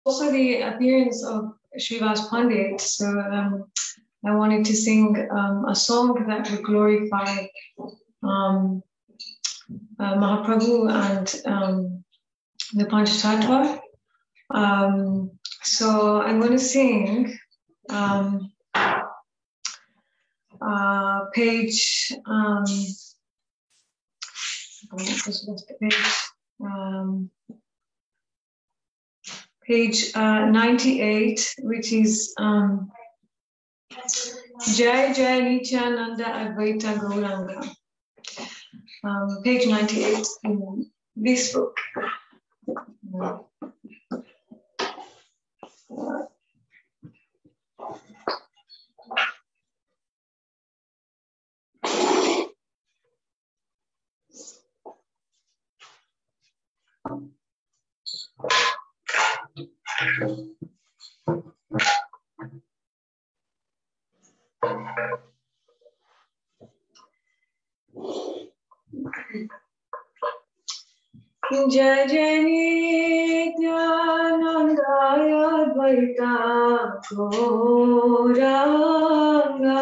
also the appearance of Srivas Pandit, so I wanted to sing a song that would glorify Mahaprabhu and the Panchatattva. So I'm going to sing page. Page 98, which is Jai Jai Nityananda Advaita Gauranga. Page 98 in this book. Jai Jai Nityananda Advaita Gauranga.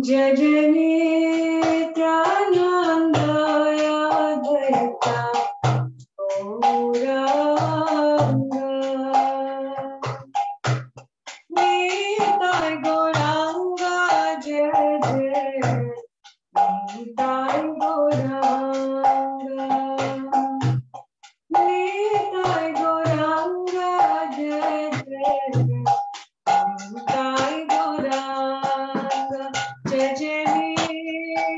Jai Jai Nityananda Advaita Gauranga. Nitai Gauranga Jai Jai Nitai Gauranga. Nitai Gauranga Jai Jai Nitai Gauranga. Jai Jai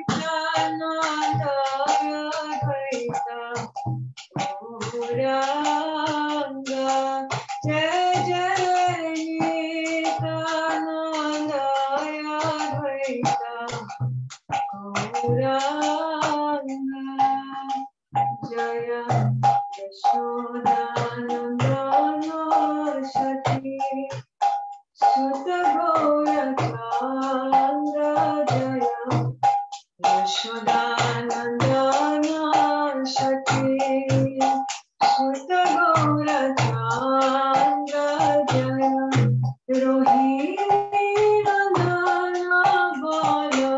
Nityananda Advaita Gauranga. Jai Jai Nityananda Advaita Gauranga. Jaya Yashodanandana Shati Sutta Gaurachandra. Jaya Yashodanandana Shati Sutta Gaurachandra. Jaya Rohini Nandana Bala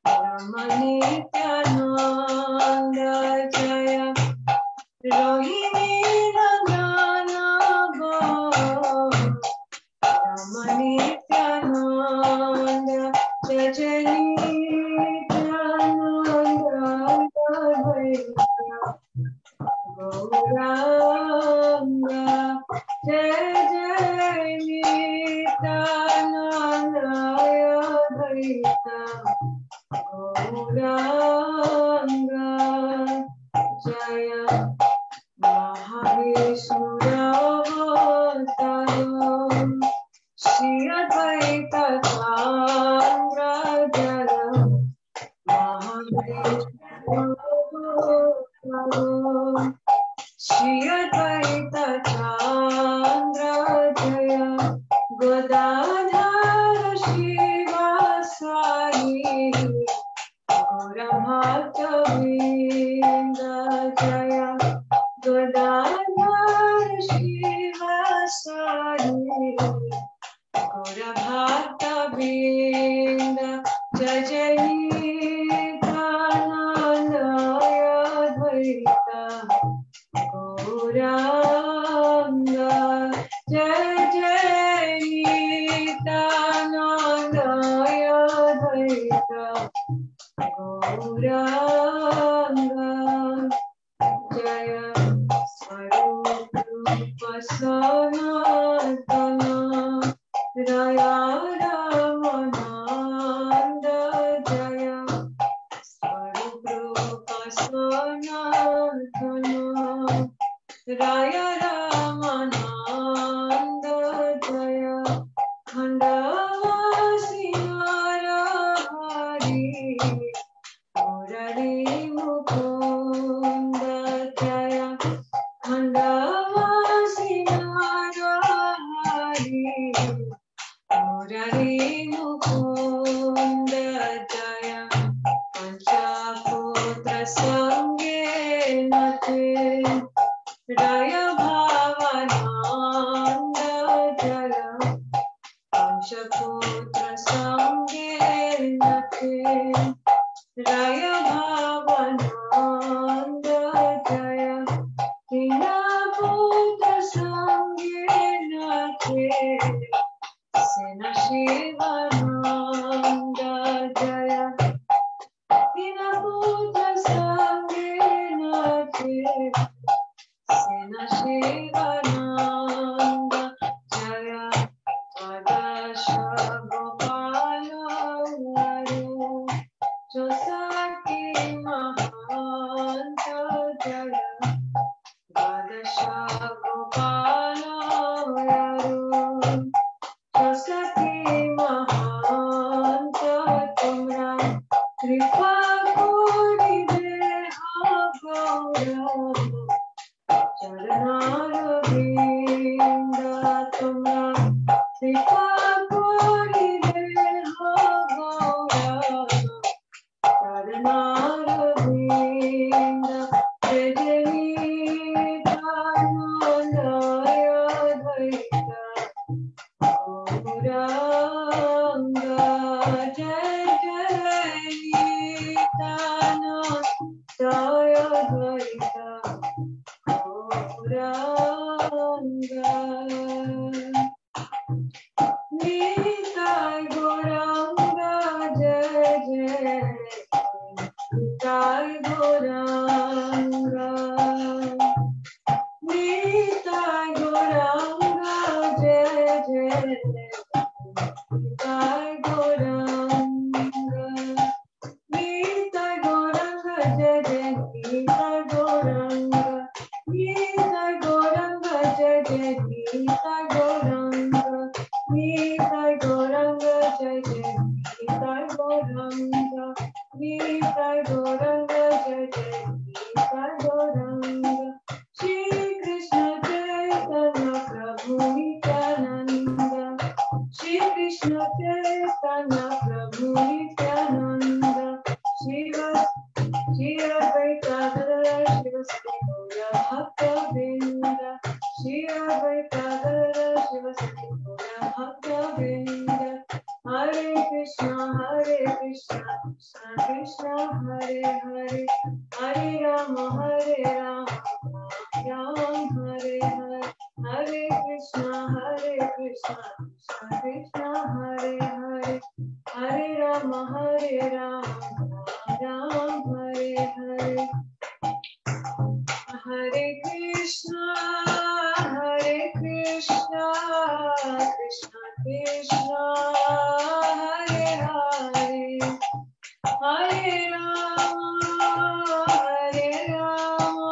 Ramanityananda. Jaya Rohini Nandana Bala Ramanityananda. Jai Jai Nityananda Advaita Gauranga. Jai Jai Nityananda Advaita Gauranga. Jaya Mahavishnuravataram Shri Advaita Chandra. Jaya Mahavishnuravataram Shri Advaita Chandra. Jaya Godadhara Shivasari Gaura Bhakta Vrinda. Jaya Godadhara Shivasari Gaura Bhakta Vrinda. Jai Jai Nityananda Advaita Gauranga. Jai Jai Nityananda Advaita Gauranga. Jaya Swarupa Sanatana Raya Ramananda. Jaya Swarupa Sanatana Raya Ramananda. Jaya Khandavasi Narahari Murari Mukunda. Jaya Khandavasi Narahari Murari Mukunda. Jaya Panchaputra Sange Nate Raya Bhava Shivananda Jaya Padasha Gopala Varu Josaki Mahanta Jaya Padasha Gopala Varu Josaki Mahanta Tumra Kripa Kori Deha Gaurava Charanara Vrinda Tumra Kripa Kori Deha Gaurava Charanara Vrinda Jajani Tanandaya Dvaita Gauranga Jai Jai Tanandaya Dvaita Gauranga Nitai Gauranga Jai Jai Nitai Gauranga Nitai Gauranga Jai Jai Nitai Gauranga Nitai Gauranga Jai Jai Nitai Gauranga Nitai Gauranga Jai Jai Nitai Gauranga Nitai Gauranga Jai Jai Nitai Gauranga Nitai Gauranga Jai Jai Nitai Gauranga Shri Krishna Chaitanya Prabhu Nityananda Shri Krishna Chaitanya Prabhu Nityananda Shiva Shiva Vaitadara Shiva Sri Gaura Bhakta Vrinda Shiva Vaitadara Shiva Sri Gaura Bhakta Vrinda Hare Krishna Krishna Krishna Hare Hare Hare Rama Ram Hare Hare Hare Krishna Krishna Krishna Hare Hare Hare Rama Ram Hare Hare Hare Krishna Krishna Krishna Hare Hare Hare Rama Rama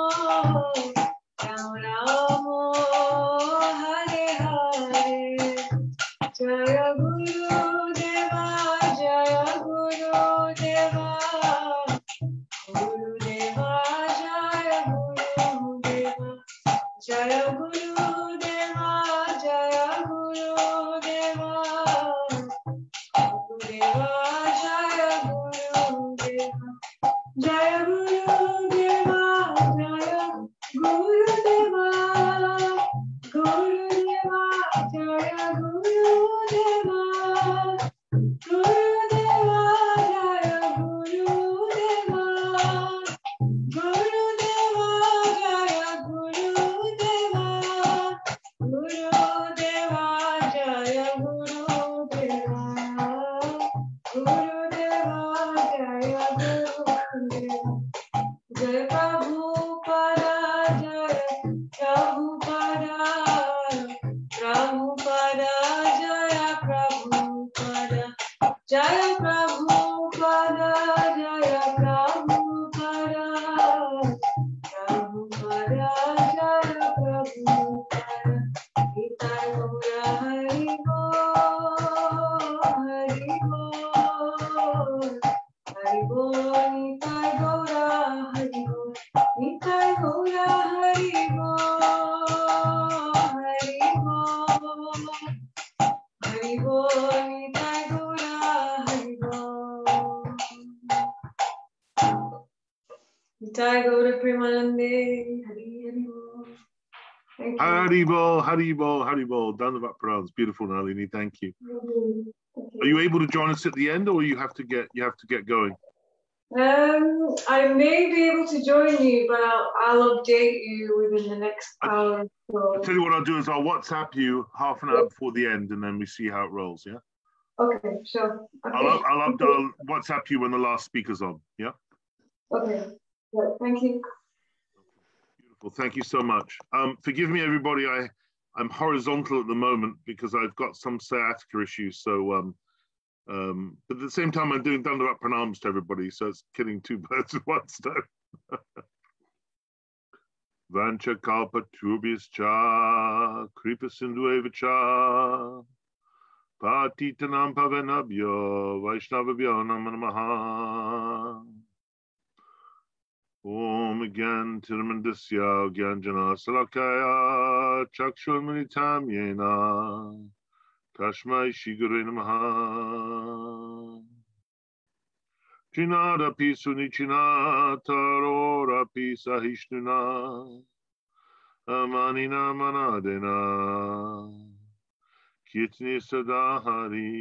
Rama Hare Hare Jaya Gurudeva Jaya Gurudeva Gurudeva Jaya Gurudeva Jaya Gurudeva Jaya Gurudeva Gurudeva Jaya Gurudeva Jaya Gurudeva Jaya Gurudeva Gurudeva Jaya Gurudeva Gurudeva Jaya Gurudeva Gurudeva Jaya Gurudeva Gurudeva Jaya Gurudeva Gurudeva Jaya Gurudeva Jai Prabhupada Jai Prabhupada Prabhupada Jaya Prabhupada Jaya Prabhupada Jaya Prabhupada Prabhupada Jaya Prabhupada Nitai Gaura Hari Bol Hari Bol Hari Bol Nitai Gaura Hari Bol Nitai Gaura Hari Bol Hari Bol Hari Bol Nitai Gaura Hari Bol Nitai Gaura Premanande Hari Hari Bol. Thank you. Haribol, Haribol, Haribol. Dhanavad Pranams. Beautiful, Nalini. Thank you. Okay. Are you able to join us at the end, or you have to get going? I may be able to join you, but I'll update you within the next hour. I'll tell you what I'll do is I'll WhatsApp you half an hour before the end, and then we see how it rolls. Yeah. Okay, sure. Okay. I'll WhatsApp you when the last speaker's on. Yeah. Okay. Well, thank you. Beautiful. Well, thank you so much. Forgive me, everybody. I'm horizontal at the moment because I've got some sciatica issues. So, but at the same time, I'm doing Dandavat Pranams to everybody. So it's killing two birds with one stone. Vancha kalpa tubis cha, kripa sindhu eva cha, patitanam pavanabhyo, vaishnavabhyo namaha. Om again Tirumandasya Gyanjana Salakaya Chakshurmanitam Yena Tashmai Shigure Namaha Chinada Pisunichina Tarora Pisahishnuna Amanina Manadena Kitni Sadahari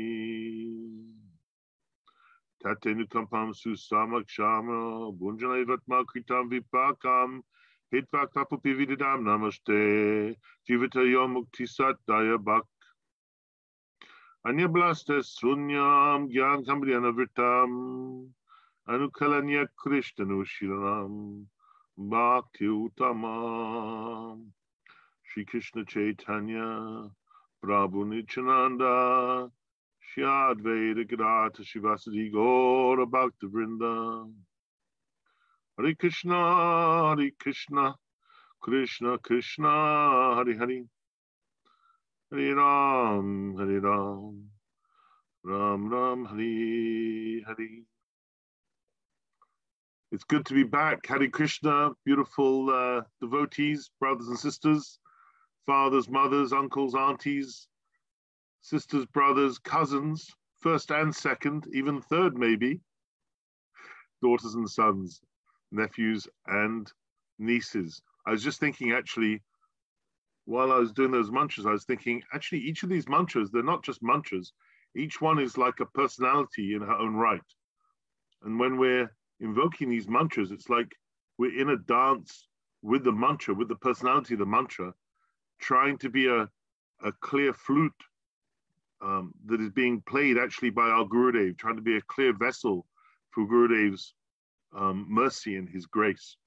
Tatenu kampam susamak shama, bunjana vatma kritam vipakam, hitvaktapu pivididam namaste, jivita yomuktisat dayabak. Anyablastes sunyam gyan kambriyana vritam, anukalanya krishtanu shilanam, bhakti utamam. Shri Krishna Chaitanya, Prabhu Nityananda, Shri Advaita Gadata Shivasadi Gaura Bhakta Vrinda. Hare Krishna, Krishna Krishna, Hare Hare. Hare Ram, Ram Ram, Hare Hare. It's good to be back. Hare Krishna, beautiful devotees, brothers and sisters, fathers, mothers, uncles, aunties, sisters, brothers, cousins, first and second, even third maybe, daughters and sons, nephews and nieces. I was just thinking actually, while I was doing those mantras, I was thinking actually each of these mantras, they're not just mantras. Each one is like a personality in her own right. And when we're invoking these mantras, it's like we're in a dance with the mantra, with the personality of the mantra, trying to be a clear flute that is being played actually by our Gurudev, trying to be a clear vessel for Gurudev's mercy and his grace.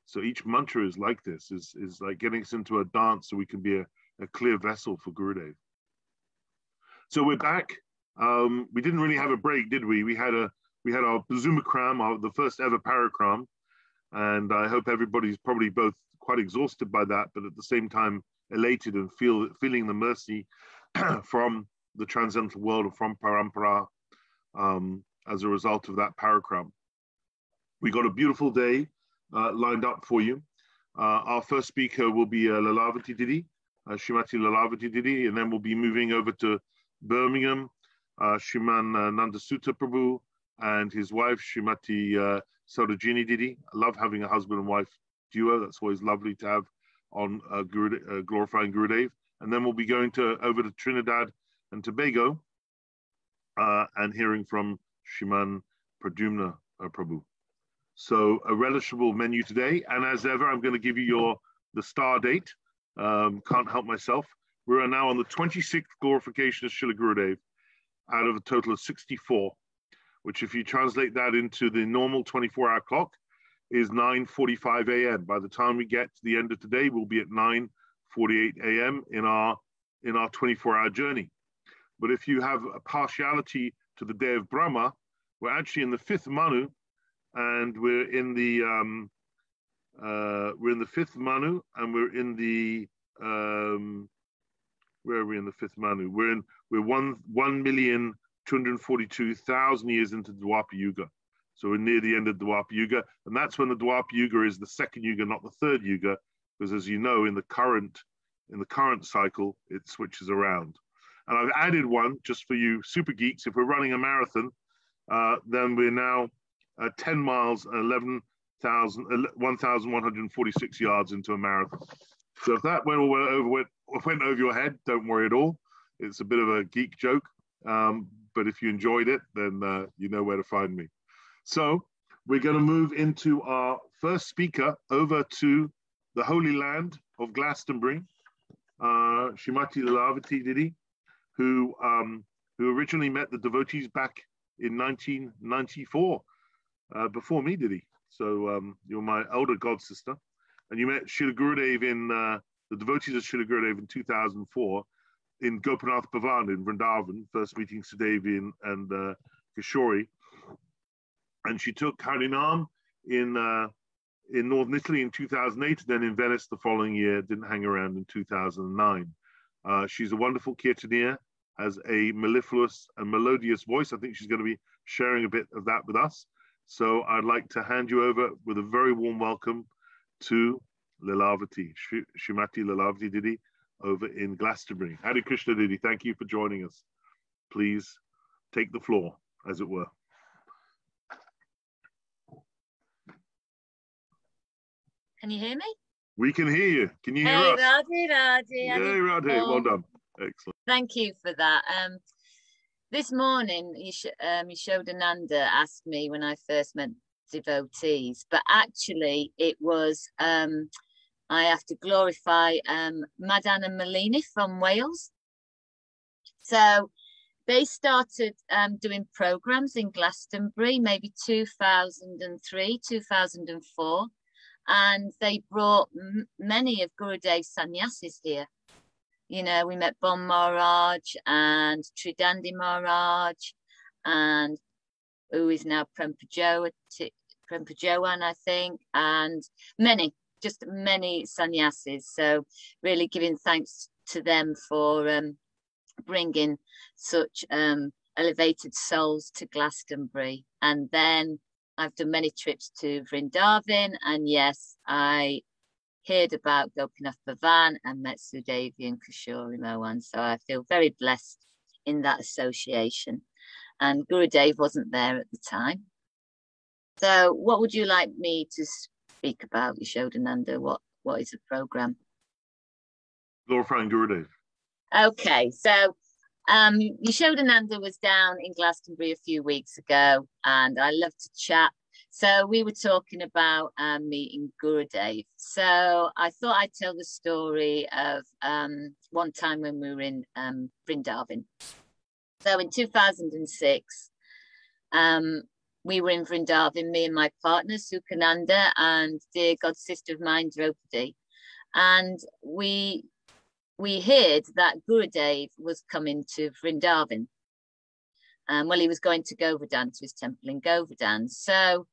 So each mantra is like this, is like getting us into a dance so we can be a clear vessel for Gurudev. So we're back. We didn't really have a break, did we? We had our Zoomakram, the first ever parikram, and I hope everybody's probably both quite exhausted by that, but at the same time elated and feeling the mercy from the transcendental world and from Parampara as a result of that parikram. We got a beautiful day lined up for you. Our first speaker will be Lalavati Didi, Srimati Lalavati Didi, and then we'll be moving over to Birmingham, Sriman Nandasuta Prabhu and his wife, Srimati Sarojini Didi. I love having a husband and wife duo. That's always lovely to have on glorifying Gurudev. And then we'll be going over to Trinidad and Tabago and hearing from Sriman Pradhumya Prabhu. So a relishable menu today. And as ever, I'm going to give you the star date. Can't help myself. We are now on the 26th glorification of Srila Gurudev out of a total of 64, which if you translate that into the normal 24-hour clock is 9:45 a.m. By the time we get to the end of today, we'll be at 9:48 a.m. in our 24-hour journey. But if you have a partiality to the day of Brahma, we're actually in the fifth Manu, and we're in the fifth Manu, and we're in the where are we in the fifth Manu? We're 1,242,000 years into the Dwapara Yuga. So we're near the end of the Dwapara Yuga, and that's when the Dwapara Yuga is the second Yuga, not the third Yuga, because as you know, in the current cycle, it switches around. And I've added one just for you super geeks. If we're running a marathon, then we're now 10 miles, 1,146 yards into a marathon. So if that went over your head, don't worry at all. It's a bit of a geek joke. But if you enjoyed it, then you know where to find me. So we're going to move into our first speaker over to the Holy Land of Glastonbury, Srimati Lalavati Didi, who originally met the devotees back in 1994, before me, Didi. So you're my elder god sister. and you met Srila Gurudeva in the devotees of Srila Gurudeva in 2004 in Gopinath Bhavan in Vrindavan, first meeting Sudevi and Kishori. And she took Harinam in northern Italy in 2008, then in Venice the following year, didn't hang around in 2009. She's a wonderful Kirtaniya, has a mellifluous and melodious voice. I think she's going to be sharing a bit of that with us. So I'd like to hand you over with a very warm welcome to Lalavati, Srimati Lalavati Didi, over in Glastonbury. Hare Krishna Didi, thank you for joining us. Please take the floor, as it were. Can you hear me? We can hear you. Can you hear us? Radhe. Hey, Radhe. Well done. Excellent. Thank you for that. This morning, Yashodananda asked me when I first met devotees, but actually it was, I have to glorify Madan and Nalini from Wales. So they started doing programs in Glastonbury, maybe 2003, 2004. And they brought many of Gurudev's sannyasis here. You know, we met Bon Maharaj and Tridandi Maharaj, and who is now Premphajowan, I think, and just many sannyasis. So really giving thanks to them for bringing such elevated souls to Glastonbury. And then I've done many trips to Vrindavan, and yes, I heard about Gopinath Bhavan and met Sudevi and Kishori Mohan. So I feel very blessed in that association. And Gurudev wasn't there at the time. So what would you like me to speak about, Yashodananda? What is the program? Glorifying Gurudev. Okay, so Yashodananda was down in Glastonbury a few weeks ago, and I love to chat. So we were talking about meeting Gurudev. So I thought I'd tell the story of one time when we were in Vrindavan. So in 2006, we were in Vrindavan, me and my partner, Sukhananda, and dear god sister of mine, Draupadi. And we heard that Gurudev was coming to Vrindavan. Well, he was going to Govardhan, to his temple in Govardhan. So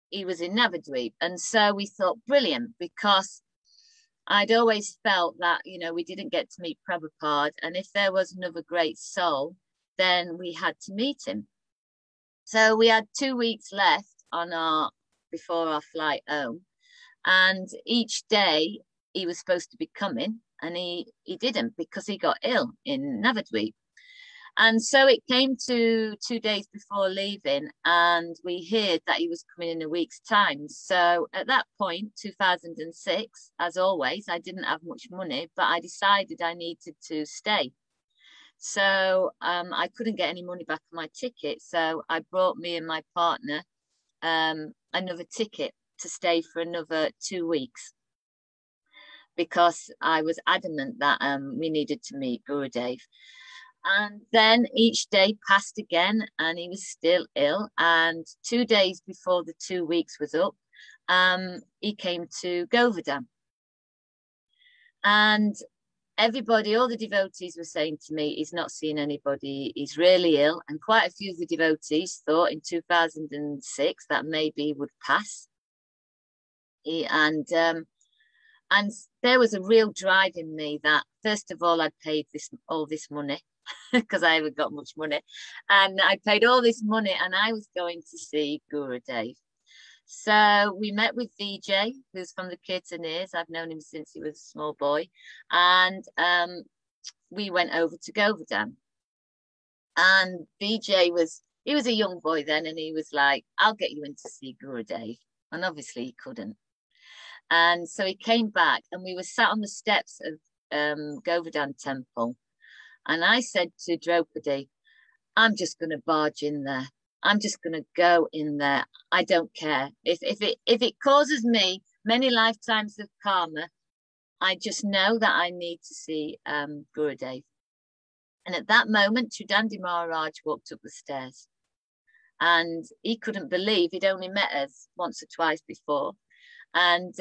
he was in Navadvip. And so we thought, brilliant, because I'd always felt that, you know, we didn't get to meet Prabhupada. And if there was another great soul, then we had to meet him. So we had 2 weeks left before our flight home. And each day he was supposed to be coming, and he didn't, because he got ill in Navadvip. And so it came to 2 days before leaving, and we heard that he was coming in a week's time. So at that point, 2006, as always, I didn't have much money, but I decided I needed to stay. So I couldn't get any money back on my ticket. So I brought me and my partner another ticket to stay for another 2 weeks, because I was adamant that we needed to meet Gurudev. And then each day passed again, and he was still ill. And 2 days before the 2 weeks was up, he came to Govardhan. And everybody, all the devotees were saying to me, he's not seen anybody, he's really ill. And quite a few of the devotees thought in 2006 that maybe he would pass. And there was a real drive in me that, first of all, I'd paid all this money, because I haven't got much money. And I paid all this money, and I was going to see Gurudev. So we met with Vijay, who's from the Kirtaniers. I've known him since he was a small boy. And we went over to Govardhan. And Vijay he was a young boy then, and he was like, I'll get you in to see Gurudev. And obviously he couldn't. And so he came back, and we were sat on the steps of Govardhan temple. And I said to Draupadi, I'm just going to barge in there. I'm just going to go in there. I don't care. If it causes me many lifetimes of karma, I just know that I need to see Gurudev. And at that moment, Tridandi Maharaj walked up the stairs. And he couldn't believe he'd only met us once or twice before. And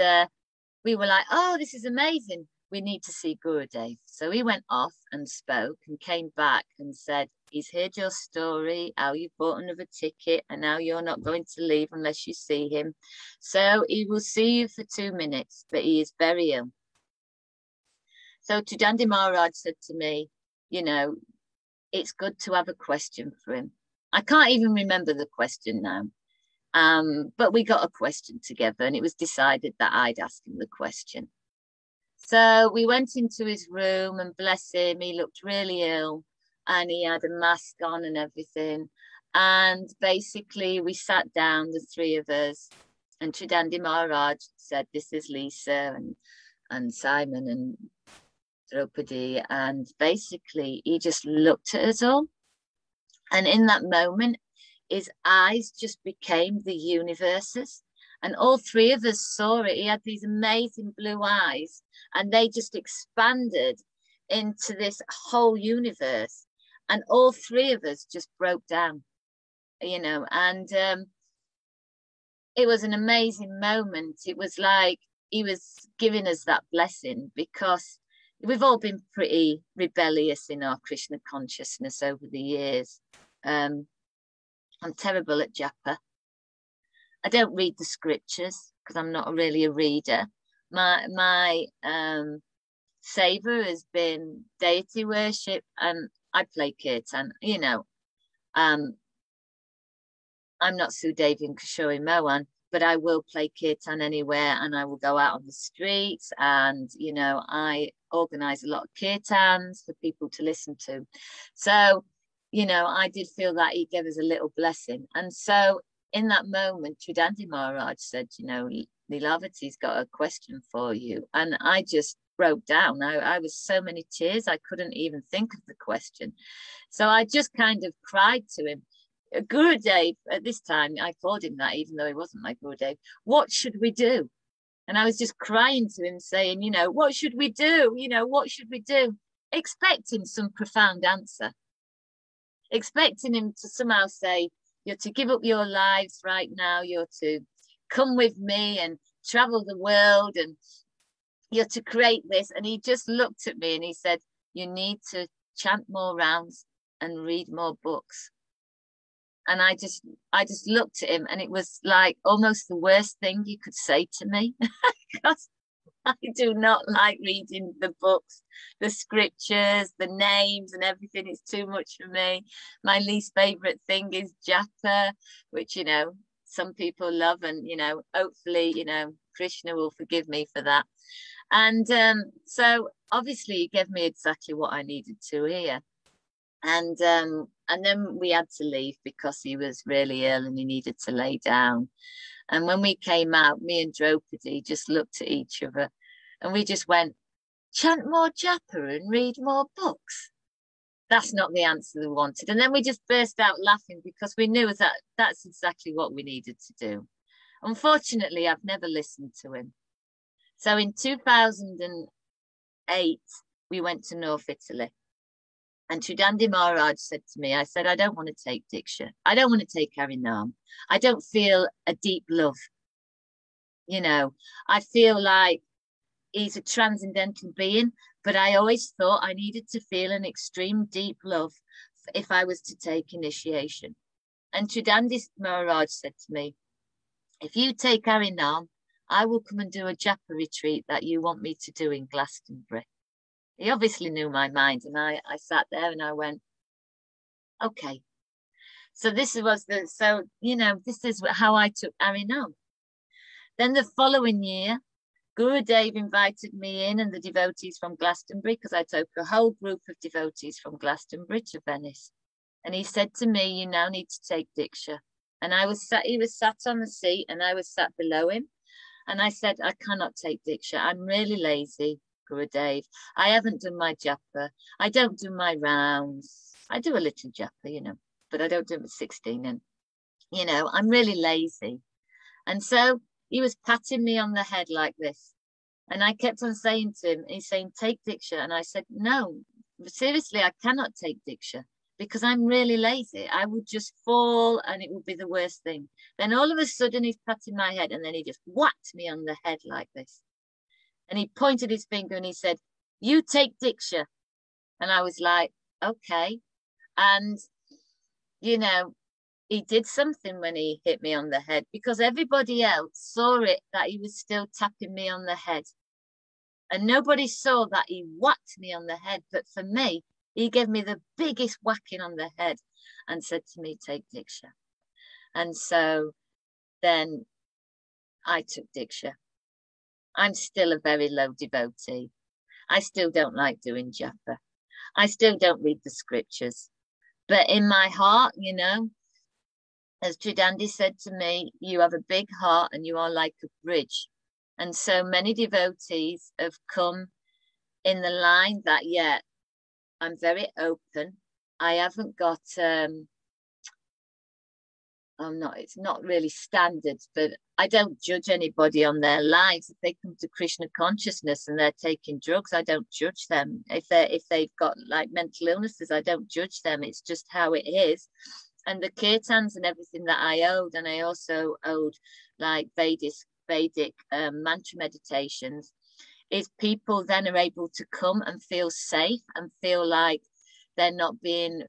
we were like, oh, this is amazing. We need to see Gurudev. So he went off and spoke and came back and said, he's heard your story, how you bought another ticket, and now you're not going to leave unless you see him. So he will see you for 2 minutes, but he is very ill. So Chudandi Maharaj said to me, you know, it's good to have a question for him. I can't even remember the question now. But we got a question together, and it was decided that I'd ask him the question. So we went into his room, and bless him, he looked really ill, and he had a mask on and everything. And basically we sat down, the three of us, and Chudandi Maharaj said, this is Lisa and Simon and Draupadi. And basically he just looked at us all. And in that moment, his eyes just became the universes, and all three of us saw it. He had these amazing blue eyes, and they just expanded into this whole universe, and all three of us just broke down, you know. And it was an amazing moment. It was like he was giving us that blessing, because we've all been pretty rebellious in our Krishna consciousness over the years. I'm terrible at japa. I don't read the scriptures because I'm not really a reader. My Seva has been deity worship, and I play Kirtan, you know. I'm not Sudevi and Kishori Mohan, but I will play Kirtan anywhere, and I will go out on the streets, and, you know, I organize a lot of Kirtans for people to listen to. So, you know, I did feel that he gave us a little blessing. And so in that moment, Chudandi Maharaj said, you know, Lalavati's got a question for you. And I just broke down. I was so many tears, I couldn't even think of the question. So I just kind of cried to him. Gurudev, at this time, I called him that, even though he wasn't my Gurudev. What should we do? And I was just crying to him, saying, you know, what should we do? You know, what should we do? Expecting some profound answer. Expecting him to somehow say, you're to give up your lives right now, you're to come with me and travel the world, and you're to create this. And he just looked at me and he said, you need to chant more rounds and read more books. And I just looked at him, and it was like almost the worst thing you could say to me, because I do not like reading the books, the scriptures, the names and everything. It's too much for me. My least favorite thing is japa, which, you know, some people love, and, you know, hopefully, you know, Krishna will forgive me for that. And so obviously he gave me exactly what I needed to hear. And then we had to leave because he was really ill and he needed to lay down. And when we came out, me and Draupadi just looked at each other, and we just went, chant more japa and read more books. That's not the answer we wanted. And then we just burst out laughing, because we knew that that's exactly what we needed to do. Unfortunately, I've never listened to him. So in 2008, we went to North Italy. And Chudandi Maharaj said to me, I said, I don't want to take Diksha. I don't want to take Harinam. I don't feel a deep love. You know, I feel like he's a transcendental being, but I always thought I needed to feel an extreme deep love if I was to take initiation. And Chudandi Maharaj said to me, if you take Harinam, I will come and do a japa retreat that you want me to do in Glastonbury. He obviously knew my mind, and I sat there and I went, okay. So this was you know, this is how I took Harinam. Then the following year, Gurudev invited me in and the devotees from Glastonbury, because I took a whole group of devotees from Glastonbury to Venice. And he said to me, you now need to take Diksha. And he was sat on the seat and I was sat below him. And I said, I cannot take Diksha. I'm really lazy, Gurudev. I haven't done my japa. I don't do my rounds. I do a little japa, you know, but I don't do it at 16. And, you know, I'm really lazy. And so he was patting me on the head like this. And I kept on saying to him, he's saying, take Diksha. And I said, no, seriously, I cannot take Diksha, because I'm really lazy. I would just fall and it would be the worst thing. Then all of a sudden he's patting my head and then he just whacked me on the head like this. And he pointed his finger and he said, "You take Diksha." And I was like, okay. And, you know, he did something when he hit me on the head, because everybody else saw it that he was still tapping me on the head. And nobody saw that he whacked me on the head. But for me, he gave me the biggest whacking on the head and said to me, "Take Diksha." And so then I took Diksha. I'm still a very low devotee. I still don't like doing japa. I still don't read the scriptures. But in my heart, you know, as Tridandi said to me, you have a big heart and you are like a bridge. And so many devotees have come in the line that, yeah, I'm very open. I haven't got, it's not really standards, but I don't judge anybody on their lives. If they come to Krishna consciousness and they're taking drugs, I don't judge them. If they've got like mental illnesses, I don't judge them. It's just how it is. And the kirtans and everything that I owed, and I also owed like Vedic mantra meditations, is people then are able to come and feel safe and feel like they're not being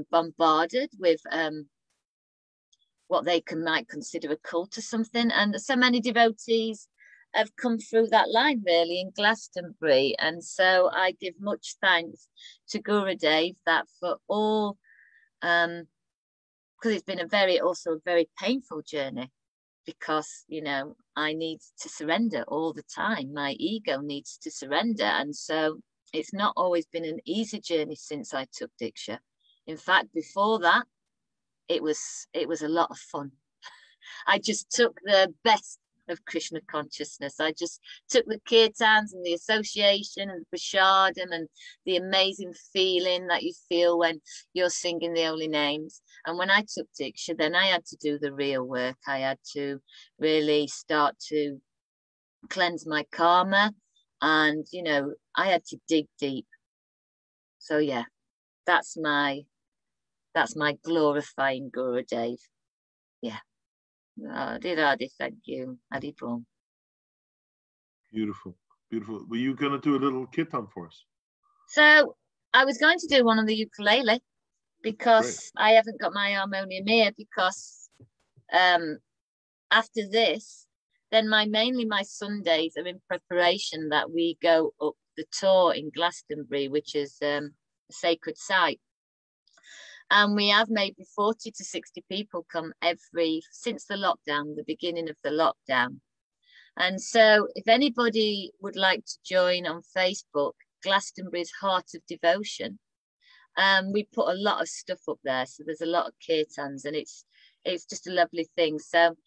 bombarded with what they might consider a cult or something. And so many devotees have come through that line really in Glastonbury. And so I give much thanks to Gurudev that for all, because it's been a very painful journey, because, you know, I need to surrender all the time. My ego needs to surrender. And so it's not always been an easy journey since I took Diksha. In fact, before that, it was a lot of fun. I just took the best of Krishna consciousness. I just took the kirtans and the association and the prashadam and the amazing feeling that you feel when you're singing the holy names. And when I took Diksha, then I had to do the real work. I had to really start to cleanse my karma, and, you know, I had to dig deep. So yeah, that's my glorifying Gurudev. Yeah. Radhe, thank you. Haribol. Beautiful, beautiful. Were you going to do a little kirtan for us? So I was going to do one on the ukulele, because I haven't got my harmonium here, because after this, then mainly my Sundays are in preparation that we go up the tour in Glastonbury, which is a sacred site. And we have maybe 40 to 60 people come since the lockdown, the beginning of the lockdown. And so if anybody would like to join on Facebook, Glastonbury's Heart of Devotion, we put a lot of stuff up there. So there's a lot of kirtans, and it's just a lovely thing. So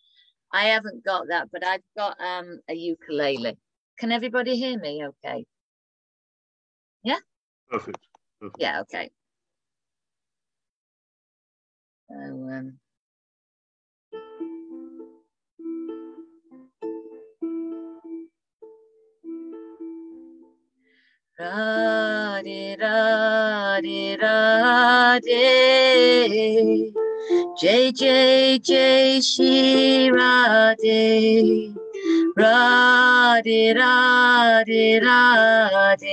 I haven't got that, but I've got a ukulele. Can everybody hear me okay? Yeah? Perfect. Yeah, okay. So, Radhe, Radhe, Radhe, Jai, Jai, Jai, Shri Radhe, Radhe, Radhe, Radhe,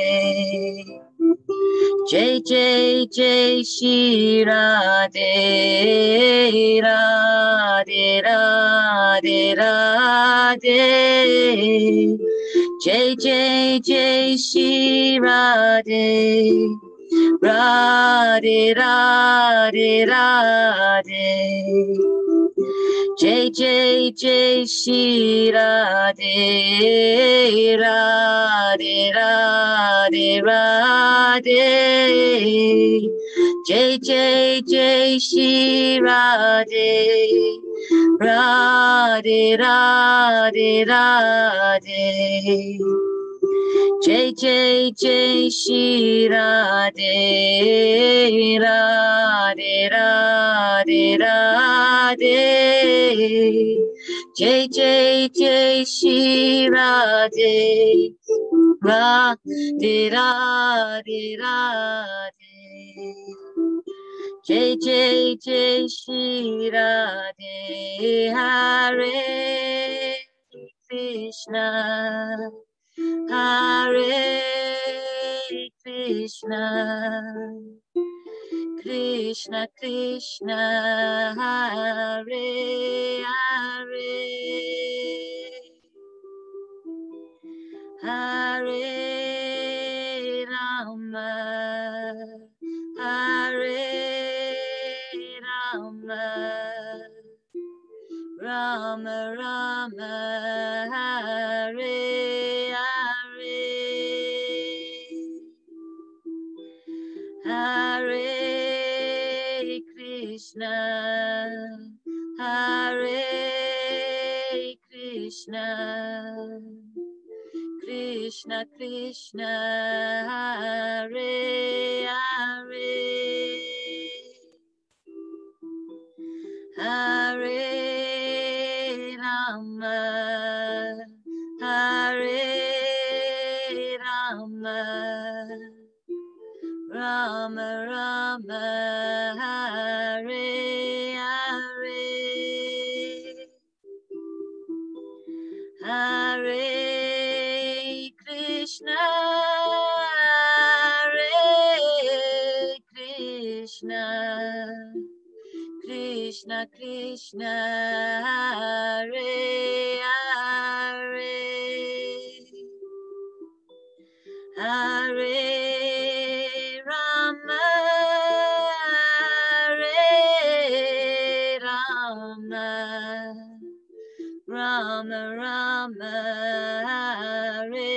Jai, Jai, Jai, Shri Radhe, Radhe, Radhe, Radhe, Jai, Jai, Jai, Shri Radhe, Radhe, Radhe, Radhe, Jai, Jai, Jai, Shri Radhe, Radhe, Radhe, Radhe, Jai, Jai, Jai, Shri Radhe, Radhe, Radhe, Radhe, Jai, Jai, Jai, Shri Radhe, Radhe, Radhe, Radhe, Jai, Jai, Jai, Shri Radhe, Radhe, Radhe, Radhe, Jai Jai Jai Shri Radhe, Hare Krishna, Hare Krishna, Krishna Krishna, Hare Hare, Hare Rama, Hare Rama, Rama Rama, Hare Hare, Hare Krishna, Hare Krishna, Krishna Krishna, Hare Hare, Hare Rama, Hare Rama, Rama Rama, Hare Hare, Hare Krishna, Hare Krishna, Krishna Krishna, Hare Hare, Hare Rama, Hare Rama, Rama Rama, Hare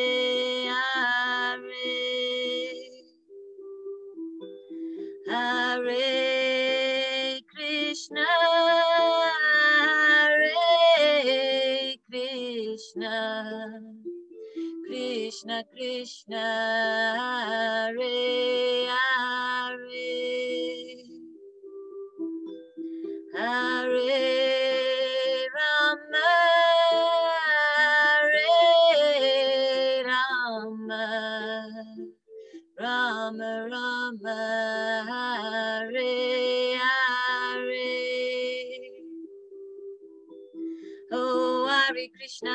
Hare, Hare Krishna, Hare Krishna, Krishna Krishna, Hare Hare, Hare Rama, Hare Rama, Rama Rama, Hare Hare, oh Hare Krishna,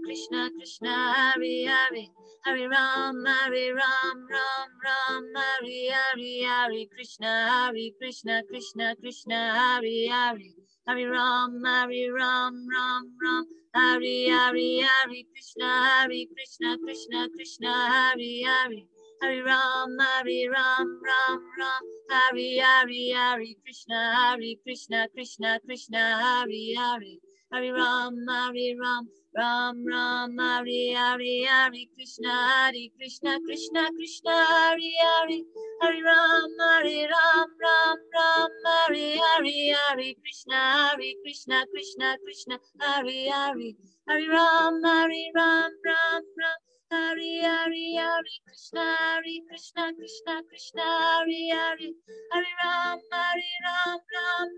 Krishna Krishna, Hare Hare, Hare Ram, Hare Ram, Ram Ram, Hare Hare, Hare Krishna, Krishna Krishna, Hare Hare, Hare Ram, Ram Ram, Hare Hare, Hare Krishna, Krishna Krishna, Hare Hare, Hare Ram, Ram Ram, Hare Hare, Hare Krishna, Krishna Krishna, Hare Hare, Hare Ram, Ram Ram, Hare Hare, Hare Krishna, Krishna Krishna, Hare Hare, Hare Ram, Ram Ram, Hare Hare, Hare Krishna, Krishna Krishna, Hare Hare, Hare Ram, Ram Hare Hare, Hare Krishna, Krishna Krishna, Hare Hare, Hare Ram,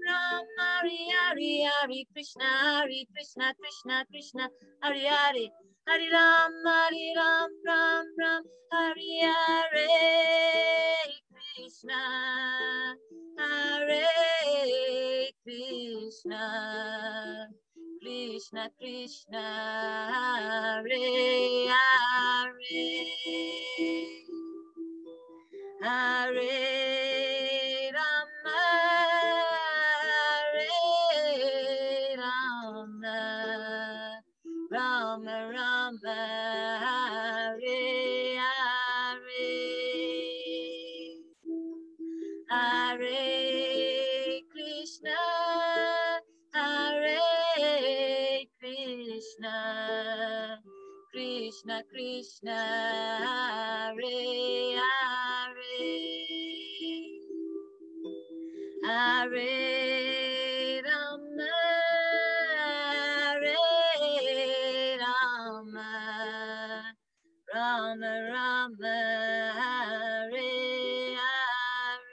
Ram Hare Hare, Hare Krishna, Krishna, Hare Hare, Hare Ram, Ram Hare Hare, Krishna, Hare Krishna, Krishna Krishna, Hare Hare, Hare Rama, Hare Rama, Rama Rama, Hare Hare, Hare Krishna, Hare Krishna, Krishna Krishna, Hare Hare, Hare Rama, Hare Rama, Rama Rama, Hare Hare,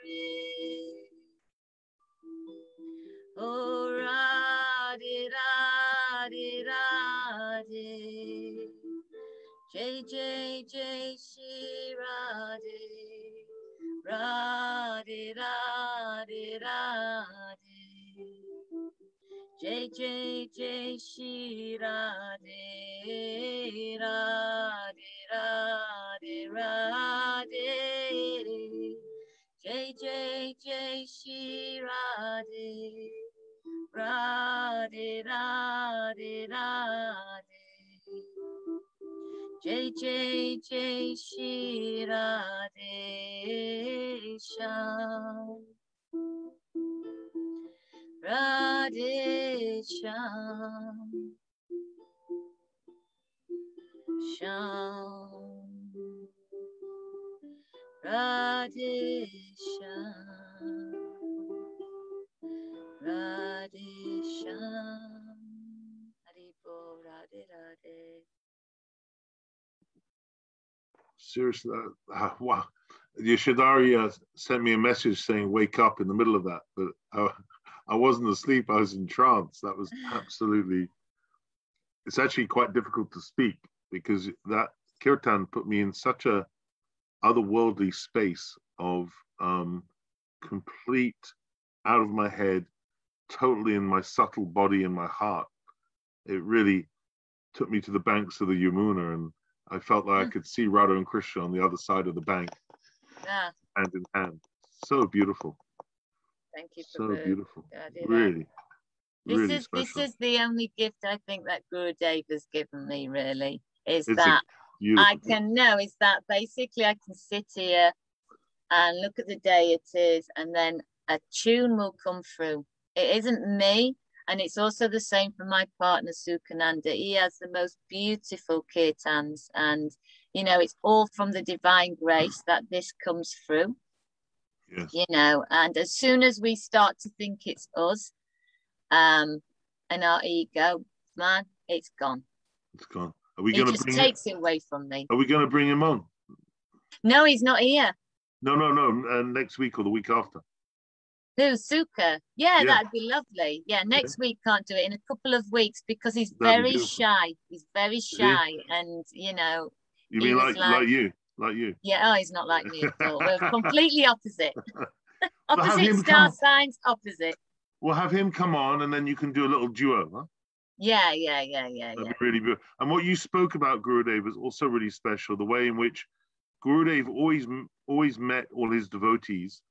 oh Radhe Radhe Radhe, Jai Jai Jai Shri Radhe, Radhe Radhe Radhe. Jai Jai Jai Shri Radhe Radhe Radhe Radhe. Jai Jai Jai Shri Radhe Radhe Radhe Radhe. Jai Jai Jai Shri Radhe Shyam. Radhe Shyam. Shyam. Radhe Shyam. Radhe Shyam. Haribo Radhe Radhe. Seriously, wow. Yashadari sent me a message saying wake up in the middle of that, but I wasn't asleep, I was in trance. That was absolutely, it's actually quite difficult to speak because that Kirtan put me in such a otherworldly space of complete out of my head, totally in my subtle body and my heart. It really took me to the banks of the Yamuna, and I felt like I could see Radha and Krishna on the other side of the bank, hand in hand. So beautiful. Thank you. So beautiful. Really, really special. This is the only gift I think that Gurudeva has given me, really, is It's that I gift. can know, is that basically I can sit here and look at the deities and then a tune will come through. It isn't me. And it's also the same for my partner, Sukhananda. He has the most beautiful kirtans. And, you know, it's all from the divine grace that this comes through. Yes. You know, and as soon as we start to think it's us and our ego, man, it's gone. It's gone. Are we He going to just bring takes it away from me. Are we going to bring him on? No, he's not here. No. Next week or the week after. Who, Sukha? Yeah, that'd be lovely. Yeah, next week can't do it, in a couple of weeks, because he's very shy. He's very shy, and you know. You mean like you? Like you? Yeah. Oh, he's not like me at all. We're completely opposite. Opposite star signs. Opposite. We'll have him come on, and then you can do a little duo, huh? Yeah. That'd be really good. And what you spoke about, Gurudeva, is also really special. The way in which Gurudeva always met all his devotees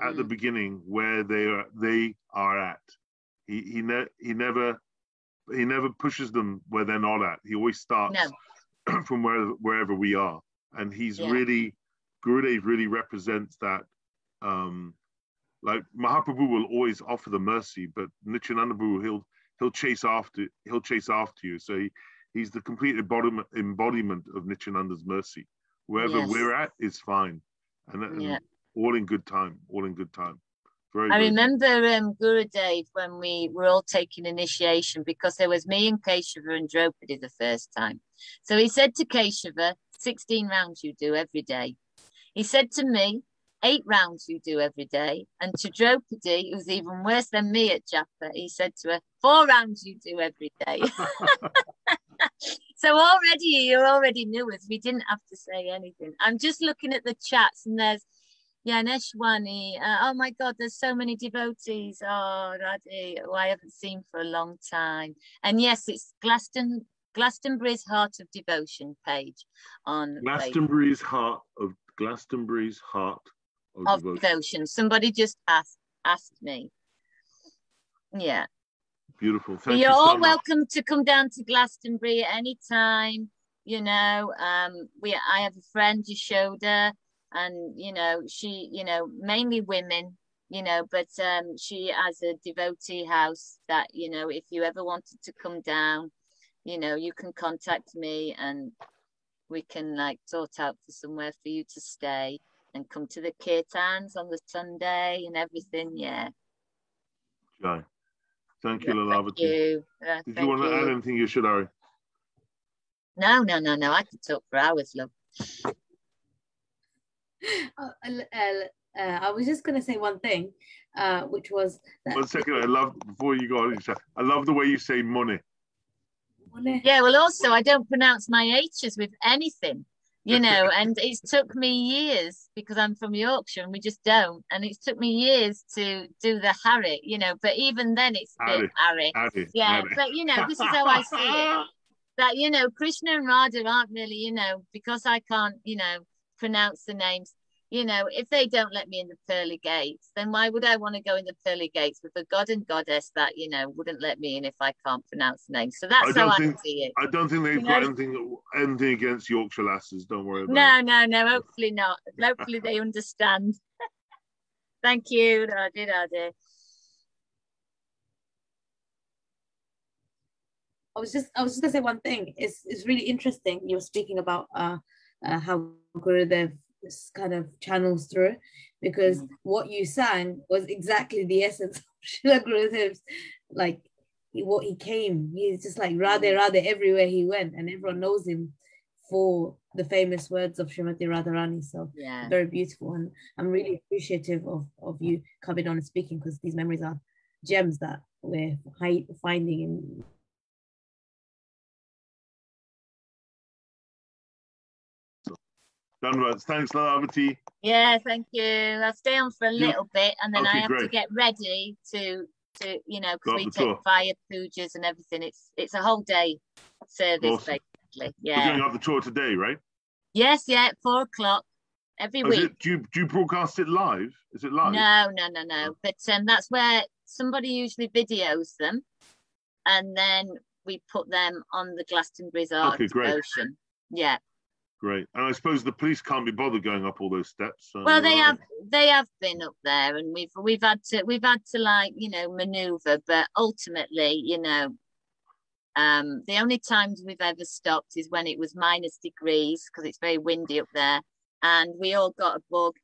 at the beginning where they are at. He never pushes them where they're not at. He always starts from wherever we are, and he's really, Gurudev really represents that. Like Mahaprabhu will always offer the mercy, but Nityananda Prabhu he'll chase after you. So he's the complete embodiment of Nityananda's mercy. Wherever we're at is fine, and all in good time. I remember Gurudev when we were all taking initiation, because there was me and Keshava and Draupadi the first time. So he said to Keshava, 16 rounds you do every day. He said to me, 8 rounds you do every day. And to Draupadi, who's even worse than me at Japa, he said to her, 4 rounds you do every day. So you already knew us. We didn't have to say anything. I'm just looking at the chats, and there's Neshwani. Oh my God, there's so many devotees. Oh, Radhi, who I haven't seen for a long time. And yes, it's Glastonbury's Heart of Devotion page on Glastonbury's Heart of Devotion. Somebody just asked me. Yeah. Beautiful. Thank you You're so all much. welcome to come down to Glastonbury at any time. You know, I have a friend, Yashoda, and you know, she, you know, mainly women, you know, but she has a devotee house that, you know, if you ever wanted to come down, you know, you can contact me and we can like sort out for somewhere for you to stay and come to the Kirtans on the Sunday and everything. Yeah. Jai. Thank you, Lalavati. Thank you. Did you want to add anything, Yashadari? No. I could talk for hours, love. I was just going to say one thing, which was that 1 second. Before you go on, I love the way you say money. Yeah, well, also, I don't pronounce my H's with anything. you know, and it's took me years because I'm from Yorkshire and we just don't. And it's took me years to do the Harry, you know, but even then it's a bit Harry. Yeah, but you know, this is how I see it. That, you know, Krishna and Radha aren't really, you know, because I can't, you know, pronounce the names. You know, if they don't let me in the pearly gates, then why would I want to go in the pearly gates with a god and goddess that, you know, wouldn't let me in if I can't pronounce the name? So that's how I see it. I don't think they've got anything against Yorkshire lasses. Don't worry about it. No. Hopefully not. Hopefully they understand. Thank you, Radhe. I was just gonna say one thing. It's really interesting. You were speaking about how Gurudev kind of channels through, because what you sang was exactly the essence of Srila Gurudev's, like what he came. He's just like Radhe everywhere he went, and everyone knows him for the famous words of Srimati Radharani. So yeah, very beautiful, and I'm really appreciative of you coming on and speaking, because these memories are gems that we're finding in. Thanks, Lalavati. Yeah, thank you. I'll stay on for a little bit, and then I have to get ready to you know, because we take fire pujas and everything. It's a whole day service, basically. Yeah. We're going up the tour today, right? Yes, yeah, 4 o'clock every week. Do you broadcast it live? Is it live? No. But that's where somebody usually videos them, and then we put them on the Glastonbury's Art Devotion. Yeah. Great. And I suppose the police can't be bothered going up all those steps. So, well, they have been up there, and we've had to like, you know, maneuver, but ultimately, you know, the only times we've ever stopped is when it was -degrees, because it's very windy up there, and we all got a bug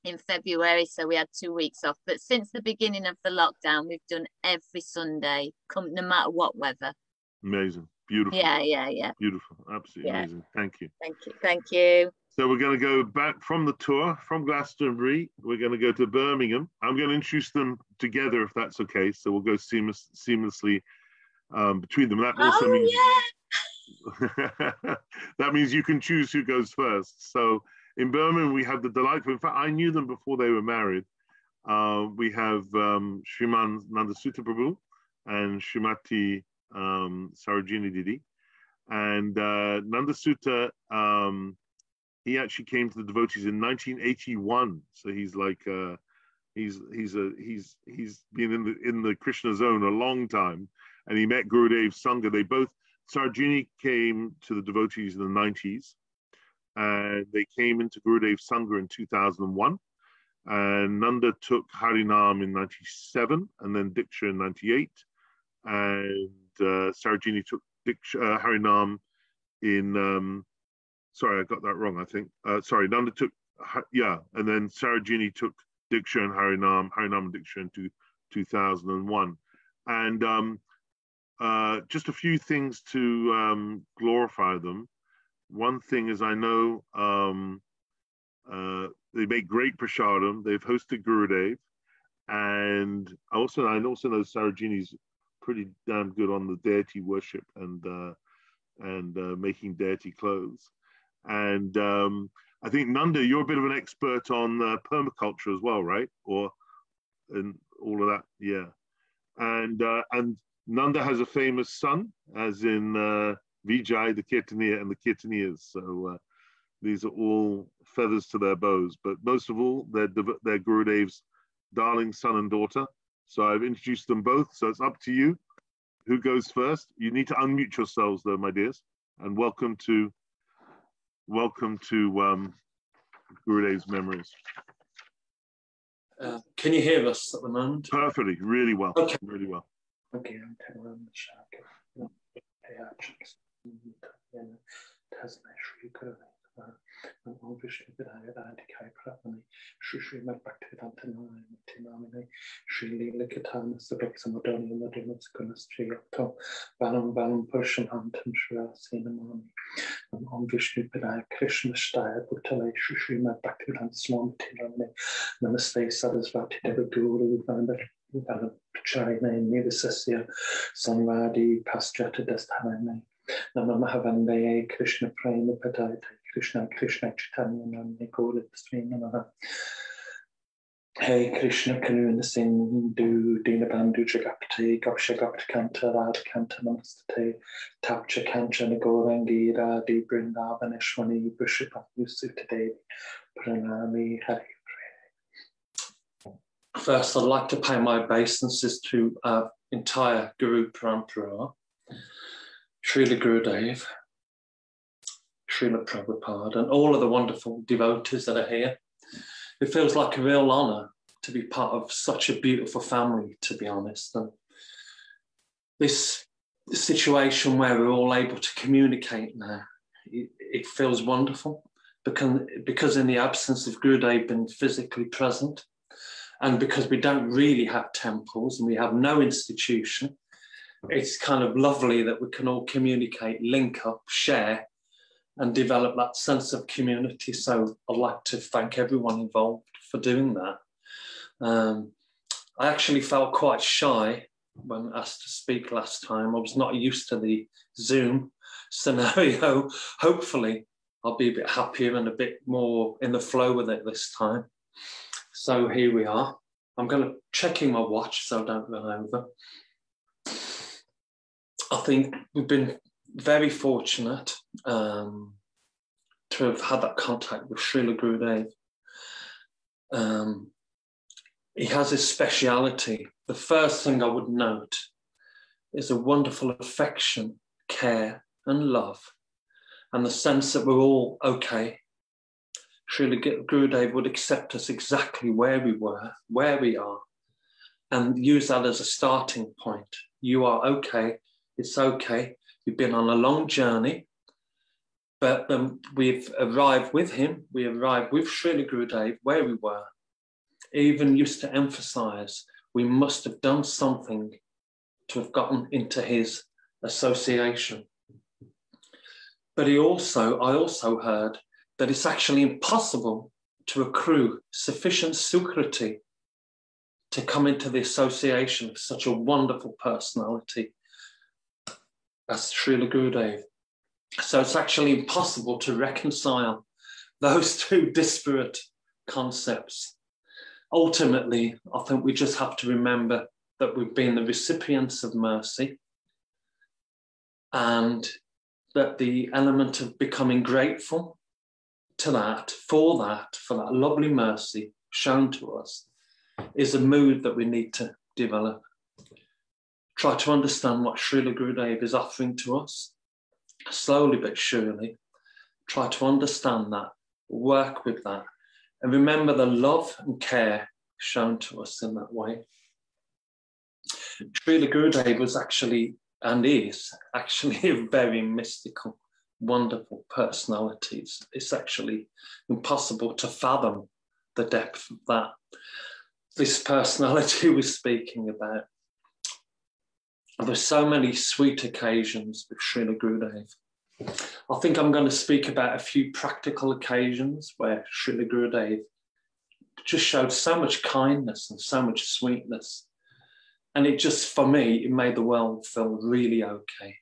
in February, so we had 2 weeks off. But since the beginning of the lockdown, we've done every Sunday, no matter what weather. Amazing. Beautiful. Yeah. Beautiful. Absolutely amazing. Thank you. Thank you. So we're going to go back from the tour, from Glastonbury. We're going to go to Birmingham. I'm going to introduce them together, if that's okay. So we'll go seamlessly between them. That also means that means you can choose who goes first. So in Birmingham, we have the delightful, in fact, I knew them before they were married. We have Sriman Nandasuta Prabhu and Srimati Sarojini Didi, and Nandasuta, he actually came to the devotees in 1981. So he's like he's been in the Krishna zone a long time, and he met Gurudev Sangha. Sarojini came to the devotees in the 90s, and they came into Gurudev Sangha in 2001. And Nanda took Harinam in 97, and then Diksha in 98, and Sarojini took Harinam in, sorry, I got that wrong, I think. Sorry, Nanda took, and then Sarojini took Diksha and Harinam and Diksha into 2001. And just a few things to glorify them. One thing is, I know they make great prasadam. They've hosted Gurudev, and I also know Sarojini's pretty damn good on the deity worship and making deity clothes. And I think, Nanda, you're a bit of an expert on permaculture as well, right? And all of that, yeah. And Nanda has a famous son, as in Vijay, the Kirtaniya, and the Kirtaniyas. So these are all feathers to their bows. But most of all, they're Gurudev's darling son and daughter. So I've introduced them both. So it's up to you. Who goes first? You need to unmute yourselves, though, my dears. And welcome to Gurudev's Memories. Can you hear us at the moment? Perfectly, really well. Okay. Really well. Okay, I'm turning around the shack. Om Vishnu Vidaya Adikai Pratmani Srimad Bhaktivedanta Tinamini Sri Likatana Sabeksamadoni Madhima Sakunas Triyato Balam Purshamantam Shrasinamani Om Vishnu Vidaya Krishna Shtaya Bhutale Srimad Bhaktivedanta Swami Tinamini Namaste Sarasvati Devaguru Valam Pacharine Nivasasya Sanvadi Paschata Dasthaname Nama Mahavandeye Krishna Prema Padayate Krishna Krishna Chaitanya Nalini Gauranga Sriman. Hey Krishna Karuna Sindhu Dinabandhu Jagapati Gopshagapta Kanta Radha Kanta Namastate Tapcha Kancha Nagorangi Radhi Brindavaneshwani Vishipati Sutadevi Pranami Hari. First, I'd like to pay my obeisances to our entire Guru Parampara, Srila Gurudeva, Srila Prabhupada, and all of the wonderful devotees that are here. It feels like a real honour to be part of such a beautiful family, to be honest. And this situation where we're all able to communicate now, it feels wonderful because in the absence of Gurudeva being physically present, and because we don't really have temples and we have no institution, it's kind of lovely that we can all communicate, link up, share, and develop that sense of community. So I'd like to thank everyone involved for doing that. I actually felt quite shy when asked to speak last time. I was not used to the Zoom scenario. Hopefully I'll be a bit happier and a bit more in the flow with it this time. So here we are. I'm going to checking my watch so I don't run over. I think we've been very fortunate to have had that contact with Srila Gurudeva. He has his speciality. The first thing I would note is a wonderful affection, care, and love, and the sense that we're all okay. Srila Gurudeva would accept us exactly where we were, where we are, and use that as a starting point. You are okay, it's okay. You've been on a long journey, but we've arrived with him, we arrived with Srila Gurudeva where we were. He even used to emphasize we must have done something to have gotten into his association. But I also heard that it's actually impossible to accrue sufficient sukriti to come into the association of such a wonderful personality as Srila Gurudeva. So it's actually impossible to reconcile those two disparate concepts. Ultimately, I think we just have to remember that we've been the recipients of mercy, and that the element of becoming grateful to that, for that lovely mercy shown to us, is a mood that we need to develop. Try to understand what Srila Gurudeva is offering to us, slowly but surely. Try to understand that, work with that, and remember the love and care shown to us in that way. Srila Gurudeva was actually, and is actually, a very mystical, wonderful personality. It's actually impossible to fathom the depth of that. This personality we're speaking about. There's so many sweet occasions with Srila Gurudeva. I think I'm going to speak about a few practical occasions where Srila Gurudeva just showed so much kindness and so much sweetness. And it just, for me, it made the world feel really okay.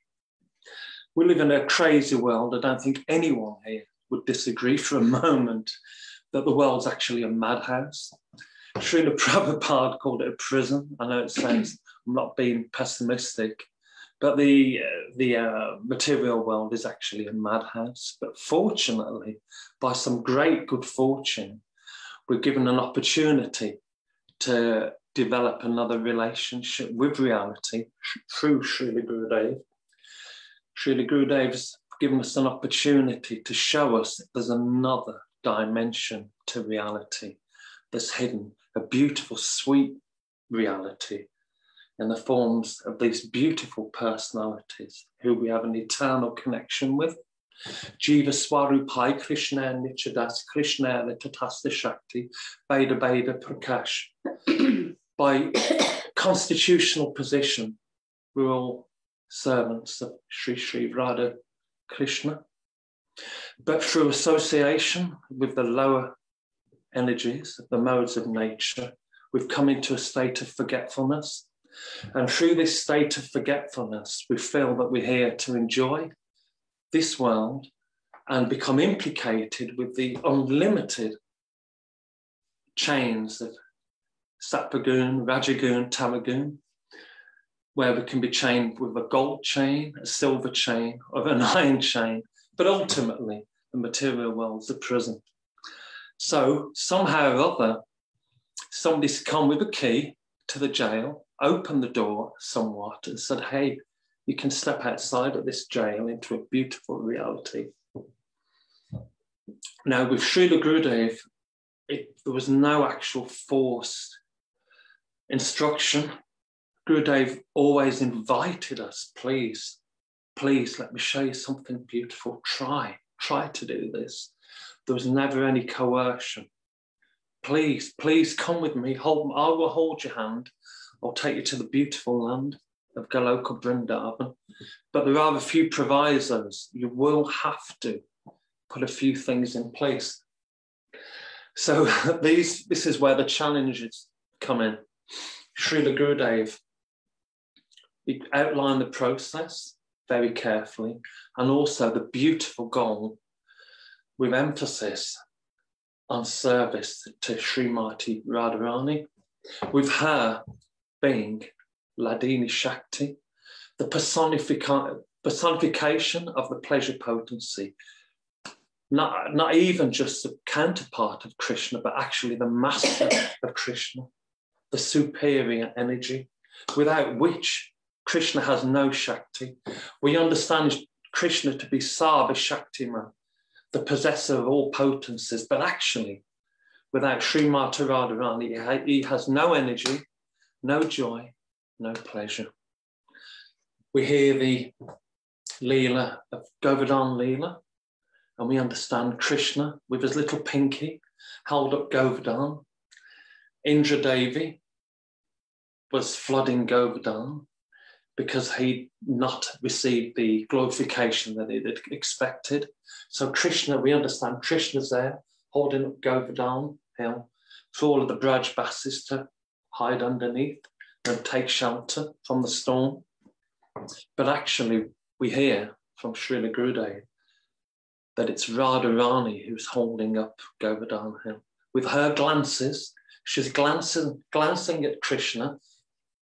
We live in a crazy world. I don't think anyone here would disagree for a moment that the world's actually a madhouse. Srila Prabhupada called it a prison. I know it sounds, I'm not being pessimistic, but the material world is actually a madhouse. But fortunately, by some great good fortune, we're given an opportunity to develop another relationship with reality through Srila Gurudeva. Srila Gurudeva's given us an opportunity to show us that there's another dimension to reality that's hidden, a beautiful, sweet reality in the forms of these beautiful personalities who we have an eternal connection with. Jiva Swarupai Krishna Nichadas Krishna Tatasta Shakti Beda Beda Prakash. By constitutional position, we're all servants of Sri Sri Radha Krishna. But through association with the lower energies, the modes of nature, we've come into a state of forgetfulness. And through this state of forgetfulness, we feel that we're here to enjoy this world and become implicated with the unlimited chains of Sattvagun, Rajagun, Tamagun, where we can be chained with a gold chain, a silver chain, or an iron chain, but ultimately the material world's a prison. So somehow or other, somebody's come with a key to the jail, opened the door somewhat and said, hey, you can step outside of this jail into a beautiful reality. Now with Srila Gurudeva, there was no actual forced instruction. Gurudeva always invited us, please, please let me show you something beautiful. Try to do this. There was never any coercion. Please, please come with me. I will hold your hand. I'll take you to the beautiful land of Goloka Vrindavan. But there are a few provisos. You will have to put a few things in place. So this is where the challenges come in. Srila Gurudeva, he outlined the process very carefully, and also the beautiful goal with emphasis on service to Srimati Radharani, with her being Ladini Shakti, the personification of the pleasure potency, not even just the counterpart of Krishna, but actually the master of Krishna, the superior energy, without which Krishna has no Shakti. We understand Krishna to be Sarva Shaktiman, the possessor of all potencies, but actually, without Srimati Radharani, he has no energy, no joy, no pleasure. We hear the Leela of Govardhan Leela, and we understand Krishna with his little pinky held up Govardhan. Indra Devi was flooding Govardhan because he'd not received the glorification that he'd expected. So Krishna, we understand Krishna's there holding up Govardhan hill for all of the Braj Basis to hide underneath and take shelter from the storm. But actually, we hear from Srila Gurudeva that it's Radharani who's holding up Govardhan hill. With her glances, she's glancing at Krishna,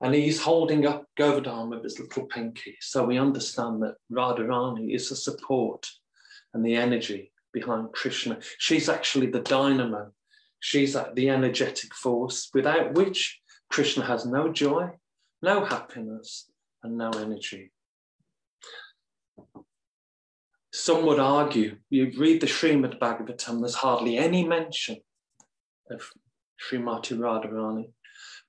and he's holding up Govardhan with his little pinky. So we understand that Radharani is the support and the energy behind Krishna. She's actually the dynamo. She's the energetic force without which Krishna has no joy, no happiness, and no energy. Some would argue, you read the Srimad Bhagavatam, there's hardly any mention of Srimati Radharani.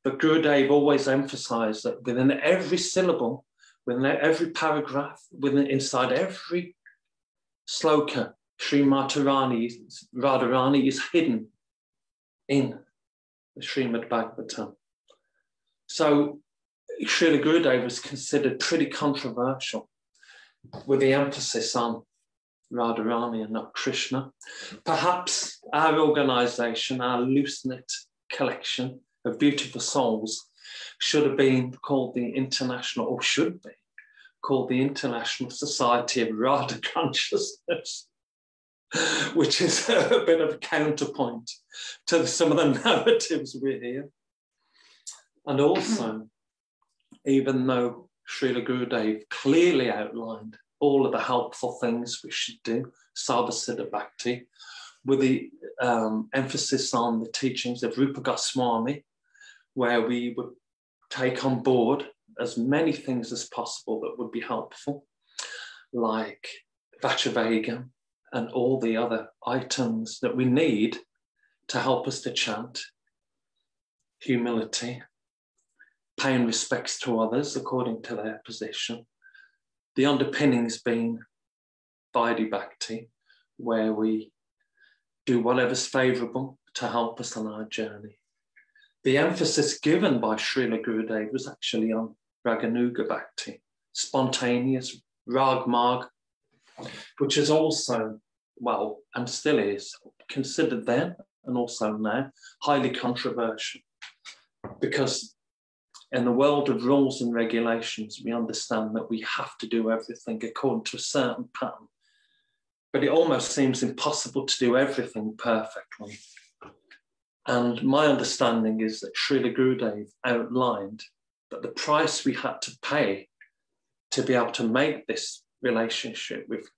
But Gurudeva always emphasized that within every syllable, within every paragraph, inside every sloka, Srimati Radharani is hidden in the Srimad Bhagavatam. So Srila Gurudeva was considered pretty controversial with the emphasis on Radharani and not Krishna. Perhaps our organization, our loose-knit collection of beautiful souls should have been called the International, or should be called the International Society of Radha Consciousness, which is a bit of a counterpoint to some of the narratives we hear. And also, even though Srila Gurudeva clearly outlined all of the helpful things we should do, Sarvasiddha Bhakti, with the emphasis on the teachings of Rupa Goswami, where we would take on board as many things as possible that would be helpful, like Vachavegam and all the other items that we need to help us to chant, humility, paying respects to others according to their position. The underpinnings being Vaidhi Bhakti, where we do whatever's favourable to help us on our journey. The emphasis given by Srila Gurudeva was actually on Raganuga Bhakti, spontaneous, Rag Marg, which is also, well, and still is, considered then and also now, highly controversial. Because in the world of rules and regulations, we understand that we have to do everything according to a certain pattern. but it almost seems impossible to do everything perfectly. And my understanding is that Srila Gurudeva outlined that the price we had to pay to be able to make this relationship with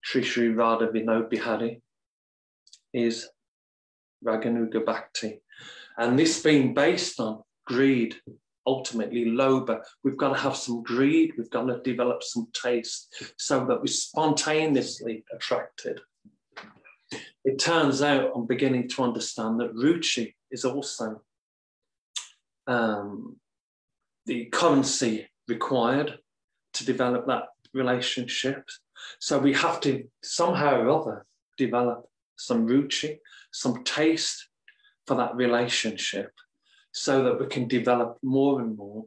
Sri Sri Radha Vinod Bihari is Raganuga Bhakti. And this being based on greed, ultimately lobha, we've got to have some greed, we've got to develop some taste so that we're spontaneously attracted. It turns out I'm beginning to understand that ruchi is also the currency required to develop that relationship. So we have to somehow or other develop some ruchi, some taste for that relationship so that we can develop more and more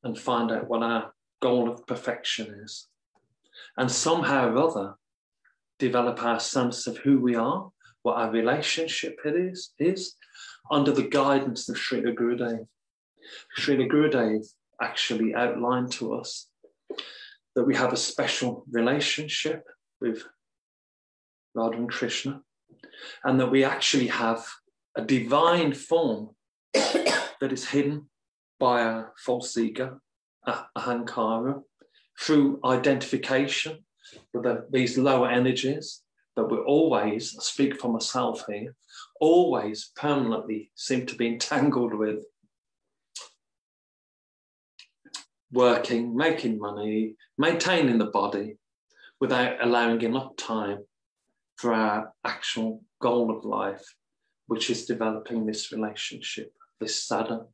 and find out what our goal of perfection is. And somehow or other develop our sense of who we are, what our relationship is under the guidance of Srila Gurudeva. Srila Gurudeva actually outlined to us that we have a special relationship with Radha and Krishna, and that we actually have a divine form that is hidden by our false ego, ahankara, through identification with these lower energies that we're always, I speak for myself here, always permanently seem to be entangled with. Working, making money, maintaining the body without allowing enough time for our actual goal of life, which is developing this relationship, this sadhana.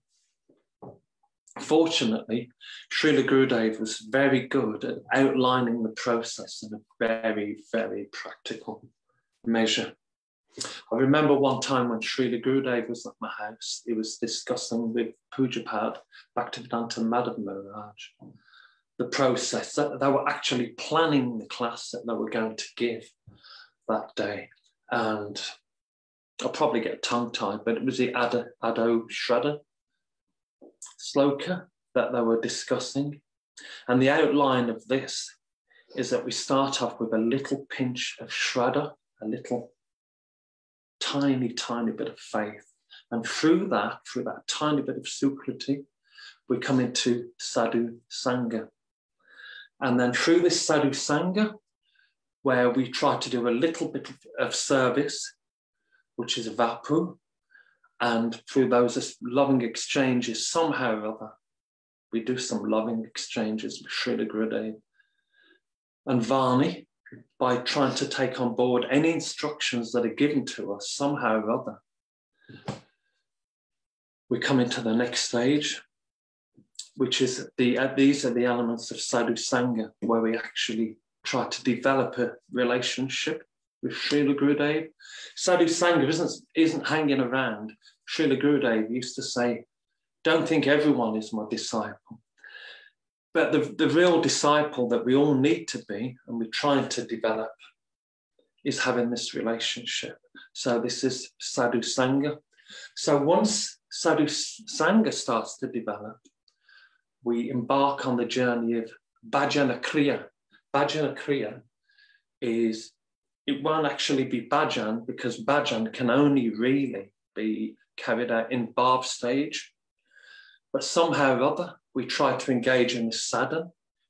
Fortunately, Srila Gurudeva was very good at outlining the process in a very, very practical measure. I remember one time when Srila Gurudeva was at my house, he was discussing with Pujapad, Bhaktivedanta Madhav Maharaj, the process that they were actually planning the class that they were going to give that day. And I'll probably get tongue-tied, but it was the Ado Shraddha sloka that they were discussing. And the outline of this is that we start off with a little pinch of Shraddha, a little tiny, tiny bit of faith. And through that tiny bit of sukriti, we come into sadhu sangha. And then through this sadhu sangha, where we try to do a little bit of service, which is vapu, and through those loving exchanges, somehow or other, we do some loving exchanges with Srila Gurudeva. And Vani, by trying to take on board any instructions that are given to us, somehow or other, we come into the next stage, which is these are the elements of sadhu sangha, where we actually try to develop a relationship with Srila Gurudeva. Sadhu sangha isn't hanging around. Srila Gurudeva used to say, don't think everyone is my disciple. But the real disciple that we all need to be, and we're trying to develop, is having this relationship. So this is sadhu sangha. So once sadhu sangha starts to develop, we embark on the journey of bhajana kriya. Bhajana kriya is, it won't actually be bhajan, because bhajan can only really be carried out in bhav stage. But somehow or other, we try to engage in this sadhana,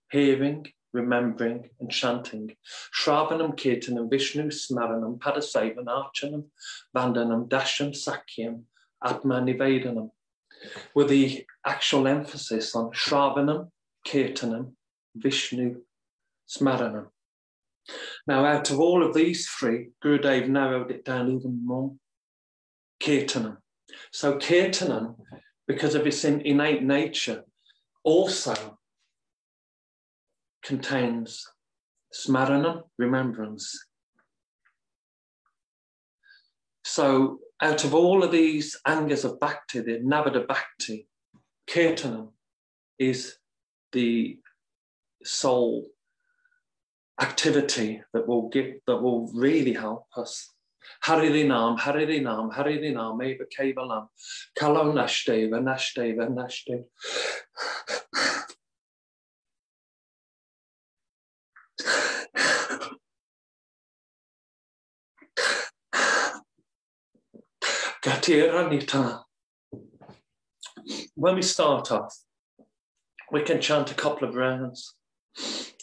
hearing, remembering, and chanting. Shravanam, Kirtanam, Vishnu, Smaranam, Padasevanam, Archanam, Vandanam, Dasham, Sakyam, Atma Nivedanam, with the actual emphasis on Shravanam, Kirtanam, Vishnu, Smaranam. Now, out of all of these three, Gurudeva narrowed it down even more. Kirtanam. So Kirtanam, because of its innate nature, also contains smaranam, remembrance. So out of all of these angas of bhakti, the navada bhakti, kirtanam is the sole activity that will really help us. Haririnam, Haririnam, Haririnam, Eva Kevalam, Kalo Nashteva, Nashteva, Nashteva. Gatiranita. When we start off, we can chant a couple of rounds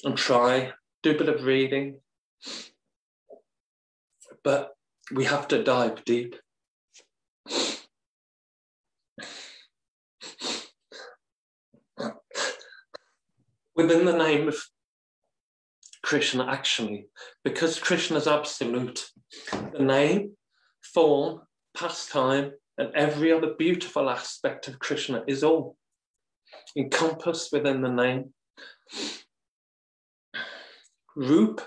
and try, do a bit of reading, but we have to dive deep. Within the name of Krishna, actually, because Krishna is absolute, the name, form, pastime, and every other beautiful aspect of Krishna is all encompassed within the name. Rup,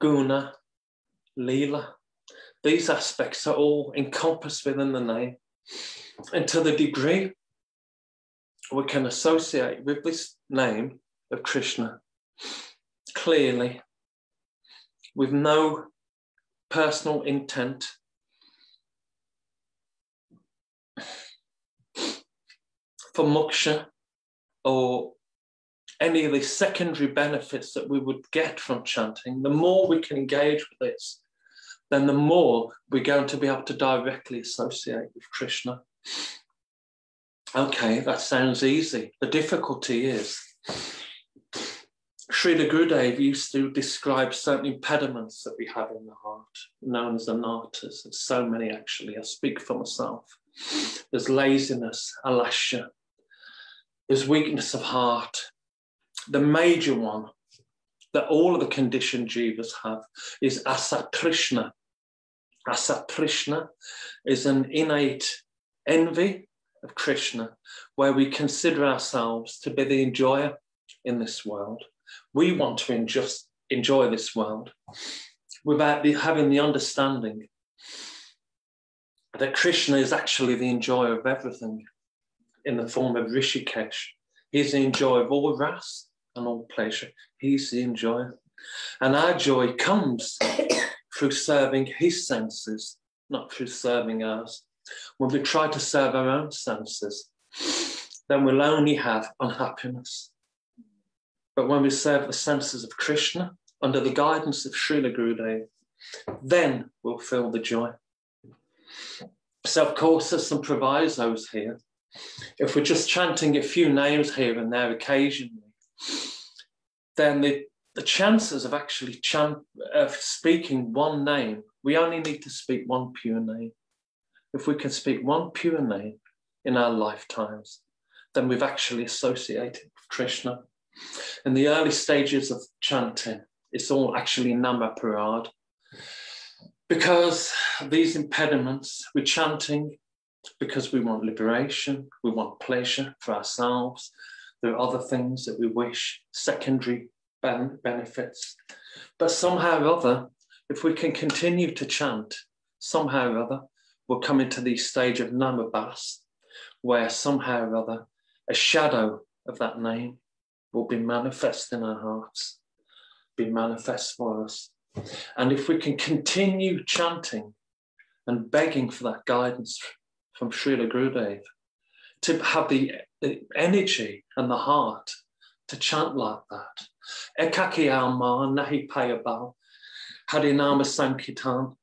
Guna, Leela, these aspects are all encompassed within the name. And to the degree we can associate with this name of Krishna clearly, with no personal intent, for moksha or any of the secondary benefits that we would get from chanting, the more we can engage with this, then the more we're going to be able to directly associate with Krishna. Okay, that sounds easy. The difficulty is, Srila Gurudeva used to describe certain impediments that we have in the heart, known as anartas. There's so many, actually. I speak for myself. There's laziness, alasya. There's weakness of heart. The major one that all of the conditioned jivas have is asatrishna. Asatrishna is an innate envy of Krishna, where we consider ourselves to be the enjoyer in this world. We want to just enjoy this world without having the understanding that Krishna is actually the enjoyer of everything in the form of Rishikesh. He's the enjoyer of all ras and all pleasure. He's the enjoyer. And our joy comes through serving his senses, not through serving ours. When we try to serve our own senses, then we'll only have unhappiness. But when we serve the senses of Krishna, under the guidance of Srila Gurudeva, then we'll feel the joy. So, of course, there's some provisos here. If we're just chanting a few names here and there occasionally, then the chances of actually speaking one name, we only need to speak one pure name. If we can speak one pure name in our lifetimes, then we've actually associated with Krishna. In the early stages of chanting, it's all actually Namaparad. Because these impediments, we're chanting because we want liberation, we want pleasure for ourselves. There are other things that we wish, secondary benefits. But somehow or other, if we can continue to chant, somehow or other, we'll come into the stage of Namabas, where somehow or other, a shadow of that name will be manifest in our hearts, be manifest for us. And if we can continue chanting and begging for that guidance from Srila Gurudeva, to have the energy and the heart to chant like that. Ekaki alma nahi payabal, Harinama Sankirtan.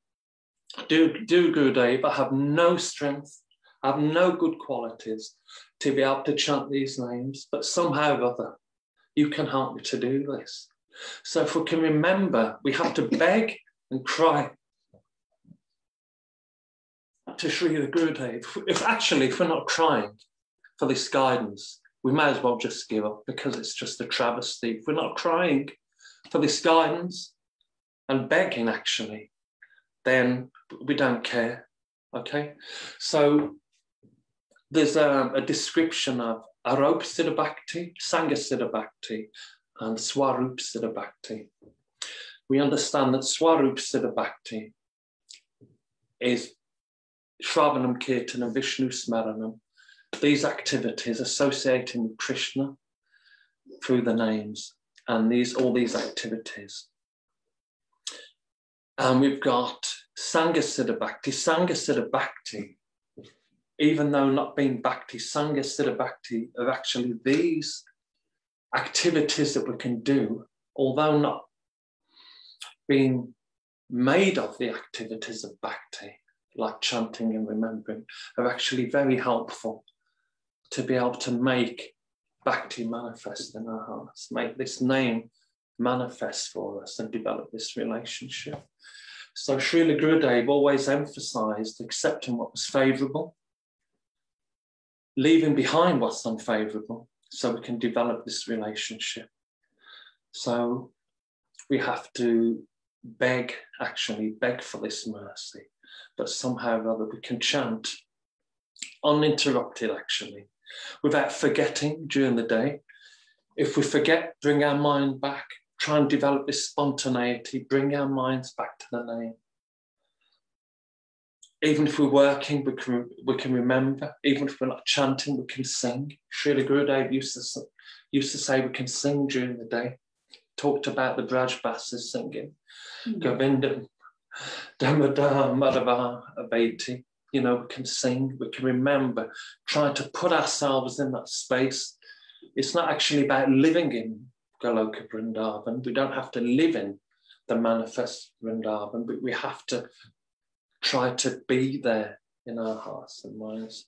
Do Gurudeva, I have no strength, I have no good qualities to be able to chant these names, but somehow or other, you can help me to do this. So if we can remember, we have to beg and cry to Srila Gurudeva. If we're not crying for this guidance, we may as well just give up, because it's just a travesty. If we're not crying for this guidance and begging, actually, then we don't care, okay? So there's a description of Aropa Siddha Bhakti, Sangha Siddha Bhakti, and Swarup Siddha Bhakti. We understand that Swarup Siddha Bhakti is Shravanam, Kirtanam, Vishnu Smaranam, these activities associating with Krishna through the names, and all these activities. And we've got Sangha Siddha Bhakti. Sangha Siddha Bhakti, even though not being Bhakti, Sangha Siddha Bhakti are actually these activities that we can do, although not being made of the activities of Bhakti, like chanting and remembering, are actually very helpful to be able to make Bhakti manifest in our hearts, make this name manifest for us and develop this relationship. So Srila Gurudeva always emphasized accepting what was favorable, leaving behind what's unfavorable, so we can develop this relationship. So we have to beg for this mercy, but somehow or other we can chant uninterrupted, actually, without forgetting during the day. If we forget, bring our mind back, try and develop this spontaneity, bring our minds back to the name. Even if we're working, we can remember. Even if we're not chanting, we can sing. Srila Gurudeva used to say we can sing during the day. Talked about the Brajbasis singing. Govindam, Damodar, Madhava, Abeti. You know, we can sing, we can remember, try to put ourselves in that space. It's not actually about living in Goloka Vrindavan. We don't have to live in the manifest Vrindavan, but we have to try to be there in our hearts and minds.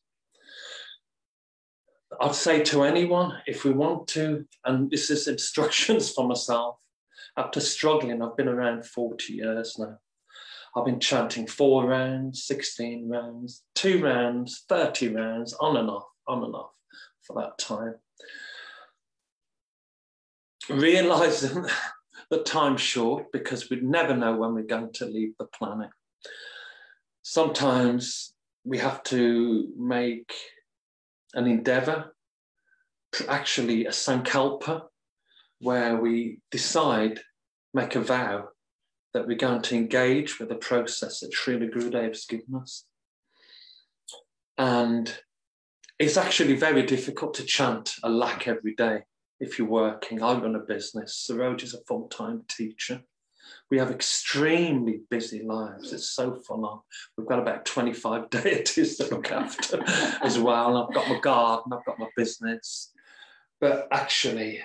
I'd say to anyone, if we want to, and this is instructions for myself, after struggling, I've been around 40 years now. I've been chanting 4 rounds, 16 rounds, 2 rounds, 30 rounds, on and off for that time. Realising that time's short because we never know when we're going to leave the planet. Sometimes we have to make an endeavour, actually a sankalpa, where we decide, make a vow, that we're going to engage with the process that Srila Gurudeva's given us. And it's actually very difficult to chant a lakh every day if you're working. I run a business. Sarojini is a full-time teacher. We have extremely busy lives. It's so full on. We've got about 25 deities to look after as well. And I've got my garden, I've got my business. But actually,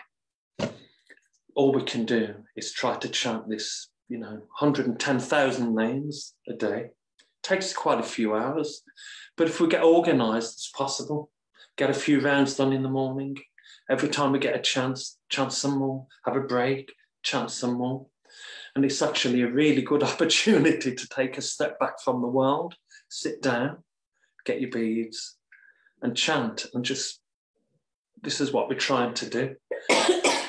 all we can do is try to chant this, 110,000 names a day. It takes quite a few hours. But if we get organised, it's possible. Get a few rounds done in the morning. Every time we get a chance, chant some more, have a break, chant some more. And it's actually a really good opportunity to take a step back from the world, sit down, get your beads and chant and just, this is what we're trying to do.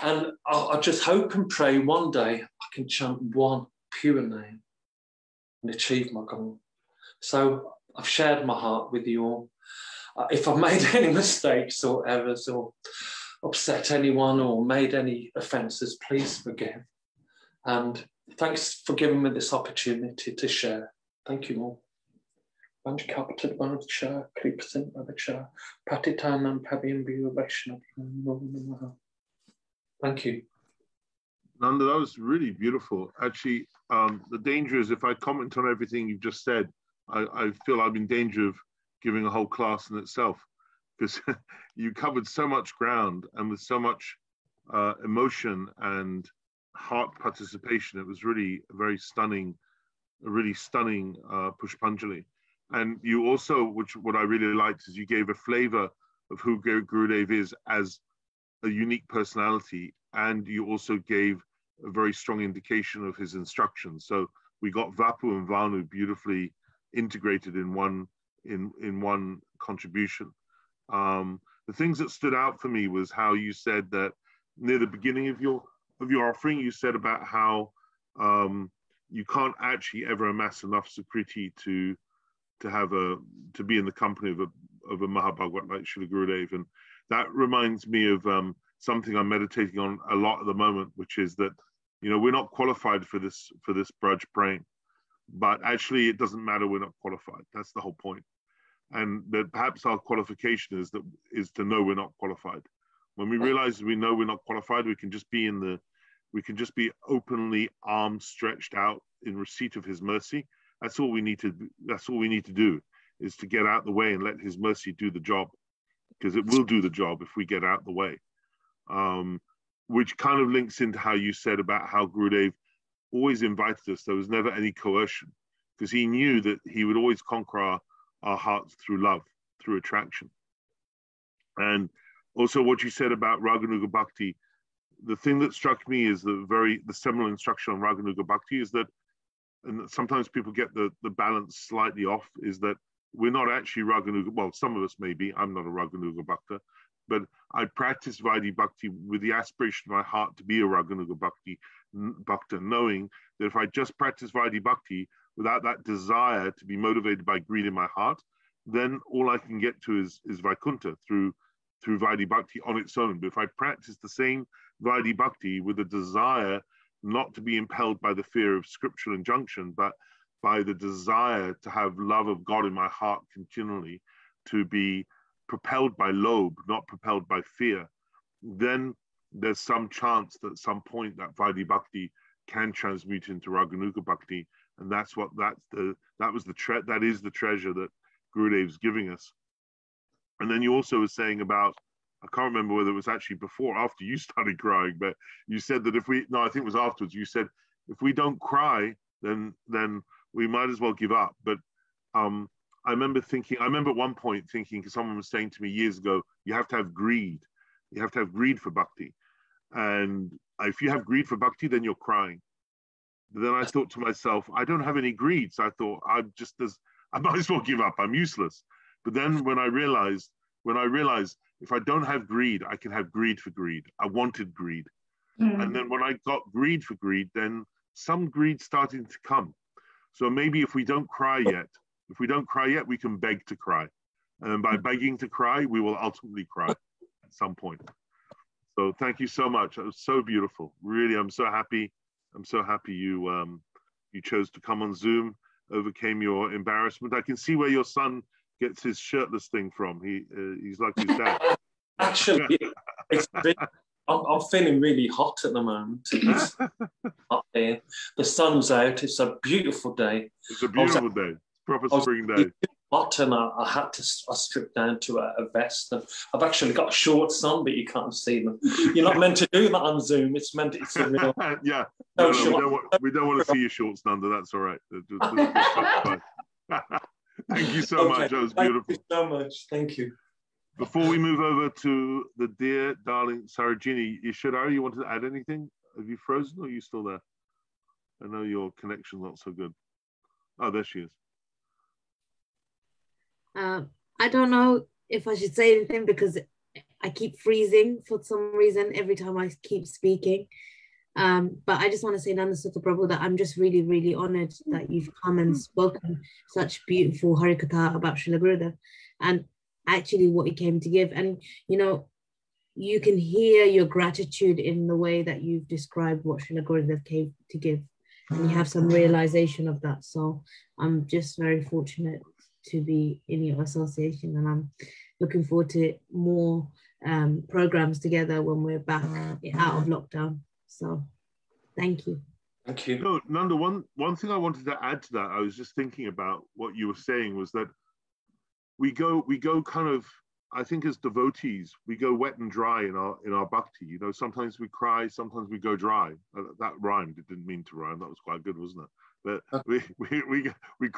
And I just hope and pray one day I can chant one pure name and achieve my goal. So I've shared my heart with you all. If I've made any mistakes or errors or upset anyone or made any offences, please forgive. And thanks for giving me this opportunity to share. Thank you all. Thank you. Nanda, that was really beautiful. Actually, the danger is if I comment on everything you've just said, I feel I'm in danger of giving a whole class in itself, because you covered so much ground and with so much emotion and heart participation. It was really a really stunning Pushpanjali. And you also, what I really liked is you gave a flavor of who Gurudev is as a unique personality, and you also gave a very strong indication of his instructions. So we got Vapu and Vanu beautifully integrated in one contribution. The things that stood out for me was how you said that near the beginning of your offering, you said about how you can't actually ever amass enough Sukriti to be in the company of a Mahabhagavat like Srila Gurudev. And that reminds me of something I'm meditating on a lot at the moment, which is that, we're not qualified for this Braj praying, but actually it doesn't matter, we're not qualified. That's the whole point. And that perhaps our qualification is to know we're not qualified. When we realize we know we're not qualified, we can just be openly arms stretched out in receipt of his mercy. That's all we need to do, is to get out the way and let his mercy do the job, because it will do the job if we get out the way. Which kind of links into how you said about how Gurudev always invited us. There was never any coercion. because he knew that he would always conquer our hearts through love, through attraction. And also what you said about Raganuga Bhakti, the thing that struck me is the seminal instruction on Raganuga Bhakti is that, and sometimes people get the balance slightly off, is that we're not actually Raganuga, well, some of us may be, I'm not a Raganuga Bhakta, but I practice Vaidhi Bhakti with the aspiration of my heart to be a Raganuga Bhakta, knowing that if I just practice Vaidhi Bhakti without that desire to be motivated by greed in my heart, then all I can get to is Vaikuntha through Vaidhi Bhakti on its own. But if I practice the same Vaidhi Bhakti with a desire not to be impelled by the fear of scriptural injunction, but by the desire to have love of God in my heart continually, to be propelled by lobh, not propelled by fear, then there's some chance that at some point that Vaidhi Bhakti can transmute into Raganuga Bhakti, and that is the treasure that Gurudev's giving us. And then you also were saying about, I can't remember whether it was actually before or after you started crying, but you said that I think it was afterwards, you said, if we don't cry, then we might as well give up. But I remember at one point thinking, because someone was saying to me years ago, you have to have greed. You have to have greed for bhakti. And if you have greed for bhakti, then you're crying. But then I thought to myself, I don't have any greed. So I thought, I might as well give up. I'm useless. But then when I realized if I don't have greed, I can have greed for greed. I wanted greed. And then when I got greed for greed, then some greed started to come. So maybe if we don't cry yet, we can beg to cry. And by begging to cry, we will ultimately cry at some point. So thank you so much. That was so beautiful. Really, I'm so happy. I'm so happy you chose to come on Zoom, overcame your embarrassment. I can see where your son gets his shirtless thing from. He's like his dad. Actually, I'm feeling really hot at the moment. It's up there. The sun's out. It's a beautiful day. It's a beautiful day. Proper spring day. Hot, and I stripped down to a vest, and I've actually got shorts on, but you can't see them. You're not meant to do that on Zoom. It's a real. Yeah. No, we don't want to see your shorts, Nanda. That's all right. Thank you so much. That was beautiful. Thank you so much. Thank you. Before we move over to the dear, darling Sarojini, Ishadari, you wanted to add anything? Have you frozen or are you still there? I know your connection's not so good. Oh, there she is. I don't know if I should say anything because I keep freezing for some reason every time I keep speaking. But I just want to say, Nandasuta Prabhu, that I'm just really, really honored that you've come and spoken such beautiful Harikatha about Srila Gurudeva and actually what he came to give. And, you can hear your gratitude in the way that you've described what Srila Gurudeva came to give. And you have some realization of that. So I'm just very fortunate to be in your association, and I'm looking forward to more programs together when we're back out of lockdown. So thank you. Thank you. No, Nanda, one thing I wanted to add to that, I was just thinking about what you were saying, was that we go kind of, I think as devotees, we go wet and dry in our bhakti. Sometimes we cry, sometimes we go dry. That rhymed. It didn't mean to rhyme. That was quite good, wasn't it? But we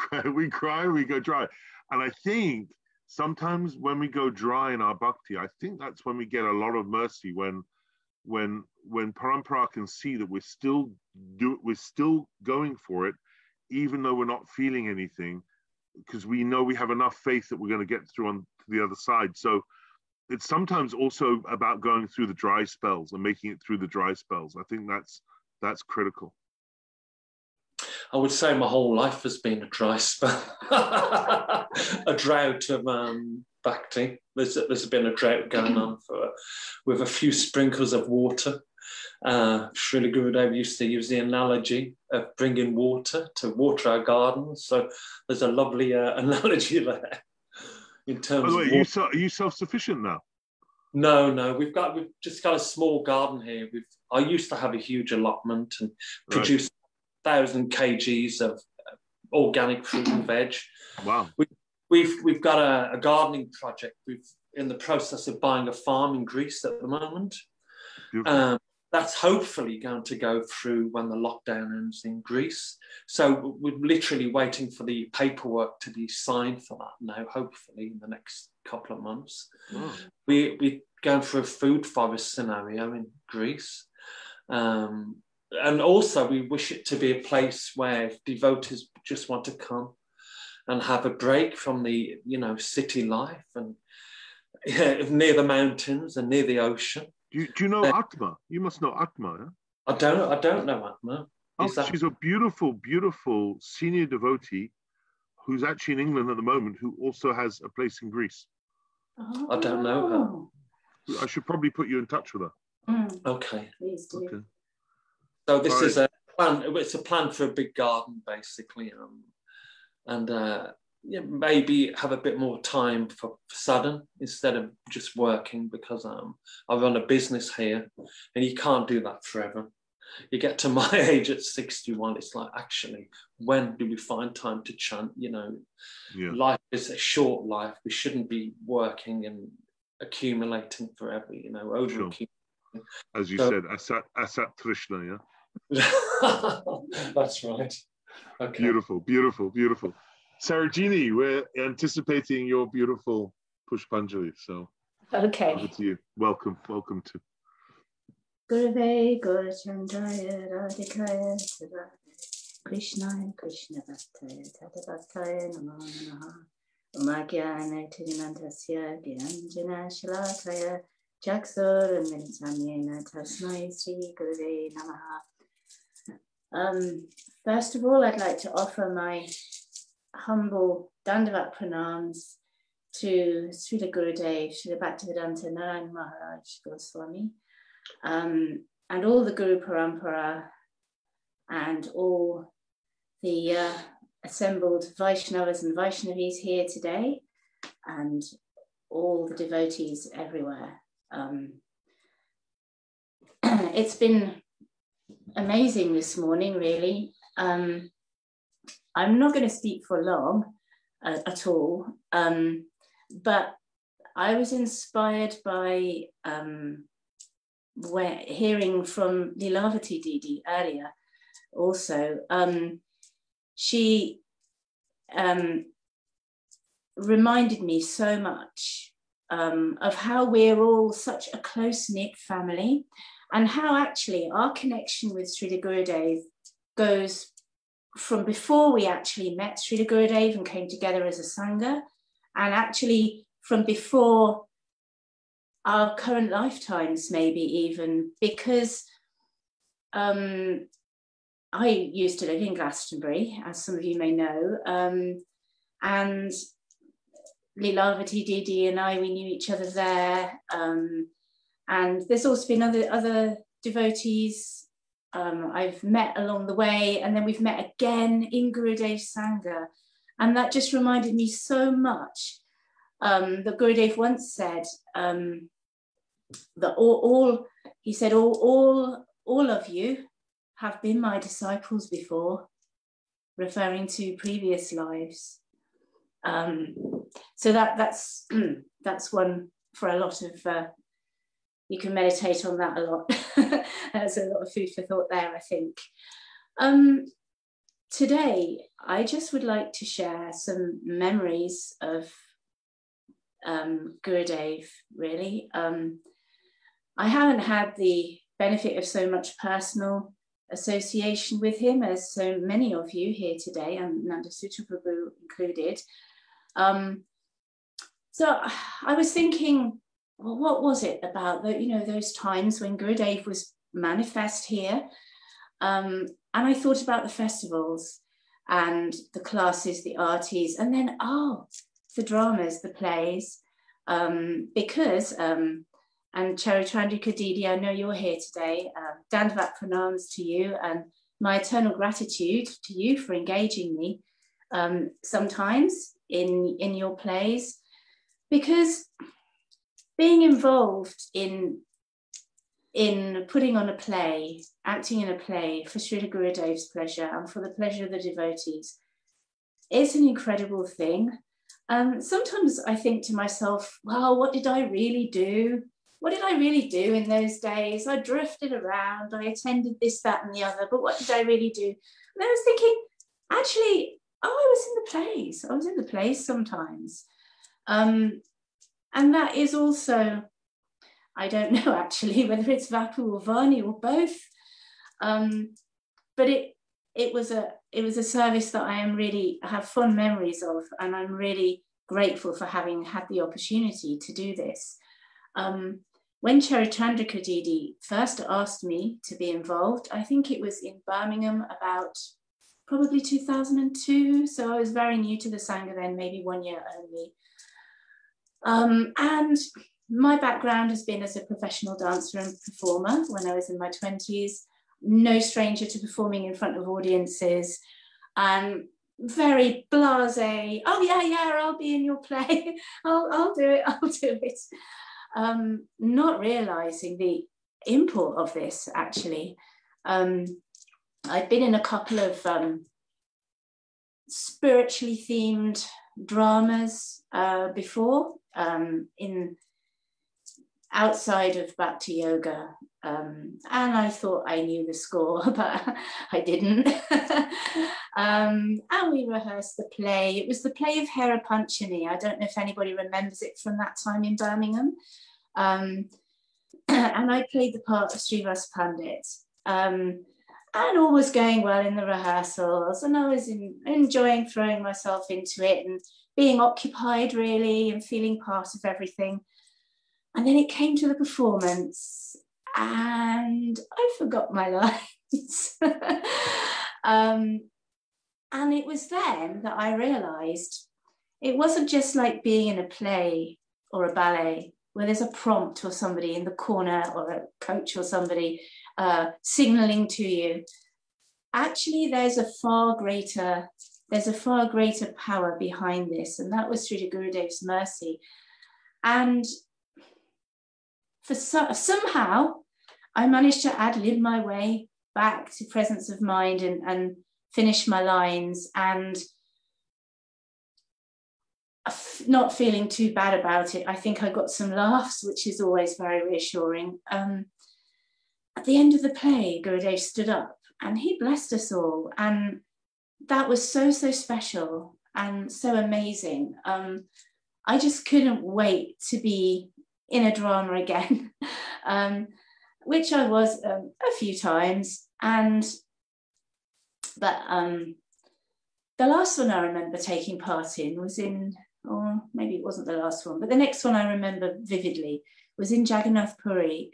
cry, we go dry. And I think sometimes when we go dry in our bhakti, I think that's when we get a lot of mercy, when Parampara can see that we're still going for it, even though we're not feeling anything, because we know we have enough faith that we're going to get through on to the other side. So it's sometimes also about going through the dry spells and making it through the dry spells. I think that's critical. I would say my whole life has been a dry spell, a drought of bhakti. There's been a drought going on with a few sprinkles of water. Srila Gurudeva used to use the analogy of bringing water to water our gardens. So there's a lovely analogy there. In terms By the way, of are you self-sufficient now? No, we've just got a small garden here. I used to have a huge allotment and produce 1,000 kgs of organic fruit and veg. Wow. We've got a gardening project. We're in the process of buying a farm in Greece at the moment. that's hopefully going to go through when the lockdown ends in Greece. So we're literally waiting for the paperwork to be signed for that now, hopefully in the next couple of months. Wow. We're going through a food forest scenario in Greece. And also we wish it to be a place where devotees just want to come and have a break from the, you know, city life, and near the mountains and near the ocean. Do you know Atma? You must know Atma, yeah? I don't know Atma. She's a beautiful, beautiful senior devotee who's actually in England at the moment, who also has a place in Greece. Oh. I don't know I should probably put you in touch with her. Okay. Please do. Okay. So this is a plan. It's a plan for a big garden, basically, and maybe have a bit more time for sadhana instead of just working, because I run a business here, and you can't do that forever. You get to my age at 61, it's like, actually, when do we find time to chant? You know, life is a short life. We shouldn't be working and accumulating forever, you know, over-accumulating. Sure. As you said, Asat Trishna, yeah? That's right. Okay. Beautiful, beautiful, beautiful. Sarojini, we're anticipating your beautiful Pushpanjali, so okay. Over to you. Welcome to. Gurave Gurchandaya Radhikaya Krishnaya Krishna Bhaktaya Tadabhaktaya Namo Namaha Umagyana Tirinantasya Gyanjana Shalakaya Jaksur Militamyena Tasmai Sri Gurave Namaha. First of all, I'd like to offer my humble Dandavat pranams to Srila Gurudeva, Srila Bhaktivedanta Narayan Maharaj Goswami, and all the Guru Parampara, and all the assembled Vaisnavas and Vaishnavis here today, and all the devotees everywhere. It's been amazing this morning, really. I'm not going to speak for long at all, but I was inspired by hearing from Lalavati Didi earlier also. She reminded me so much of how we're all such a close-knit family, and how actually our connection with Srila Gurudeva goes from before we actually met Srila Gurudeva and came together as a Sangha, and actually from before our current lifetimes, maybe even, because I used to live in Glastonbury, as some of you may know, and Lalavati Didi and I, we knew each other there, and there's also been other devotees I've met along the way, and then we've met again in Gurudeva Sangha, and that just reminded me so much that Gurudeva once said that he said all of you have been my disciples before, referring to previous lives. So that's one for a lot of. You can meditate on that a lot. There's a lot of food for thought there, I think. Today, I just would like to share some memories of Gurudeva, really. I haven't had the benefit of so much personal association with him as so many of you here today, and Nandasuta Prabhu included. So I was thinking, well, what was it about those times when Gurudeva was manifest here? And I thought about the festivals and the classes, the artis, and then, the dramas, the plays, because, and Charichandrika Didi, I know you're here today. Dandavat pranams to you, and my eternal gratitude to you for engaging me sometimes in your plays, because being involved in putting on a play, acting in a play for Srila Gurudeva's pleasure and for the pleasure of the devotees, it's an incredible thing. Sometimes I think to myself, well, what did I really do what did I really do in those days? I drifted around, I attended this, that, and the other, but what did I really do? And I was thinking, actually, I was in the place. I was in the place sometimes. And that is also, I don't know actually whether it's Vapu or Vani or both, but it was a service that I have fond memories of, and I'm really grateful for having had the opportunity to do this. When Charachandrika Didi first asked me to be involved, I think it was in Birmingham about probably 2002. So I was very new to the Sangha then, maybe 1 year only. And my background has been as a professional dancer and performer when I was in my 20s, no stranger to performing in front of audiences, very blasé, oh yeah, I'll be in your play, I'll do it. Not realizing the import of this, actually. I'd been in a couple of spiritually themed dramas before, outside of Bhakti Yoga, and I thought I knew the score, but I didn't. And we rehearsed the play. It was the play of Hera Panchami. I don't know if anybody remembers it from that time in Birmingham. And I played the part of Srivas Pandit. And all was going well in the rehearsals, and I was enjoying throwing myself into it and being occupied really and feeling part of everything. And then it came to the performance and I forgot my lines. And it was then that I realized it wasn't just like being in a play or a ballet where there's a prompt or somebody in the corner or a coach or somebody signaling to you. Actually, there's a far greater power behind this, and that was Srila Gurudev's mercy. And somehow I managed to ad-lib my way back to presence of mind and finish my lines, and not feeling too bad about it. I think I got some laughs, which is always very reassuring. At the end of the play, Gurudev stood up and he blessed us all, and that was so special and so amazing. I just couldn't wait to be in a drama again, which I was a few times. But the last one I remember taking part in was in, or maybe it wasn't the last one, but the next one I remember vividly was in Jagannath Puri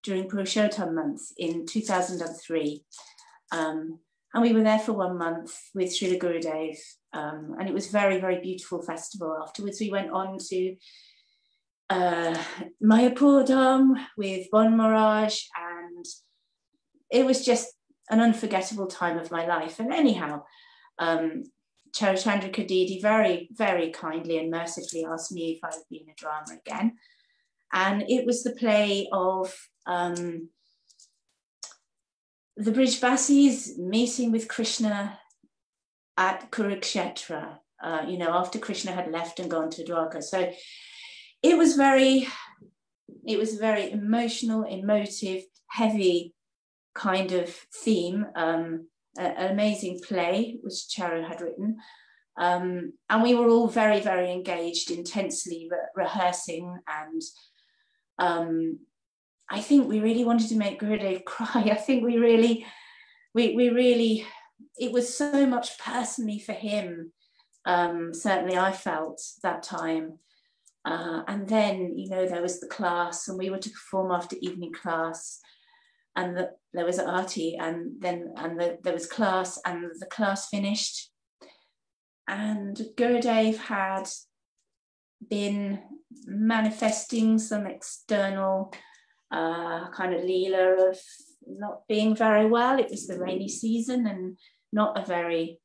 during Purushottam month in 2003. And we were there for 1 month with Srila Gurudev, and it was very, very beautiful festival. Afterwards, we went on to Mayapur Dham with Bon Maharaj, and it was just an unforgettable time of my life. And anyhow, Charachandrika Didi very, very kindly and mercifully asked me if I would be in a drama again. And it was the play of the Brijbasis meeting with Krishna at Kurukshetra, after Krishna had left and gone to Dwarka. So it was very emotional, emotive, heavy kind of theme, an amazing play which Charu had written. And we were all very, very engaged, intensely rehearsing, and I think we really wanted to make Gurudev cry. I think we really, it was so much personally for him. Certainly I felt that time. And then, there was the class, and we were to perform after evening class, and there was Aarti, and there was class, and the class finished. And Gurudev had been manifesting some external kind of leela of not being very well. It was the rainy season and not a very,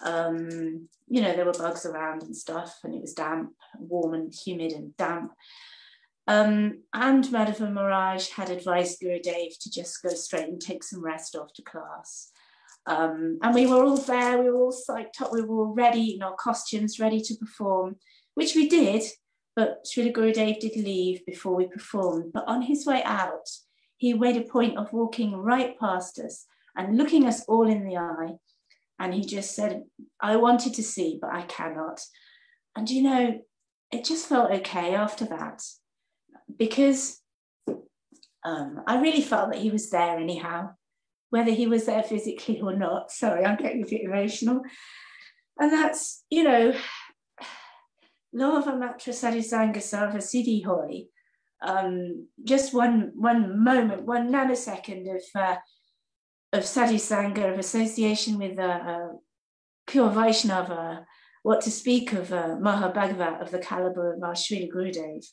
there were bugs around and stuff, and it was damp, warm and humid and damp. And Madhava Maharaj had advised Gurudev to just go straight and take some rest after class. And we were all there, we were all psyched up, we were all ready in our costumes, ready to perform, which we did. but Srila Gurudev did leave before we performed. But on his way out, he made a point of walking right past us and looking us all in the eye. And he just said, I wanted to see, but I cannot. And you know, it just felt okay after that, because I really felt that he was there anyhow, whether he was there physically or not. Sorry, I'm getting a bit emotional. And that's, you know, Lova Matra Sadhisanga Sarva Siddhi Hoy. Just one moment, one nanosecond of sadhisanga, of association with pure Vaishnava, what to speak of Mahabhagavat of the caliber of our Srila Gurudev,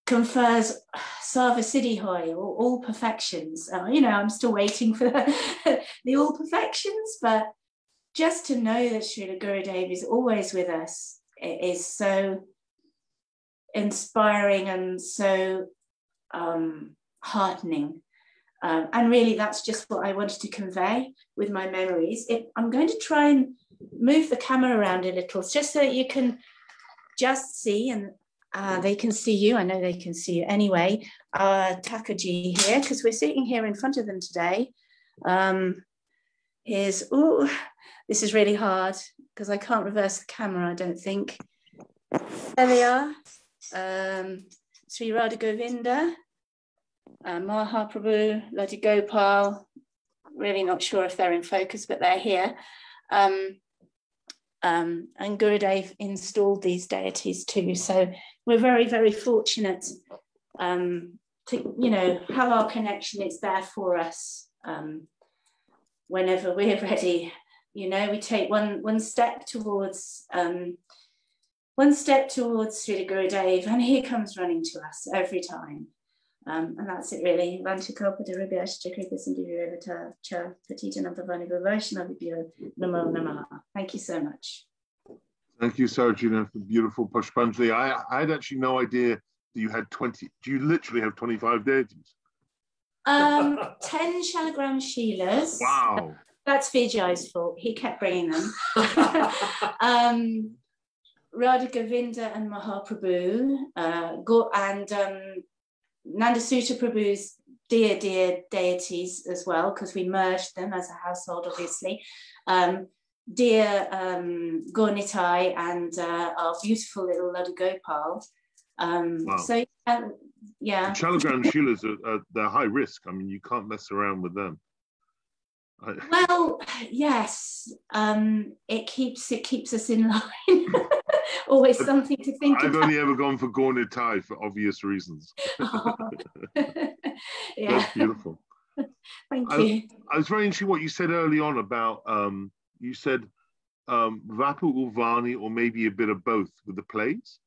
confers Sarva Siddhi Hoy, all perfections. You know, I'm still waiting for the all perfections, but just to know that Srila Gurudev is always with us, it is so inspiring and so heartening. And really, that's just what I wanted to convey with my memories. I'm going to try and move the camera around a little, just so that you can just see, and they can see you. I know they can see you anyway. Takaji here, because we're sitting here in front of them today. This is really hard, because I can't reverse the camera, I don't think. There they are. Sri Radha Govinda, Mahaprabhu, Ladi Gopal, really not sure if they're in focus, but they're here. And Gurudev installed these deities too. So we're very, very fortunate to, you know, have our connection. It's there for us whenever we're ready. You know, we take one step towards Srila Gurudev, and he comes running to us every time. And that's it really. Thank you so much. Thank you, Sarojini, for beautiful Pushpanjali. I had actually no idea that you had 20. Do you literally have 25 deities? 10 Shalagram Shilas. Wow. That's Vijay's fault. He kept bringing them. Radha Govinda and Mahaprabhu, and Nandasuta Prabhu's dear deities as well, because we merged them as a household, obviously. Dear Gornitai and our beautiful little Lada Gopal. Wow. So, yeah. The Shalagram Shilas, they're high risk. I mean, you can't mess around with them. Well, yes, it keeps us in line. Always something to think about. I've only ever gone for Gornitai for obvious reasons. Oh. Yeah. That's beautiful. Thank you. I was very interested what you said early on about, you said Vapu Ulvani, or maybe a bit of both with the plays.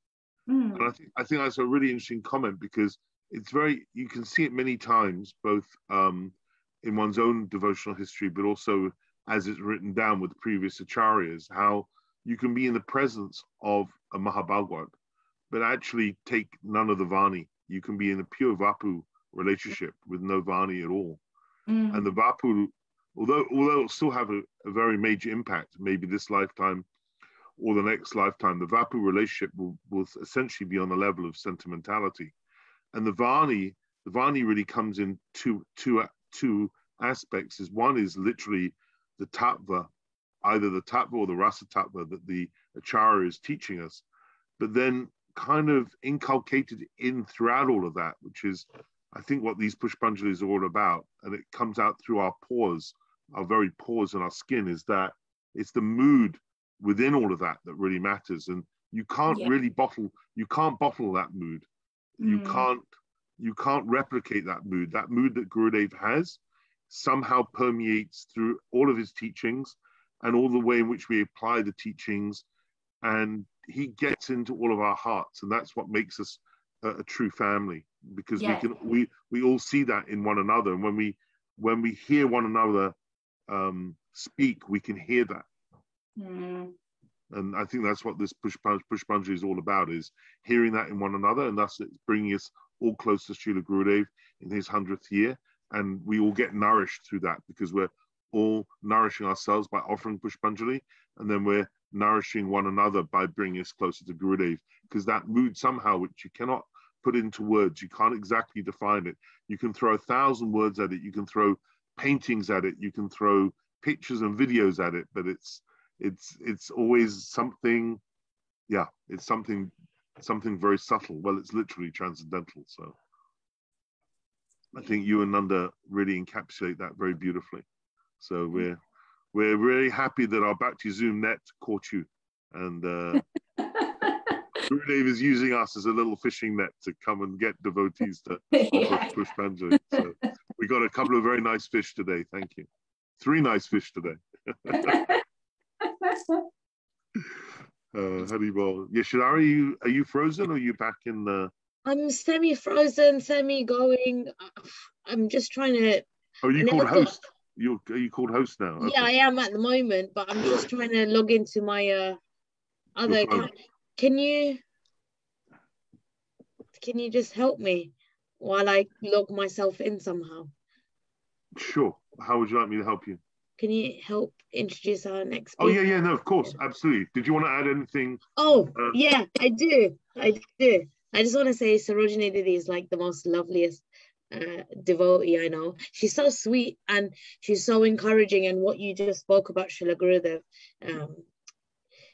And I think that's a really interesting comment, because it's you can see it many times, both in one's own devotional history, but also as it's written down with the previous acharyas, how you can be in the presence of a Mahabhagavad, but actually take none of the Vani. You can be in a pure Vapu relationship with no Vani at all. And the Vapu, although it'll still have a very major impact, maybe this lifetime or the next lifetime, the Vapu relationship will essentially be on the level of sentimentality. And the Vani really comes in two aspects. One is literally the tattva, either the tattva or the rasa tattva that the acharya is teaching us, but then kind of inculcated in throughout all of that, which is, I think, what these Pushpanjalis are all about. And it comes out through our pores, our very pores in our skin, is that it's the mood within all of that that really matters. And you can't really bottle that mood. You can't replicate that mood. That mood that Gurudev has somehow permeates through all of his teachings and all the way in which we apply the teachings, and he gets into all of our hearts, and that's what makes us a true family, because we all see that in one another, and when we hear one another speak, we can hear that. And I think that's what this Pushpanjali is all about, is hearing that in one another, and thus it's bringing us all close to Srila Gurudev in his 100th year. And we all get nourished through that, because we're all nourishing ourselves by offering Pushpanjali, and then we're nourishing one another by bringing us closer to Gurudev, because that mood somehow, which you cannot put into words, you can't exactly define it. You can throw 1,000 words at it, you can throw paintings at it, you can throw pictures and videos at it, but it's always something, yeah, it's something very subtle. Well, it's literally transcendental. So I think you and Nanda really encapsulate that very beautifully. So we're really happy that our BhaktiZOOM net caught you, and Gurudev is using us as a little fishing net to come and get devotees to offer Pushpanjali. So we got a couple of very nice fish today. Thank you. 3 nice fish today. Haribol. Yeshidari, are you frozen or are you back in the... I'm semi-frozen, semi-going. I'm just trying to... Oh, are you called host? Are you called host now? Okay. Yeah, I am at the moment, but I'm just trying to log into my other account. Can you just help me while I log myself in somehow? Sure. How would you like me to help you? Can you help introduce our next speaker? Oh, yeah, no, of course, absolutely. Did you want to add anything? Oh, yeah, I do. I just want to say Sarojini Didi is like the most loveliest devotee I know. She's so sweet and she's so encouraging, and what you just spoke about Srila Gurudev,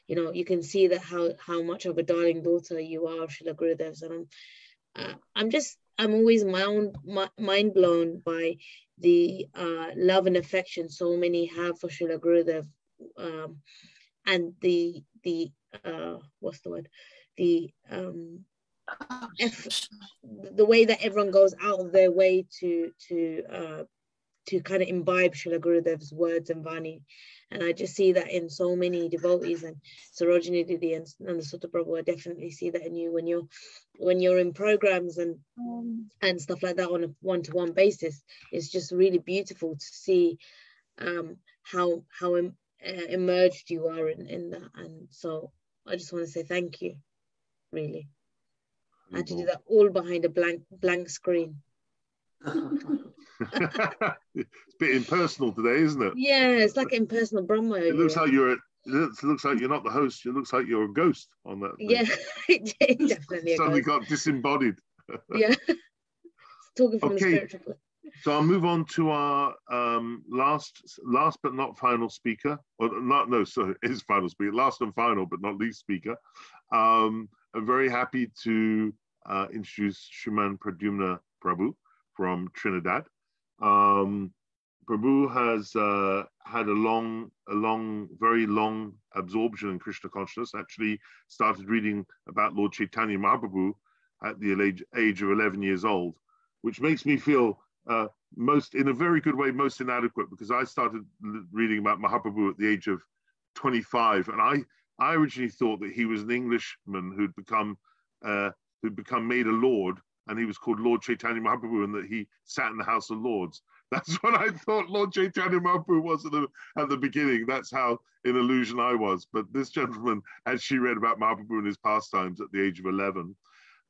you know, you can see that how much of a darling daughter you are of Srila Gurudev's, and I'm always mind blown by the love and affection so many have for Srila Gurudev, and the what's the word, the way that everyone goes out of their way to kind of imbibe Srila Gurudev's words and Vani. And I just see that in so many devotees, and Sarojini Didi and Nandasuta Prabhu, I definitely see that in you when you're in programs and stuff like that on a one-to-one basis. It's just really beautiful to see how immersed you are in that. And so I just want to say thank you, really. I had to do that all behind a blank screen. It's a bit impersonal today, isn't it? Yeah, it's like impersonal Brahma. It looks like you're not the host. It looks like you're a ghost on that thing. Yeah, it definitely suddenly got disembodied. Yeah, talking from the spiritual place. So I'll move on to our last but not final speaker. Or not, no, sorry, his final speaker. Last and final but not least speaker. I'm very happy to introduce Sriman Pradhumya Prabhu from Trinidad. Prabhu has had a very long absorption in Krishna consciousness. Actually started reading about Lord Chaitanya Mahaprabhu at the age of 11 years old, which makes me feel in a very good way, most inadequate, because I started reading about Mahaprabhu at the age of 25. And I originally thought that he was an Englishman who'd become made a lord, and he was called Lord Chaitanya Mahaprabhu, and that he sat in the House of Lords. That's what I thought Lord Chaitanya Mahaprabhu was at the beginning. That's how in illusion I was. But this gentleman actually read about Mahaprabhu and his pastimes at the age of 11.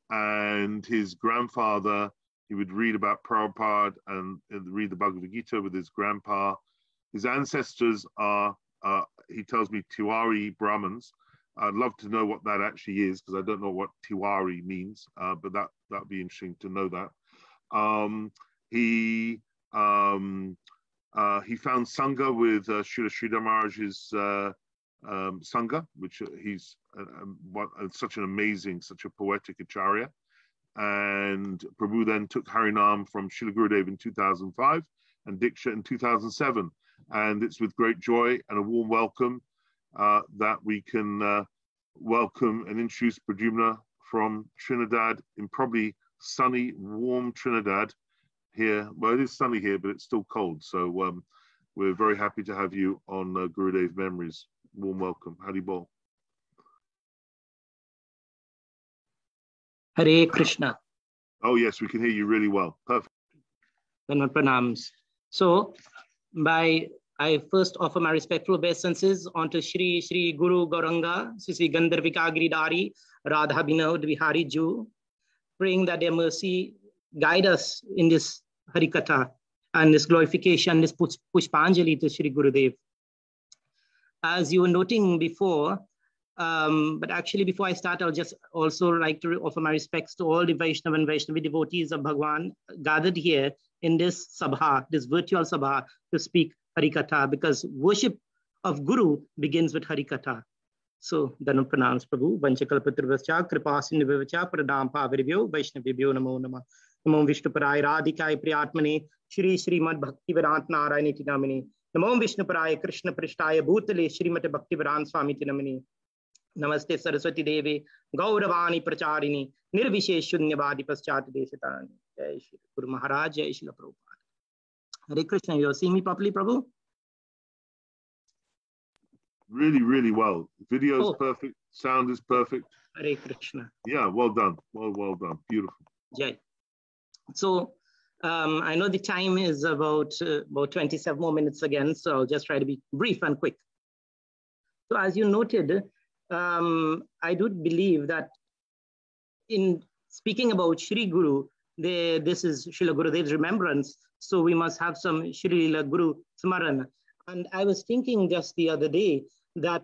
And his grandfather, he would read about Prabhupada and read the Bhagavad Gita with his grandpa. His ancestors are, he tells me, Tiwari Brahmins. I'd love to know what that actually is, because I don't know what Tiwari means, but that'd be interesting to know that. He found Sangha with Srila Sridhar Maharaj's Sangha, which he's such an amazing, such a poetic acharya. And Prabhu then took Harinam from Srila Gurudeva in 2005 and Diksha in 2007. And it's with great joy and a warm welcome that we can welcome and introduce Pradhumya from Trinidad, in probably sunny, warm Trinidad here. Well, it is sunny here, but it's still cold. So we're very happy to have you on Gurudeva Memories. Warm welcome. Haribol. Hare Krishna. Oh, yes, we can hear you really well. Perfect. Pranams. So, I first offer my respectful obeisances onto Shri Guru Gauranga, Sri Gandharvika Giridhari, Radha Binod Vihari Ju, praying that their mercy guide us in this Harikatha and this glorification, this Pushpanjali to Sri Gurudev. as you were noting before, but actually before I start, I'll just also like to offer my respects to all the Vaishnava and Vaishnavi devotees of Bhagwan gathered here in this sabha, this virtual sabha, to speak Harikatha, because worship of Guru begins with Harikatha. So, Danu Pranams Prabhu, Vanchakalpatrivascha, Kripasindivavacha, Pradam Pavirivyo, Vaishnavibhyo Namo Nama, Namo Vishnuparai Radhikai Priyatmane, Srimad Bhaktivedanta Narayani Tinamini, Namo Vishnuparai Krishna Prishtaya Bhutale, Srimati Bhaktivedanta Swami Tinamini, Namaste Saraswati Devi, Gauravani Pracharini, Nirvishesh Shunyavadi Paschat Deshatani, Jai Shri Guru Maharaj, Jai Shri Prabhupada. Hare Krishna, you see me properly, Prabhu? Really, really well. Video is perfect. Sound is perfect. Hare Krishna. Yeah, well done. Well done. Beautiful. Jai. So, I know the time is about 27 more minutes again, so I'll just try to be brief and quick. So as you noted, I do believe that in speaking about Shri Guru, this is Srila Gurudev's remembrance, so we must have some Srila Guru Smaran. And I was thinking just the other day that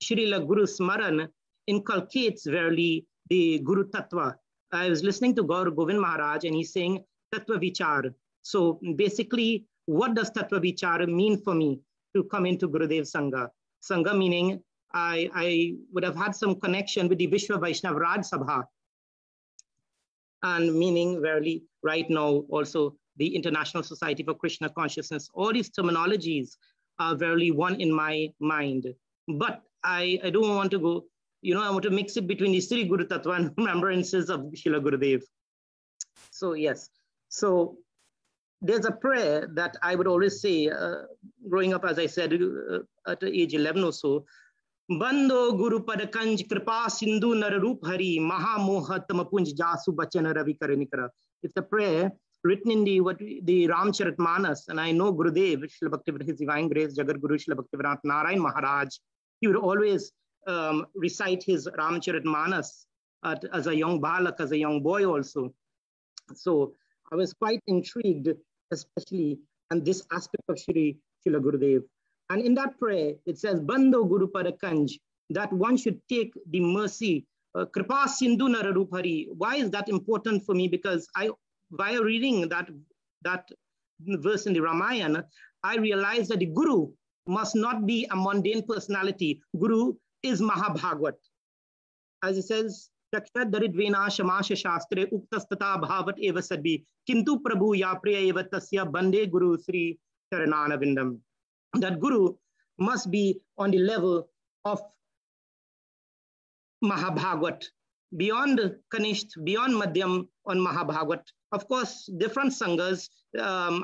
Srila Guru Smaran inculcates verily the Guru Tattva. I was listening to Gaur Govind Maharaj and he's saying Tattva Vichar. So basically, what does Tattva Vichar mean for me to come into Gurudev Sangha? Sangha meaning I would have had some connection with the Vishwa Vaishnav Raj Sabha. And meaning verily right now also the International Society for Krishna Consciousness. All these terminologies are verily one in my mind. But I don't want to go, I want to mix it between the Sri Guru Tattva and remembrances of Srila Gurudev. So yes, so there's a prayer that I would always say, growing up, as I said, at age 11 or so, Bando Guru Padakanj Kripa Sindhu Nararup Hari Maha Moha Tamapunj Jasu Bachana Ravi Karanikara. It's a prayer written in the Ramcharitmanas, and I know Gurudev, Srila Bhaktivedanta, His Divine Grace, Jagat Guru Srila Bhaktivedanta Narayan Maharaj, he would always recite his Ramcharitmanas as a young balak, as a young boy also. So I was quite intrigued, especially on this aspect of Srila Gurudev. And in that prayer, it says, Bando Guru Padakanj, that one should take the mercy, Kripa Sindhu Nararupari. Why is that important for me? Because while reading that verse in the Ramayana, I realized that the Guru must not be a mundane personality. Guru is Mahabhagwat. As it says, Chakshat Daridvena Shamasha Shastre Uktastata Bhavat Eva Sadbi Kintu Prabhu Yapriya Eva Tasya Bande Guru Sri Charanana Vindam. That Guru must be on the level of Mahabhagwat, beyond Kanisht, beyond Madhyam on Mahabhagwat. Of course, different sanghas,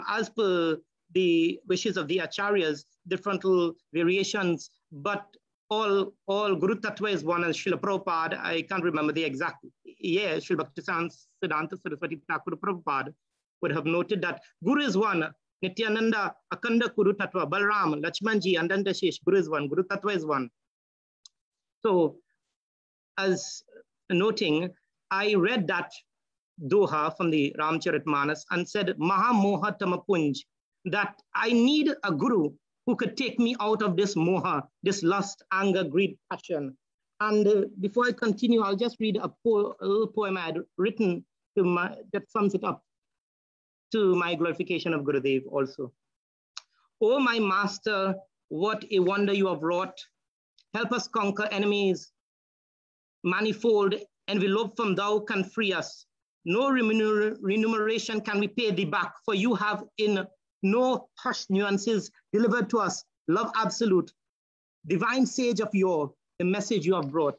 as per the wishes of the acharyas, different little variations, but all Guru Tattva is one. As Srila Prabhupada, I can't remember the exact year, Srila Bhaktisiddhanta Saraswati Thakur Prabhupada would have noted that Guru is one. Nityananda, Akanda Guru Tattva, Balram, Lakshmanji, Andanta Shesh, Guru is one, Guru Tattva is one. So, as noting, I read that doha from the Ramcharitmanas and said, Maha Moha Tamapunj, that I need a Guru who could take me out of this moha, this lust, anger, greed, passion. And before I continue, I'll just read a little poem I had written that sums it up to my glorification of Gurudev also. Oh, my master, what a wonder you have wrought. Help us conquer enemies manifold, envelope from thou can free us. No remuneration can we pay thee back, for you have in no hushed nuances delivered to us love absolute. Divine sage of yore, the message you have brought.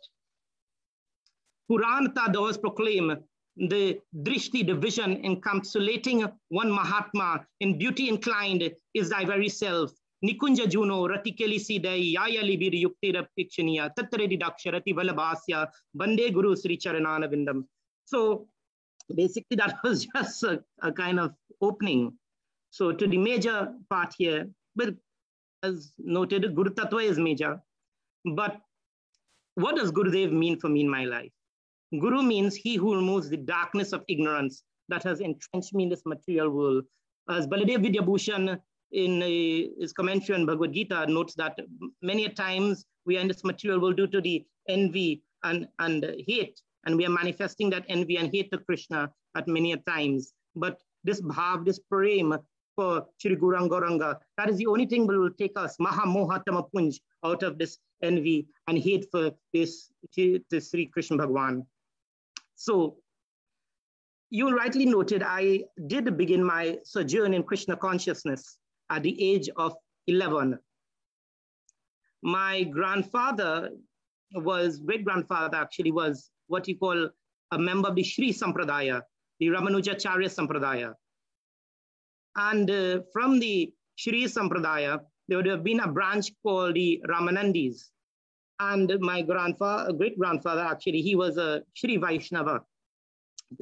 Puranata does proclaim the drishti, the vision encapsulating one Mahatma in beauty inclined is thy very self. Nikunja Juno, Ratikeli Sidai, Yaya Libir Yuktira Pikshaniya, Tatredi Daksharati Valabhasya, Bande Guru Sri Charanana Vindam. So basically that was just a kind of opening. So to the major part here, but as noted, Guru Tattva is major. But what does Gurudev mean for me in my life? Guru means he who removes the darkness of ignorance that has entrenched me in this material world. As Baladev Vidyabhushan in his commentary on Bhagavad Gita notes that many a times we are in this material world due to the envy and hate, and we are manifesting that envy and hate to Krishna at many a times. But this bhav, this prem for Shri Gauranga, that is the only thing that will take us, Maha Moha Tamapunj, out of this envy and hate for this Sri Krishna Bhagwan. So, you rightly noted, I did begin my sojourn in Krishna consciousness at the age of 11. My grandfather great-grandfather actually was what you call a member of the Sri Sampradaya, the Ramanujacharya Sampradaya. And from the Sri Sampradaya, there would have been a branch called the Ramanandis. And my great-grandfather actually, he was a Sri Vaisnava,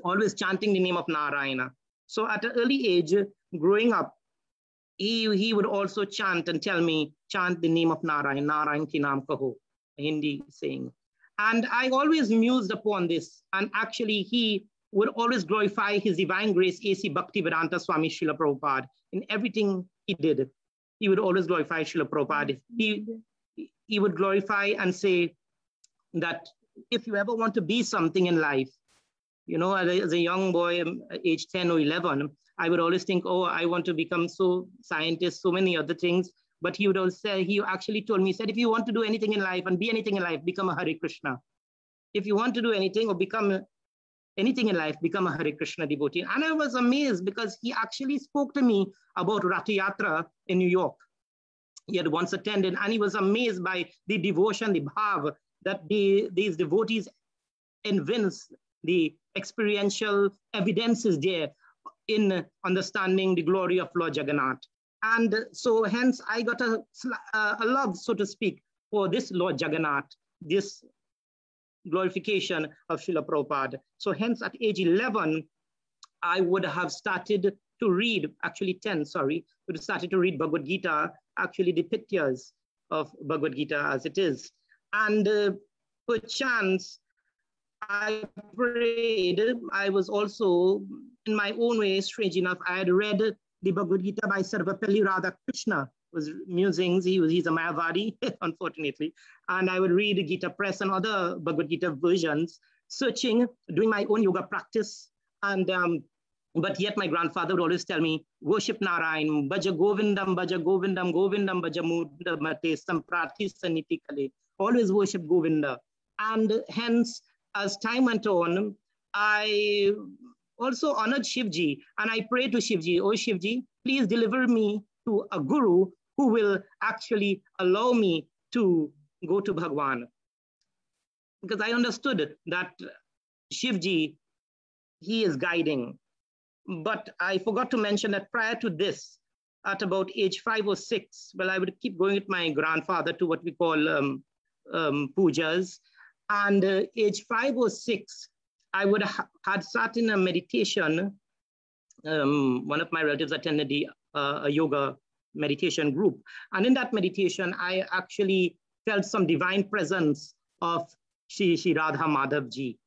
always chanting the name of Narayana. So at an early age, growing up, he would also chant and tell me, chant the name of Narayan, Narayan ki naam kaho, a Hindi saying. And I always mused upon this. And actually, he would always glorify his divine grace, A.C. Bhaktivedanta Swami Srila Prabhupada. In everything he did, he would always glorify Srila Prabhupada. He would glorify and say that if you ever want to be something in life, you know, as a young boy, age 10 or 11, I would always think, oh, I want to become so scientist, so many other things. But he would always say, he actually told me, he said, if you want to do anything in life and be anything in life, become a Hare Krishna. If you want to do anything or become anything in life, become a Hare Krishna devotee. And I was amazed because he actually spoke to me about Ratha Yatra in New York. He had once attended, and he was amazed by the devotion, the bhav that these devotees evince, the experiential evidences there in understanding the glory of Lord Jagannath. And so hence I got a love, so to speak, for this Lord Jagannath, this glorification of Srila Prabhupada. So hence at age 11, I would have started to read, actually 10, sorry, would have started to read Bhagavad Gita, actually the Pityas of Bhagavad Gita as it is. And perchance, I prayed. I was also, in my own way, strange enough, I had read the Bhagavad Gita by Sarvapalli Radha Krishna, was musings. He's a Mayavadi, unfortunately. And I would read Gita Press and other Bhagavad Gita versions, searching, doing my own yoga practice. And but yet my grandfather would always tell me, worship Narayan, Bhaja Govindam, Govindam, Bhaja Mudamate, Samprati Saniti Kale. Always worship Govinda. And hence, as time went on, I also honored Shivji, and I prayed to Shivji, oh Shivji, please deliver me to a guru who will actually allow me to go to Bhagwan. Because I understood that Shivji, he is guiding. But I forgot to mention that prior to this, at about age 5 or 6, well, I would keep going with my grandfather to what we call pujas. And age 5 or 6, I would had sat in a meditation. One of my relatives attended a yoga meditation group. And in that meditation, I actually felt some divine presence of Shri Radha Madhav Ji.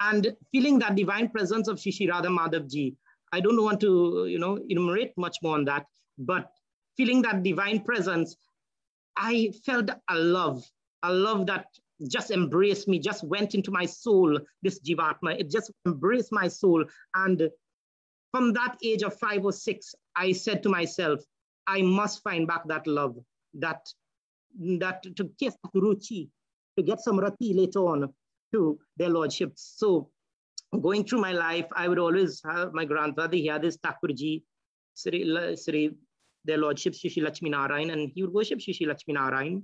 And feeling that divine presence of Shri Radha Madhav Ji, I don't want to, enumerate much more on that, but feeling that divine presence, I felt a love that just embraced me, just went into my soul, this Jivatma, it just embraced my soul. And from that age of 5 or 6, I said to myself, I must find back that love, that to taste ruchi, to get some rati later on to their lordships. So going through my life, I would always have my grandfather, he had this Thakurji, their lordships, Shri Lakshmi Narayan, and he would worship Shri Lakshmi Narayan.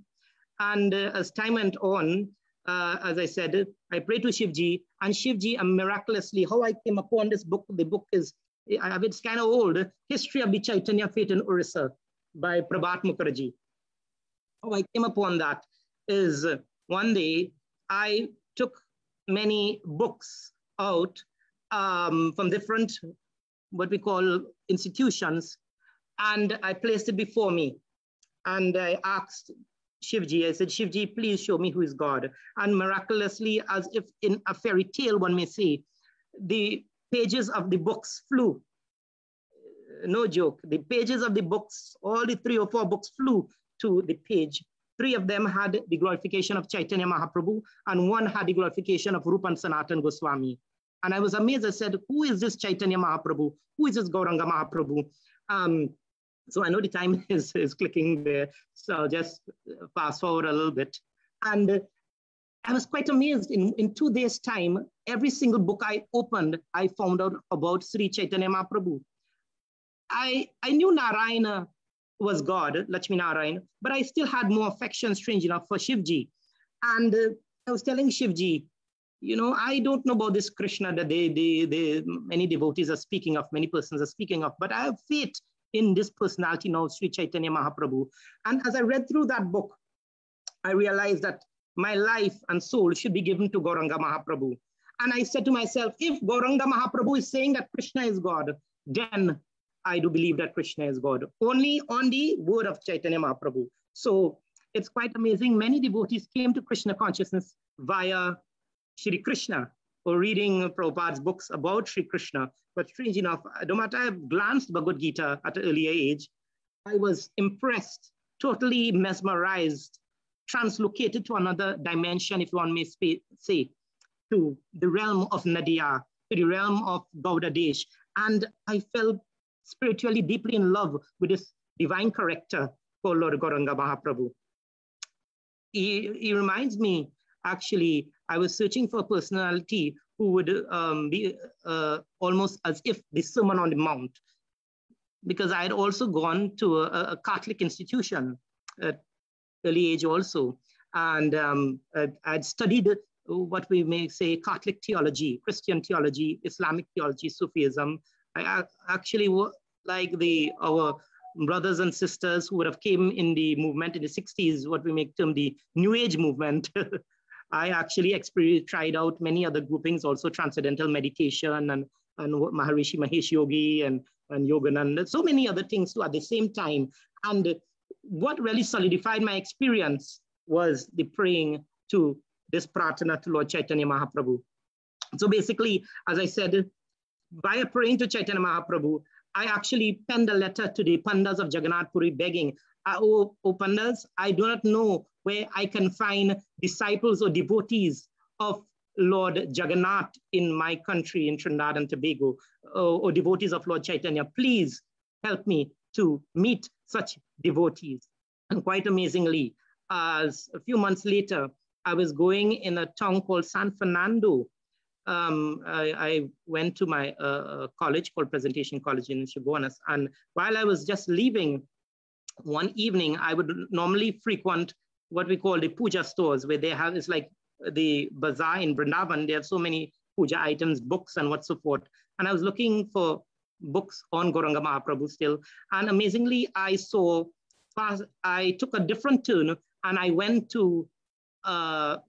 And as time went on, as I said, I prayed to Shivji, and Shivji, miraculously, how I came upon this book, the book is, it's kind of old, History of the Chaitanya Faith in Orissa by Prabhat Mukherjee. How I came upon that is one day I took many books out from different, what we call institutions, and I placed it before me. And I asked Shivji, I said, Shivji, please show me who is God. And miraculously, as if in a fairy tale, one may say, the pages of the books flew. no joke, the pages of the books, all the 3 or 4 books flew to the page. 3 of them had the glorification of Chaitanya Mahaprabhu, and 1 had the glorification of Rupa and Sanatan Goswami. And I was amazed. I said, who is this Chaitanya Mahaprabhu? Who is this Gauranga Mahaprabhu? So I know the time is clicking there. So just fast forward a little bit. And I was quite amazed. In 2 days' time, every single book I opened, I found out about Sri Chaitanya Mahaprabhu. I knew Narayana was God, Lakshmi Narayana, but I still had more affection, strange enough, for Shivji. And I was telling Shivji, I don't know about this Krishna that many devotees are speaking of, many persons are speaking of, but I have faith in this personality now, Sri Chaitanya Mahaprabhu. And as I read through that book, I realized that my life and soul should be given to Gauranga Mahaprabhu. And I said to myself, if Gauranga Mahaprabhu is saying that Krishna is God, then I do believe that Krishna is God, only on the word of Chaitanya Mahaprabhu. So it's quite amazing. Many devotees came to Krishna consciousness via Shri Krishna, or reading Prabhupada's books about Shri Krishna. But strange enough, no matter I glanced Bhagavad Gita at an earlier age, I was impressed, totally mesmerized, translocated to another dimension, if one may say, to the realm of Nadia, to the realm of Gauda Desh. And I felt spiritually deeply in love with this divine character called Lord Gauranga Mahaprabhu. He reminds me, actually, I was searching for a personality who would be almost as if the Sermon on the Mount, because I had also gone to a Catholic institution at early age also. And I'd studied what we may say Catholic theology, Christian theology, Islamic theology, Sufism. I actually, like our brothers and sisters who would have came in the movement in the 60s, what we may term the New Age movement. I actually tried out many other groupings, also transcendental meditation and Maharishi Mahesh Yogi and Yogananda, so many other things too at the same time. And what really solidified my experience was the praying to this Pratana to Lord Chaitanya Mahaprabhu. So basically, as I said, by praying to Chaitanya Mahaprabhu, I actually penned a letter to the Pandas of Jagannath Puri begging, oh Pandas, I do not know where I can find disciples or devotees of Lord Jagannath in my country, in Trinidad and Tobago, or devotees of Lord Chaitanya. Please help me to meet such devotees. And quite amazingly, as a few months later, I was going in a town called San Fernando. I went to my college called Presentation College in Chaguanas. And while I was just leaving, one evening, I would normally frequent what we call the puja stores, where they have, it's like the bazaar in Vrindavan. They have so many puja items, books and what so forth. And I was looking for books on Gauranga Mahaprabhu still. And amazingly, I took a different turn and I went to a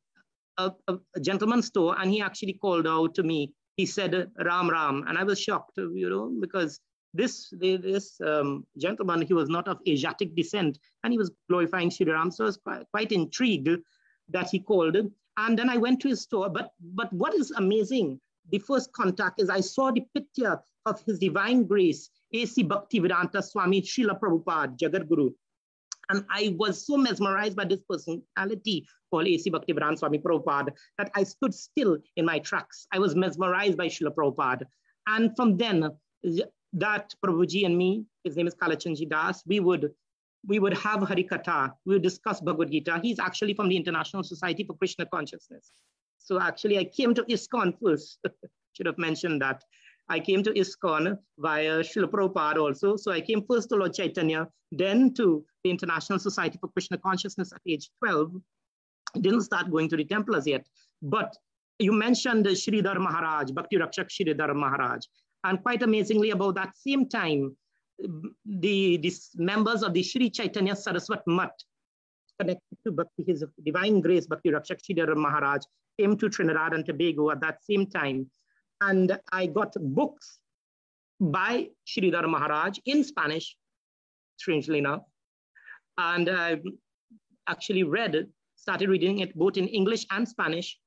gentleman's store, and he actually called out to me. He said, Ram Ram. And I was shocked, because this gentleman, he was not of Asiatic descent, and he was glorifying Sri Ram. So I was quite intrigued that he called. And then I went to his store. But what is amazing, the first contact is I saw the picture of His Divine Grace, A.C. Bhaktivedanta Swami Srila Prabhupada, Jagat Guru. And I was so mesmerized by this personality called A.C. Bhaktivedanta Swami Prabhupada that I stood still in my tracks. I was mesmerized by Srila Prabhupada. And from then, that Prabhuji and me, his name is Kalachandji Das, we would have Harikatha, we would discuss Bhagavad Gita. He's actually from the International Society for Krishna Consciousness. So actually I came to ISKCON first, should have mentioned that. I came to ISKCON via Srila Prabhupada also. So I came first to Lord Chaitanya, then to the International Society for Krishna Consciousness at age 12. I didn't start going to the temple as yet. But you mentioned Sridhar Maharaj, Bhakti Rakshak Sridhar Maharaj. And quite amazingly, about that same time, the members of the Sri Chaitanya Saraswat Mat, connected to Bhakti, His Divine Grace, Bhakti Rakshak Sridhar Maharaj, came to Trinidad and Tobago at that same time. And I got books by Sridhar Maharaj in Spanish, strangely enough. And I actually started reading it both in English and Spanish.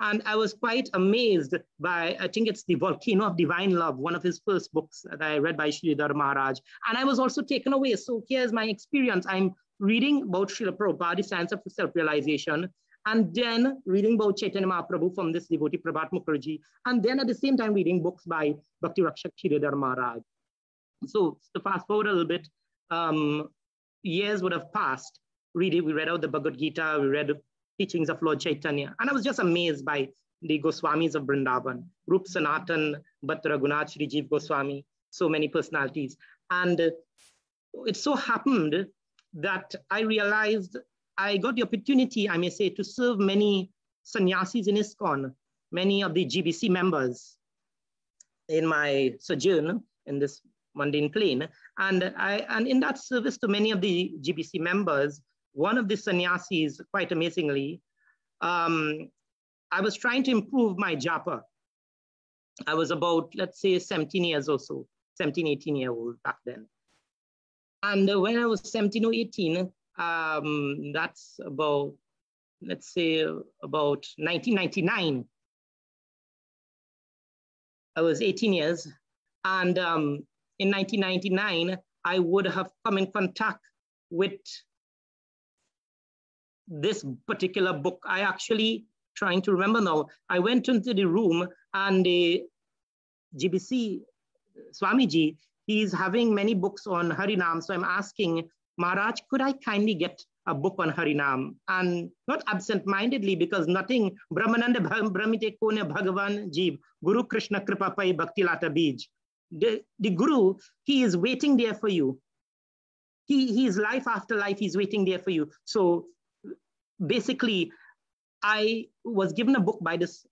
And I was quite amazed by, I think it's The Volcano of Divine Love, one of his first books that I read by Sridhar Maharaj. And I was also taken away. So here's my experience. I'm reading about Srila Prabhupada, The Science of Self-Realization, and then reading about Chaitanya Mahaprabhu from this devotee, Prabhat Mukherjee, and then at the same time reading books by Bhakti Rakshak Sridhar Maharaj. So to fast forward a little bit, years would have passed. We read out the Bhagavad Gita, we read teachings of Lord Chaitanya. And I was just amazed by the Goswamis of Vrindavan, Rup Sanatan, Bhatt Raghunath, Shri Jeev Goswami, so many personalities. And it so happened that I realized I got the opportunity, I may say, to serve many sannyasis in ISKCON, many of the GBC members in my sojourn in this mundane plane. And in that service to many of the GBC members, one of the sannyasis, quite amazingly, I was trying to improve my japa. I was about, let's say, 17 years or so, 17, 18 years old back then. And when I was 17 or 18, that's about, let's say, about 1999. I was 18 years. And in 1999, I would have come in contact with this particular book. I actually, trying to remember now, I went into the room and the GBC Swamiji, he's having many books on Harinam. So I'm asking, Maharaj, could I kindly get a book on Harinam? And not absent-mindedly, because nothing, Brahmananda Brahmite Kone Bhagavan Jeev, Guru Krishna Kripa Pai Bhakti Lata Bij. The Guru, he is waiting there for you. He is life after life, he's waiting there for you. So basically, I was given a book by this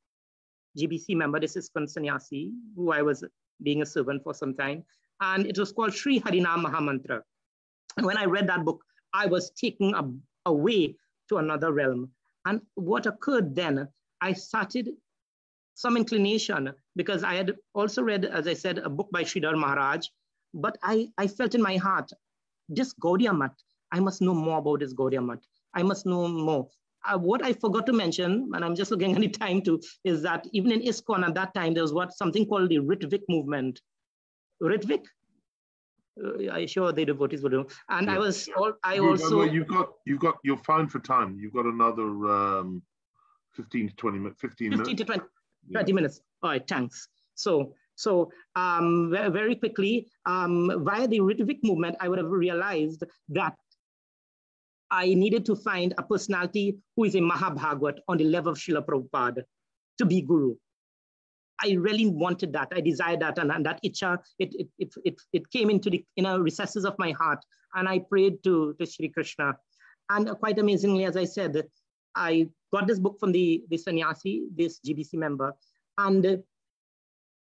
GBC member, this is Sannyasi, who I was being a servant for some time. And it was called Sri Harinam Mahamantra. And when I read that book, I was taken away to another realm. And what occurred then, I started some inclination, because I had also read, as I said, a book by Sridhar Maharaj, but I felt in my heart, this Gaudiya Math, I must know more about this Gaudiya Math. I must know more. What I forgot to mention, and I'm just looking at the time too, is that even in ISKCON at that time, there was something called the Ritvik movement. Ritvik? I'm sure the devotees would know. And yeah. You're fine for time. You've got another 15 to 20 minutes, 15 to 20 minutes. All right, thanks. So very quickly, via the Ritvik movement, I would have realized that I needed to find a personality who is a Mahabhagavat on the level of Srila Prabhupada to be Guru. I really wanted that. I desired that, and that itcha, it came into the inner recesses of my heart, and I prayed to Shri Krishna. And quite amazingly, as I said, I got this book from the sannyasi, this GBC member, and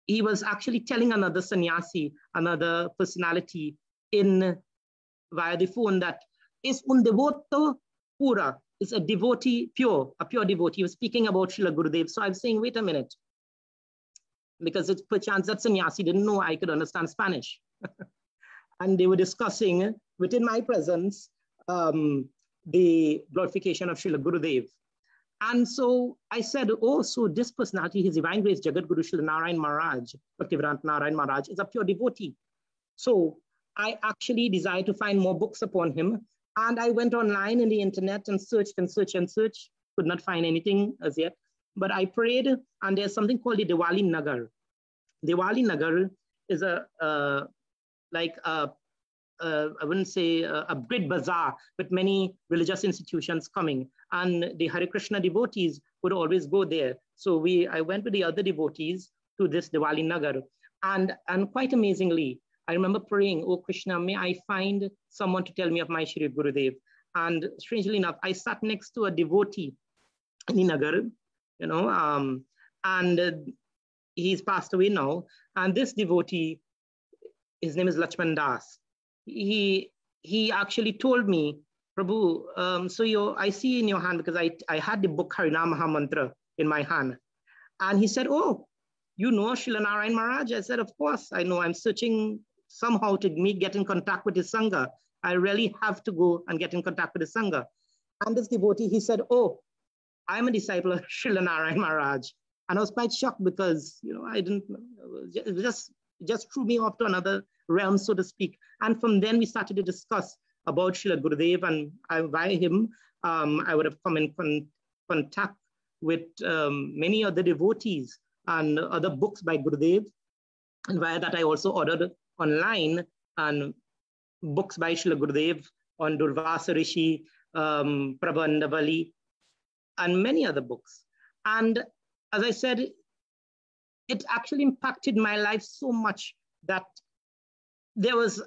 he was actually telling another sannyasi, another personality via the phone that is un devoto pura, is a devotee pure, a pure devotee. He was speaking about Srila Gurudeva. So I was saying, wait a minute, because it's perchance that sannyasi didn't know I could understand Spanish. And they were discussing within my presence the glorification of Srila Gurudeva. And so I said, oh, so this personality, His Divine Grace Jagat Guru Srila Narayan Maharaj, Bhaktivedanta Narayan Maharaj, is a pure devotee. So I actually desired to find more books upon him. And I went online in the internet and searched and searched and searched, could not find anything as yet. But I prayed, and there's something called the Diwali Nagar. Diwali Nagar is I wouldn't say a great bazaar, but many religious institutions coming. And the Hare Krishna devotees would always go there. So I went with the other devotees to this Diwali Nagar. And quite amazingly, I remember praying, oh Krishna, may I find someone to tell me of my Shri Gurudev. And strangely enough, I sat next to a devotee in the Nagar, and he's passed away now. And this devotee, his name is Lachman Das. He actually told me, Prabhu, so I see in your hand, because I had the book Harinam Mahamantra in my hand. And he said, oh, you know Srila Narayan Maharaj? I said, of course, I know. I'm searching somehow to get in contact with his Sangha. I really have to go and get in contact with his Sangha. And this devotee, he said, oh, I'm a disciple of Srila Narayan Maharaj. And I was quite shocked because, I didn't, it just threw me off to another realm, so to speak. And from then we started to discuss about Srila Gurudeva, and by him, I would have come in contact with many other devotees and other books by Gurudev. And via that, I also ordered online and books by Srila Gurudev on Durvasa Rishi, Prabhandavali, and many other books. And as I said, it actually impacted my life so much that there was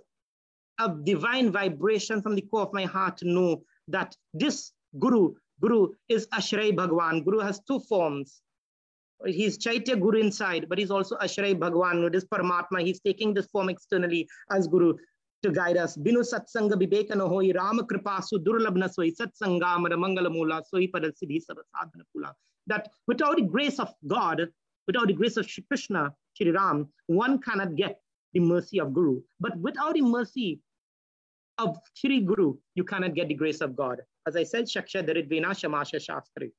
a divine vibration from the core of my heart to know that this Guru is Ashray Bhagwan. Guru has two forms. He's Chaitya Guru inside, but he's also Ashray Bhagwan, this Paramatma. He's taking this form externally as Guru to guide us. Binu satsanga vivekana hoi Rama kripasu durlabna soi satsanga mara mangala mula soi padasiddhi sadhana pula. That without the grace of God, without the grace of Shri Krishna, Shri Ram, one cannot get the mercy of Guru. But without the mercy of Shri Guru, you cannot get the grace of God. As I said, Shaksha Daridvena Shamasha Shastri.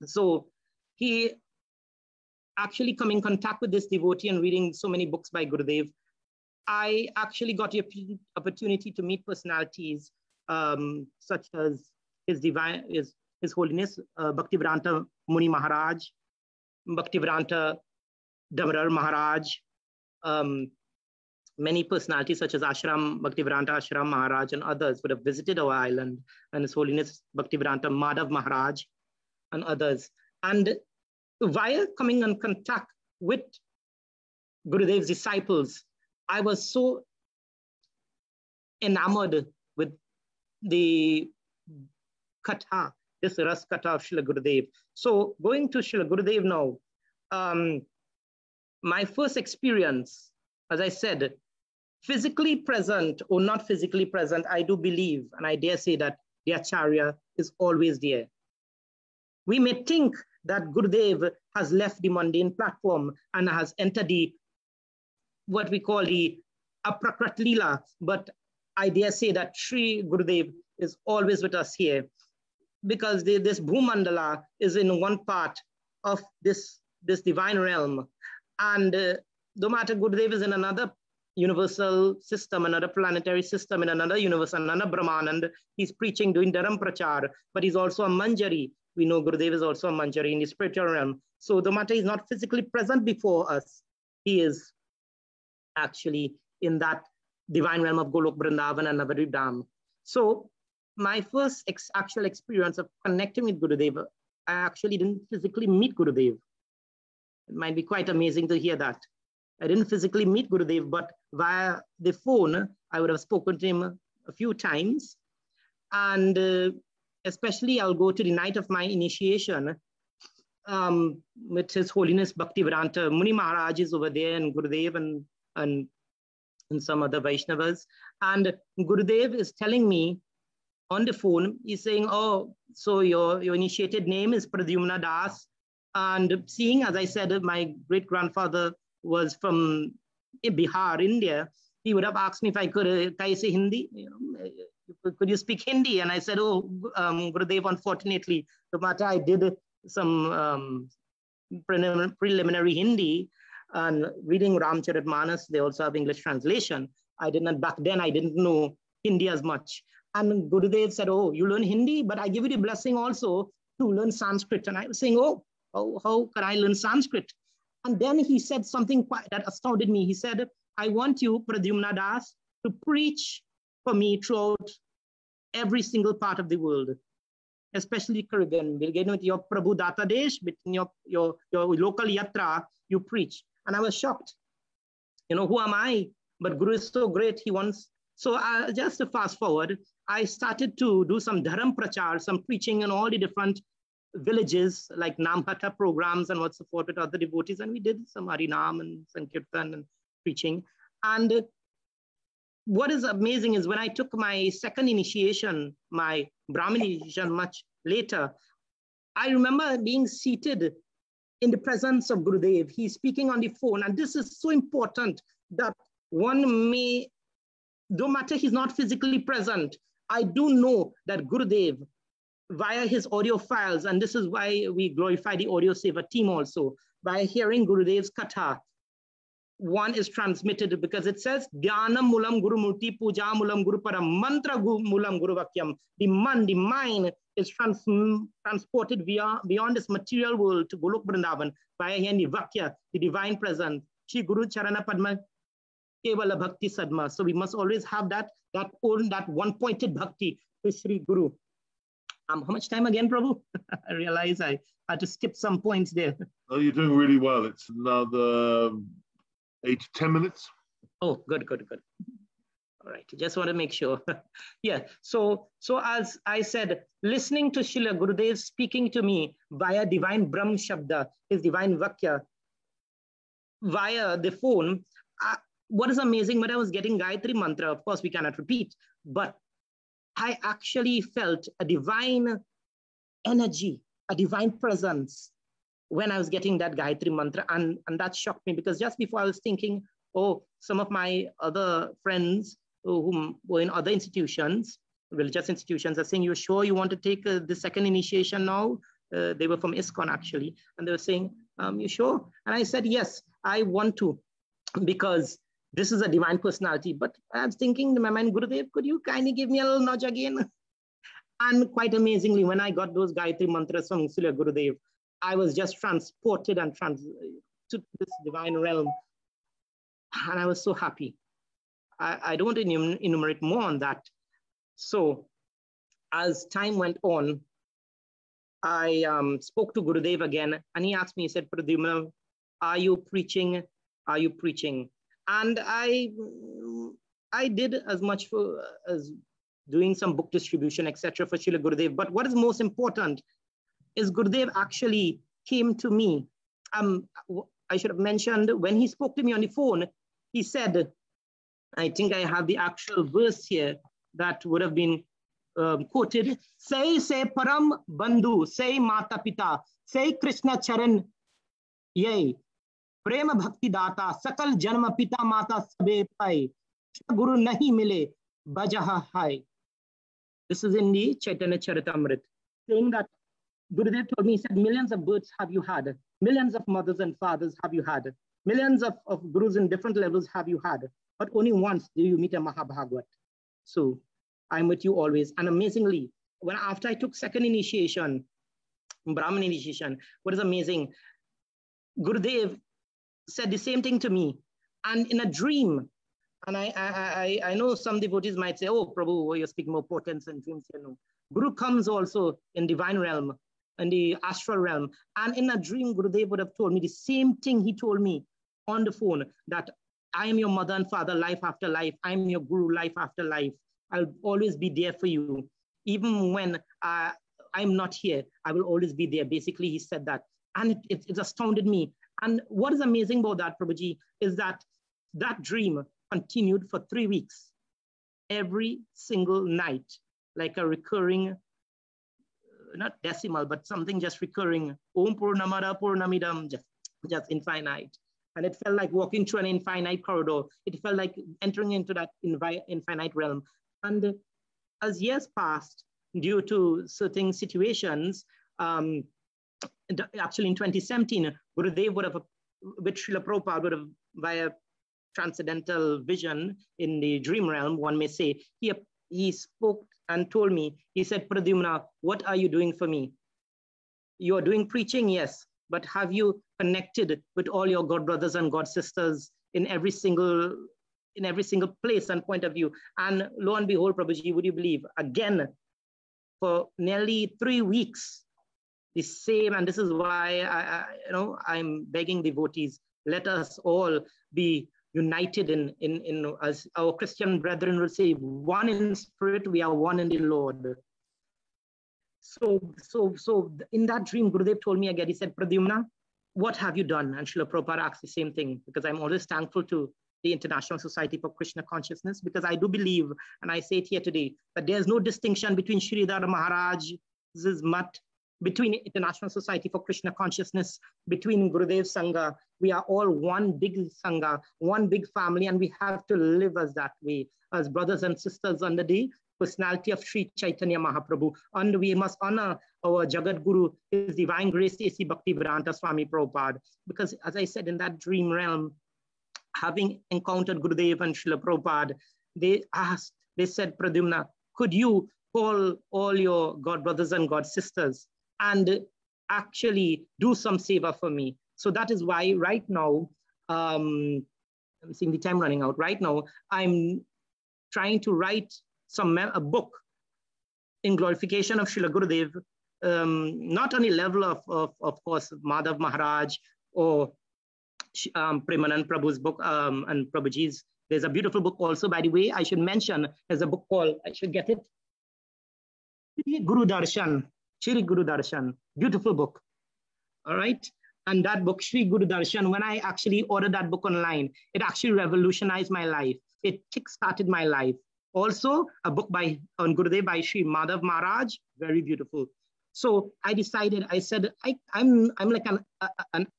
So he actually come in contact with this devotee and reading so many books by Gurudev. I actually got the opportunity to meet personalities such as His Holiness Bhaktivedanta Muni Maharaj, Bhaktivedanta Damarar Maharaj, many personalities such as Bhaktivedanta Ashram Maharaj and others would have visited our island, and His Holiness Bhaktivedanta Madhav Maharaj and others. And via coming in contact with Gurudev's disciples, I was so enamored with the Katha, this Ras Katha of Srila Gurudev. So going to Srila Gurudev now, my first experience, as I said, physically present or not physically present, I do believe, and I dare say that the Acharya is always there. We may think that Gurudev has left the mundane platform and has entered what we call the Aprakrat Leela, but I dare say that Sri Gurudev is always with us here, because this Bhumandala is in one part of this divine realm. And no matter Gurudev is in another universal system, another planetary system, in another universe, another Brahmanand, he's preaching, doing Dharam Prachar, but he's also a Manjari. We know Gurudev is also a Manjari in the spiritual realm. So no matter he's not physically present before us, he is actually in that divine realm of Golok Vrindavan and Navadvip. So my first actual experience of connecting with Gurudeva, I actually didn't physically meet Gurudev. It might be quite amazing to hear that. I didn't physically meet Gurudev, but via the phone, I would have spoken to him a few times. And especially I'll go to the night of my initiation with His Holiness Bhaktivedanta Muni Maharaj is over there, and Gurudev and some other Vaisnavas. And Gurudev is telling me on the phone, he's saying, oh, so your initiated name is Pradhumya Das. And seeing, as I said, my great-grandfather was from Bihar, India, he would have asked me if I could say Hindi, could you speak Hindi? And I said, oh, Gurudev, unfortunately, no matter I did some preliminary Hindi and reading Ramcharitmanas, they also have English translation. Back then I didn't know Hindi as much. And Gurudev said, oh, you learn Hindi, but I give you the blessing also to learn Sanskrit. And I was saying, oh, how can I learn Sanskrit? And then he said something that astounded me. He said, I want you, Pradhumya Das, to preach for me throughout every single part of the world, especially Caribbean. Begin with your Prabhu Data Desh, between your local yatra, you preach. And I was shocked. Who am I? But Guru is so great. He wants. So just to fast forward, I started to do some Dharam Prachar, some preaching in all the different villages, like Namhata programs and what support with other devotees. And we did some Harinam and some Kirtan and preaching. And what is amazing is when I took my second initiation, my Brahmin initiation much later, I remember being seated in the presence of Gurudev. He's speaking on the phone. And this is so important that one may, no matter he's not physically present, I do know that Gurudev, via his audio files, and this is why we glorify the audio Seva team also, by hearing Gurudev's katha. One is transmitted because it says Dhyanam Mulam Guru Murti Puja Mulam Guru Param Mantra Mulam Guru Vakyam. The mind is transported beyond this material world to Golok Vrindavan via the Vakya, the divine presence. Shri Guru Charana Padma Kevala Bhakti Sadma. So we must always have that one-pointed bhakti with Shri Guru. How much time again, Prabhu? I realize I had to skip some points there. Oh, you're doing really well. It's another 8 to 10 minutes. Oh, good. All right, just want to make sure. Yeah, so as I said, listening to Srila Gurudev speaking to me via divine Brahm Shabda, his divine Vakya, via the phone, what is amazing, when I was getting Gayatri Mantra, of course we cannot repeat, but I actually felt a divine energy, a divine presence when I was getting that Gayatri Mantra, and that shocked me, because just before I was thinking, oh, some of my other friends who were in other institutions, religious institutions, are saying, you're sure you want to take the second initiation now? They were from ISKCON actually, and they were saying, you sure? And I said, yes, I want to, because this is a divine personality. But I was thinking in my mind, Gurudev, could you kindly give me a little nudge again? And quite amazingly, when I got those Gayatri mantras from Srila Gurudev, I was just transported and to this divine realm. And I was so happy. I don't want to enumerate more on that. So as time went on, I spoke to Gurudev again, and he asked me, he said, Pradhumya, are you preaching? Are you preaching? And I did as much as doing some book distribution, etc. for Srila Gurudev. But what is most important is Gurudev actually came to me. I should have mentioned, when he spoke to me on the phone, he said, I think I have the actual verse here that would have been quoted. Say Param Bandhu, say Mata Pita, say Krishna Charan, yay. Prema Bhakti Data, Sakal Janma Pita Mata Sabe Pai, Guru Nahi Mile, Bajaha Hai. This is in the Chaitanya Charitamrita, saying that Gurudev told me, he said, millions of births have you had, millions of mothers and fathers have you had, millions of gurus in different levels have you had, but only once do you meet a Mahabhagavat. So I'm with you always. And amazingly, after I took second initiation, Brahmin initiation, what is amazing, Gurudev said the same thing to me, and in a dream. And I know some devotees might say, oh, Prabhu, you're speaking more portents and dreams. You know, Guru comes also in divine realm, in the astral realm. And in a dream, Gurudev would have told me the same thing he told me on the phone, that I am your mother and father, life after life. I'm your Guru, life after life. I'll always be there for you. Even when I'm not here, I will always be there. Basically, he said that. And it astounded me. And what is amazing about that, Prabhuji, is that dream continued for 3 weeks, every single night, like a recurring, not decimal, but something just recurring, Om Purnamada Purnamidam, just infinite. And it felt like walking through an infinite corridor. It felt like entering into that infinite realm. And as years passed, due to certain situations, actually in 2017, Gurudev would have, with Srila Prabhupada, would have, via transcendental vision in the dream realm, one may say, he spoke and told me, he said, Pradhumya, what are you doing for me? You are doing preaching, yes, but have you connected with all your God brothers and God sisters in every single place and point of view? And lo and behold, Prabhuji, would you believe, again, for nearly 3 weeks, the same, and this is why I'm begging devotees, let us all be united in as our Christian brethren will say, one in spirit, we are one in the Lord. So in that dream, Gurudev told me again, he said, Pradhumya, what have you done? And Srila Prabhupada asked the same thing, because I'm always thankful to the International Society for Krishna Consciousness, because I do believe, and I say it here today, that there's no distinction between Sridhar Maharaj's mat, between International Society for Krishna Consciousness, between Gurudev Sangha. We are all one big Sangha, one big family, and we have to live as that way, as brothers and sisters under the personality of Sri Chaitanya Mahaprabhu. And we must honor our Jagat Guru, His Divine Grace, A.C. Bhaktivedanta Swami Prabhupada. Because as I said, in that dream realm, having encountered Gurudev and Srila Prabhupada, they said, Pradhumya, could you call all your God brothers and God sisters and actually do some seva for me? So that is why right now, I'm seeing the time running out. Right now, I'm trying to write a book in glorification of Srila Gurudev, not on the level of course, Madhav Maharaj or Premanand Prabhu's book and Prabhuji's. There's a beautiful book also, by the way, I should mention, there's a book called, I should get it, Guru Darshan, Shri Guru Darshan, beautiful book, all right? And that book, Shri Guru Darshan, when I actually ordered that book online, it actually revolutionized my life. It kick-started my life. Also, a book on Gurudev by Sri Madhav Maharaj, very beautiful. So I decided, I said, I'm like an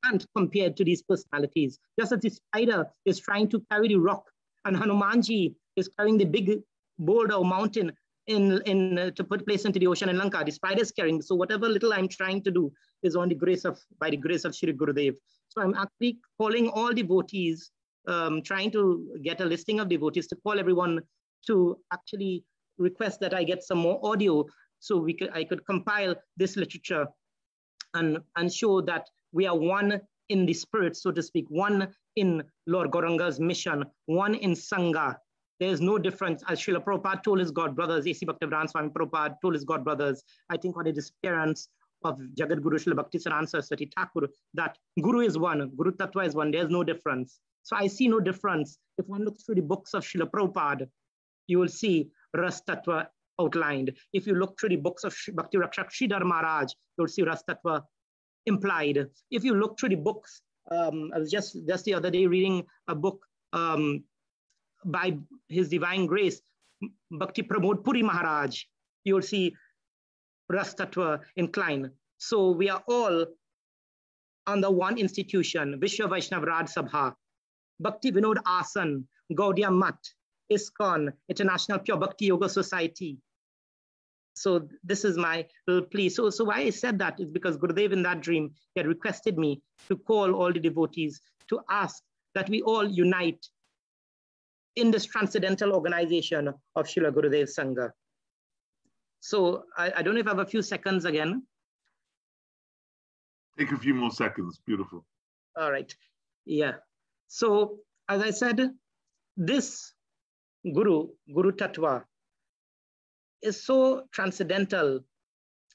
ant compared to these personalities. Just as the spider is trying to carry the rock, and Hanumanji is carrying the big boulder or mountain to put place into the ocean in Lanka. The spider is carrying. So whatever little I'm trying to do is by the grace of Shri Gurudev. So I'm actually calling all devotees, trying to get a listing of devotees to call everyone to actually request that I get some more audio so I could compile this literature and show that we are one in the spirit, so to speak, one in Lord Gauranga's mission, one in Sangha. There's no difference. As Srila Prabhupada told his God brothers, A.C. Bhaktivedanta Swami Prabhupada told his God brothers, I think on the disappearance of Jagat Guru Srila Bhaktisarana Saraswati Thakur, that Guru is one, Guru Tattva is one, there's no difference. So I see no difference. If one looks through the books of Srila Prabhupada, you will see Ras Tattva outlined. If you look through the books of Bhakti Rakshak Sridhar Maharaj, you'll see Ras Tattva implied. If you look through the books, I was just the other day reading a book by His Divine Grace, Bhakti Pramod Puri Maharaj, you'll see Ras Tattva inclined. So we are all under one institution, Vishwa Vaishnava Raj Sabha, Bhakti Vinod Asan, Gaudiya Mat, ISKCON, International Pure Bhakti Yoga Society. So this is my little plea. So why I said that is because Gurudev in that dream, he had requested me to call all the devotees to ask that we all unite in this transcendental organization of Srila Gurudev Sangha. So I don't know if I have a few seconds again. Take a few more seconds, beautiful. All right, yeah. So as I said, this Guru Tattva, is so transcendental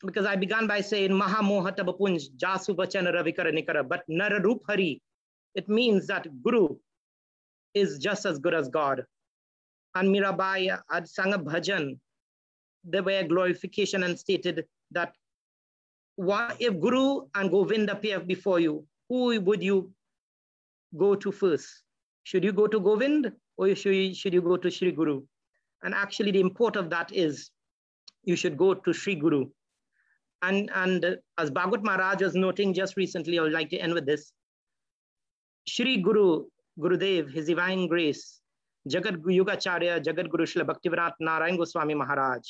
because I began by saying Maha Moha Tabapunj Jasu Vachana Ravikara Nikara, but Nararup Hari, it means that Guru is just as good as God. And Mirabai had sang a bhajan, there were glorification and stated that if Guru and Govind appear before you, who would you go to first? Should you go to Govind or should you go to Sri Guru? And actually the import of that is you should go to Sri Guru. And as Bhagavat Maharaj was noting just recently, I would like to end with this. Sri Guru, Gurudev, His Divine Grace, Jagat Yugacharya, Jagat Guru Srila Bhaktivedanta Narayan Goswami Maharaj,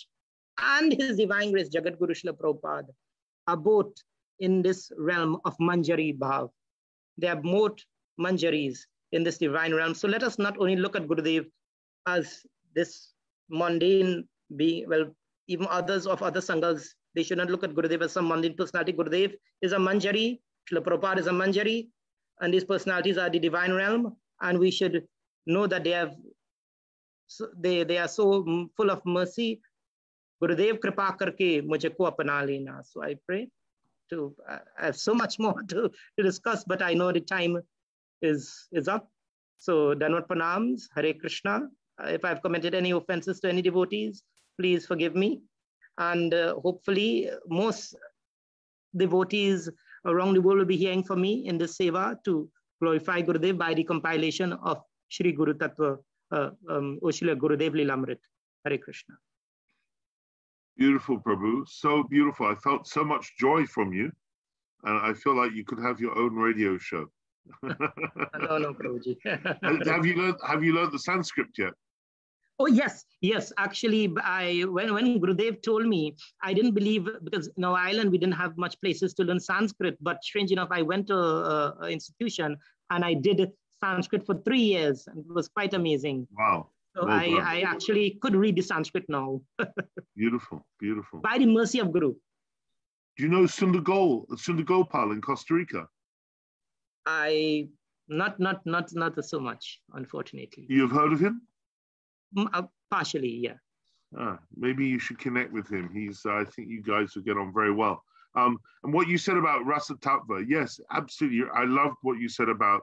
and His Divine Grace, Jagat Guru Srila Prabhupada, are both in this realm of Manjari Bhav. They are both Manjaris in this divine realm. So let us not only look at Gurudev as this mundane being, well, even others of other sanghas, they should not look at Gurudev as some mundane personality. Gurudev is a Manjari, Srila Prabhupada is a Manjari, and these personalities are the divine realm, and we should know that they are so full of mercy. Gurudev kripa karke mujhe ko apna lena. So I pray to, I have so much more to discuss, but I know the time is up. So Danvat Pranams, Hare Krishna. If I've committed any offenses to any devotees, please forgive me. And hopefully most devotees around the world will be hearing from me in this seva to glorify Gurudev by the compilation of Shri Guru Tattva, Srila Gurudev Lilamrit. Hare Krishna. Beautiful, Prabhu. So beautiful. I felt so much joy from you. And I feel like you could have your own radio show. No, Prabhuji. Have you learned the Sanskrit yet? Oh, yes, yes. Actually, when Gurudev told me, I didn't believe, because in our island, we didn't have much places to learn Sanskrit. But strange enough, I went to an institution and I did Sanskrit for 3 years. And it was quite amazing. Wow. So Well done. I actually could read the Sanskrit now. Beautiful, beautiful. By the mercy of Guru. Do you know Sundagopal in Costa Rica? Not so much, unfortunately. You've heard of him? Partially, yeah. Maybe you should connect with him. I think you guys will get on very well. And what you said about Rasa Tattva, yes, absolutely. I loved what you said about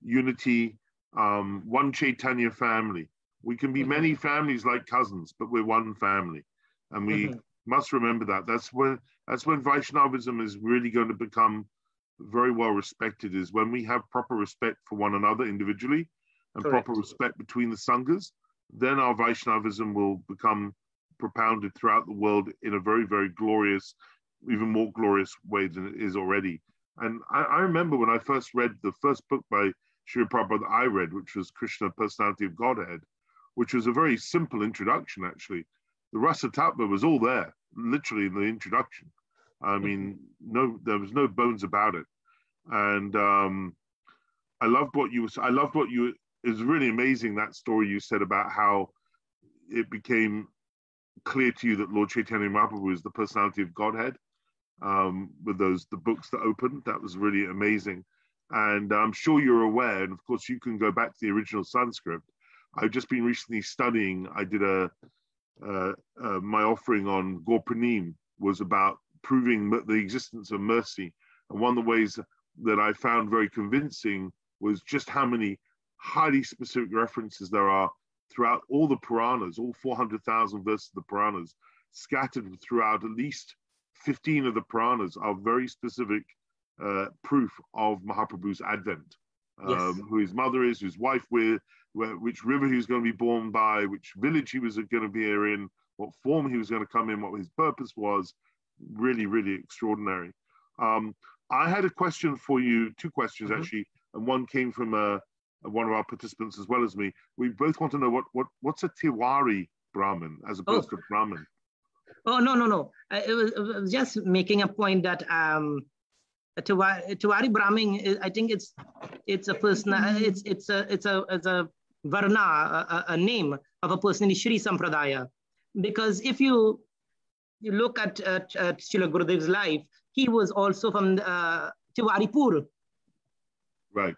unity, one Chaitanya family. We can be many families like cousins, but we're one family. And we must remember that. That's when Vaishnavism is really going to become very well respected, is when we have proper respect for one another individually and proper respect between the Sanghas. Then our Vaishnavism will become propounded throughout the world in a very, very glorious, even more glorious way than it is already. And I remember when I first read the first book by Srila Prabhu that I read, which was Krishna, Personality of Godhead, which was a very simple introduction, actually. The Rasa Tattva was all there, literally in the introduction. I mean, there was no bones about it. And I loved what you it was really amazing, that story you said about how it became clear to you that Lord Chaitanya Mahaprabhu is the personality of Godhead, with the books that opened. That was really amazing. And I'm sure you're aware, and of course you can go back to the original Sanskrit. I've just been recently studying, I did my offering on Gorpanim was about proving the existence of mercy. And one of the ways that I found very convincing was just how many highly specific references there are throughout all the Puranas, all 400,000 verses of the Puranas, scattered throughout at least 15 of the Puranas, are very specific proof of Mahaprabhu's advent. Who his mother is, whose wife with, which river he was going to be born by, which village he was going to be in, what form he was going to come in, what his purpose was. Really, really extraordinary. I had a question for you, 2 questions actually, and one came from one of our participants as well as me. We both want to know what's a Tiwari Brahmin as opposed to Brahmin. Oh, no. I was just making a point that Tiwari Brahmin, I think it's a person, it's a varna, a name of a person in Shri Sampradaya. Because if you look at Srila Gurudev's life, he was also from Tiwaripur. Right.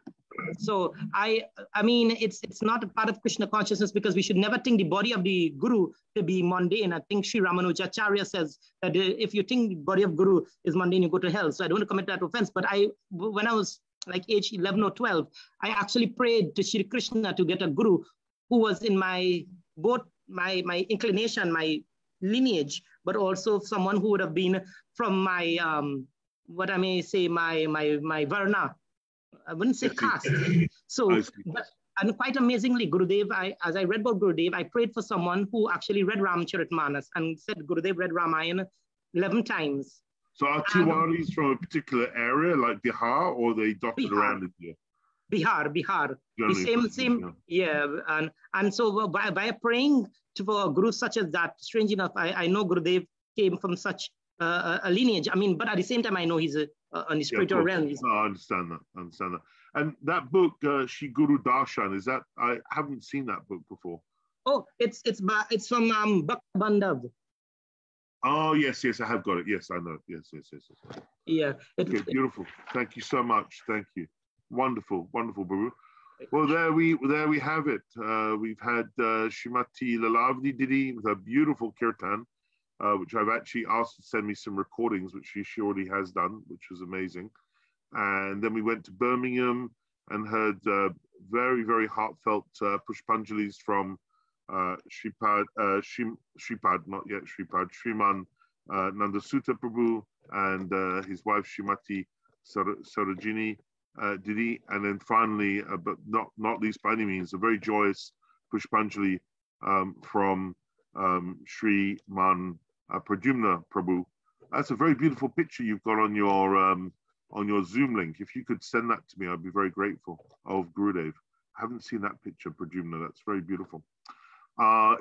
So I mean, it's not a part of Krishna consciousness, because we should never think the body of the Guru to be mundane. I think Sri Ramanujacharya says that if you think the body of Guru is mundane, you go to hell. So I don't want to commit that offense. But when I was like age 11 or 12, I actually prayed to Shri Krishna to get a Guru who was in my inclination, my lineage, but also someone who would have been from my what I may say, my varna. I wouldn't say caste. So, and quite amazingly, Gurudev, as I read about Gurudev, I prayed for someone who actually read Ramcharitmanas and said Gurudev read Ramayana 11 times. So are Tiwaris from a particular area like Bihar, or they dotted around India? Bihar. The same, yeah. And so by praying for a Guru such as that, strange enough, I know Gurudev came from such a lineage. I mean, but at the same time, I know he's on the spiritual realm. No, I understand that. And that book, Shri Guru Darshan, is that, I haven't seen that book before. Oh, it's from Bhakti Bandhav. Oh, yes, I have got it. Yes, I know. Yes. Yeah. Okay, beautiful. Thank you so much. Thank you. Wonderful, Prabhu. Well, there we have it. We've had Srimati Lalavati Didi with a beautiful Kirtan, which I've actually asked to send me some recordings, which she already has done, which was amazing. And then we went to Birmingham and heard very, very heartfelt Pushpanjalis from Sripad, not yet Sripad, Sriman Nandasuta Prabhu and his wife Srimati Sarojini Didi. And then finally, but not least by any means, a very joyous Pushpanjali from Sriman Pradhumya Prabhu. That's a very beautiful picture you've got on your Zoom link. If you could send that to me, I'd be very grateful, of Gurudev. I haven't seen that picture, Pradhumya. That's very beautiful.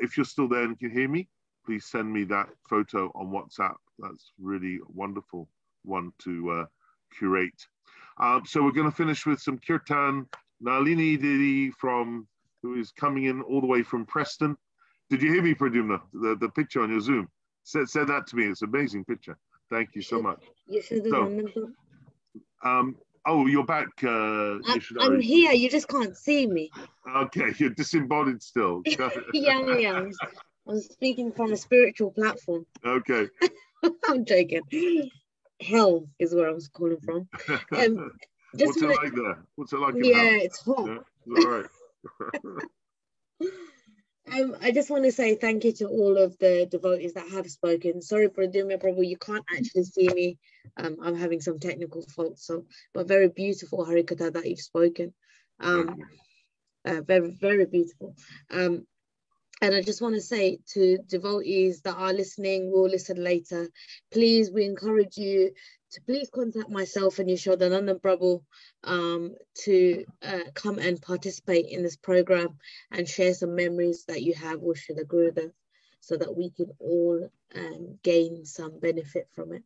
If you're still there and can hear me, please send me that photo on WhatsApp. That's really a wonderful one to curate. So we're going to finish with some Kirtan. Nalini Didi who is coming in all the way from Preston. Did you hear me, Pradhumya? The picture on your Zoom. Said that to me. It's an amazing picture. Thank you so much. You should have remembered. Oh, you're back. I'm here. You just can't see me. Okay, you're disembodied still. yeah. I'm speaking from a spiritual platform. Okay. I'm joking. Hell is where I was calling from. What's it like there? What's it like in hell? It's hot. Yeah? All right. I just want to say thank you to all of the devotees that have spoken. Sorry, Pradhumya Prabhu, you can't actually see me. I'm having some technical faults, but very beautiful Harikatha that you've spoken. Very, very beautiful. And I just want to say to devotees that are listening, will listen later, please, we encourage you to please contact myself and Yashodananda Prabhu to come and participate in this program and share some memories that you have with Srila Gurudeva, so that we can all gain some benefit from it.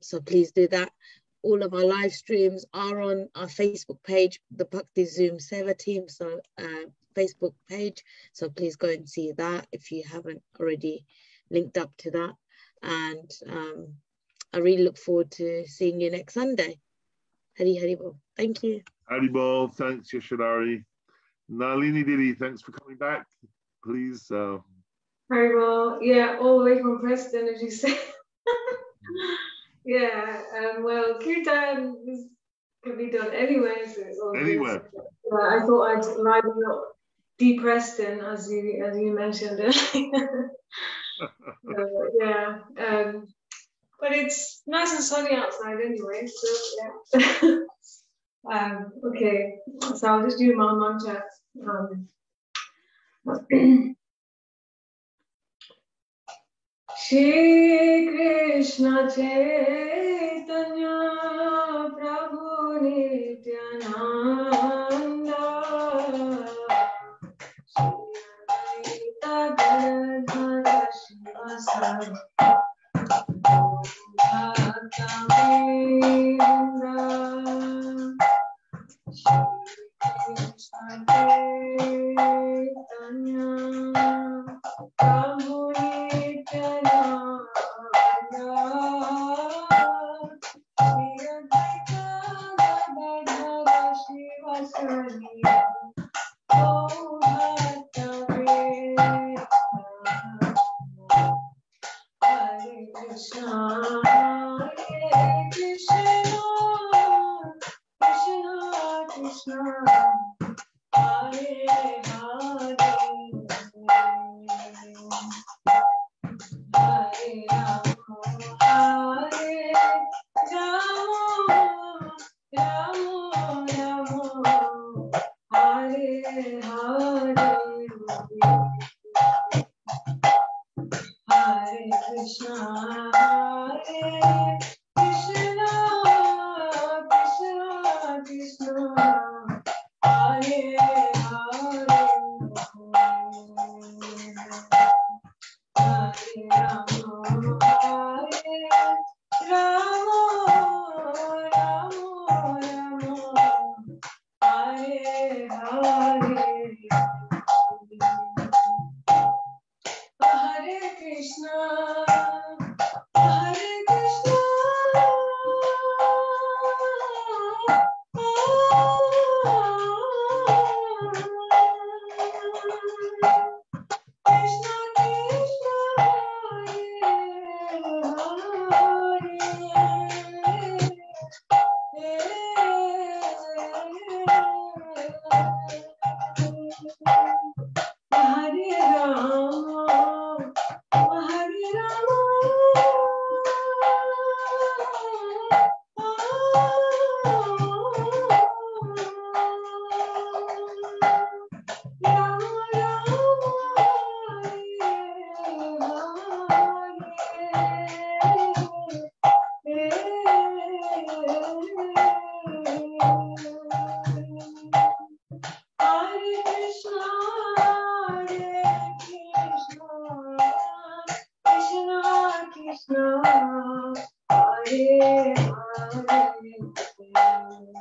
So please do that. All of our live streams are on our Facebook page, the BhaktiZOOM Seva team, so Facebook page. So please go and see that if you haven't already linked up to that. And I really look forward to seeing you next Sunday. Hari Hari Bol. Thank you. Hari Bol. Thanks, Yashodhari. Nalini Didi, thanks for coming back. Please. Hari Bol. Yeah, all the way from Preston, as you said. Yeah, well, Kirtan can be done anywhere. So it's all anywhere. I thought I'd liven up Deep Preston, as you mentioned earlier. Yeah, but it's nice and sunny outside anyway. So yeah. Okay, so I'll just do my mantra. Shri Krishna Chaitanya Prabhu Nityananda Shri Advaita Gadadhara Shivasari Bhaktavinda Shri Krishna Chaitanya Prabhu Hare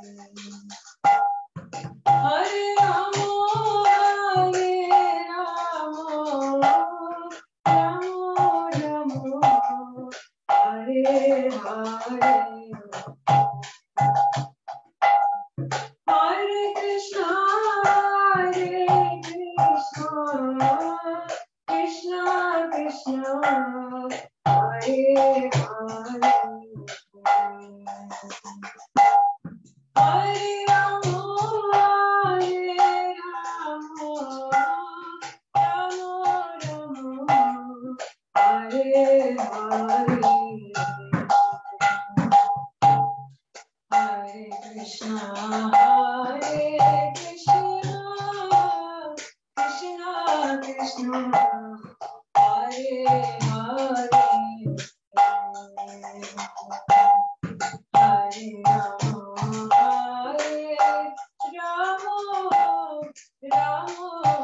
Hare Ramo, Ramo Ramo, Hare Hare. Hare Krishna, Krishna Krishna, Hare Hare. Hare Ramo,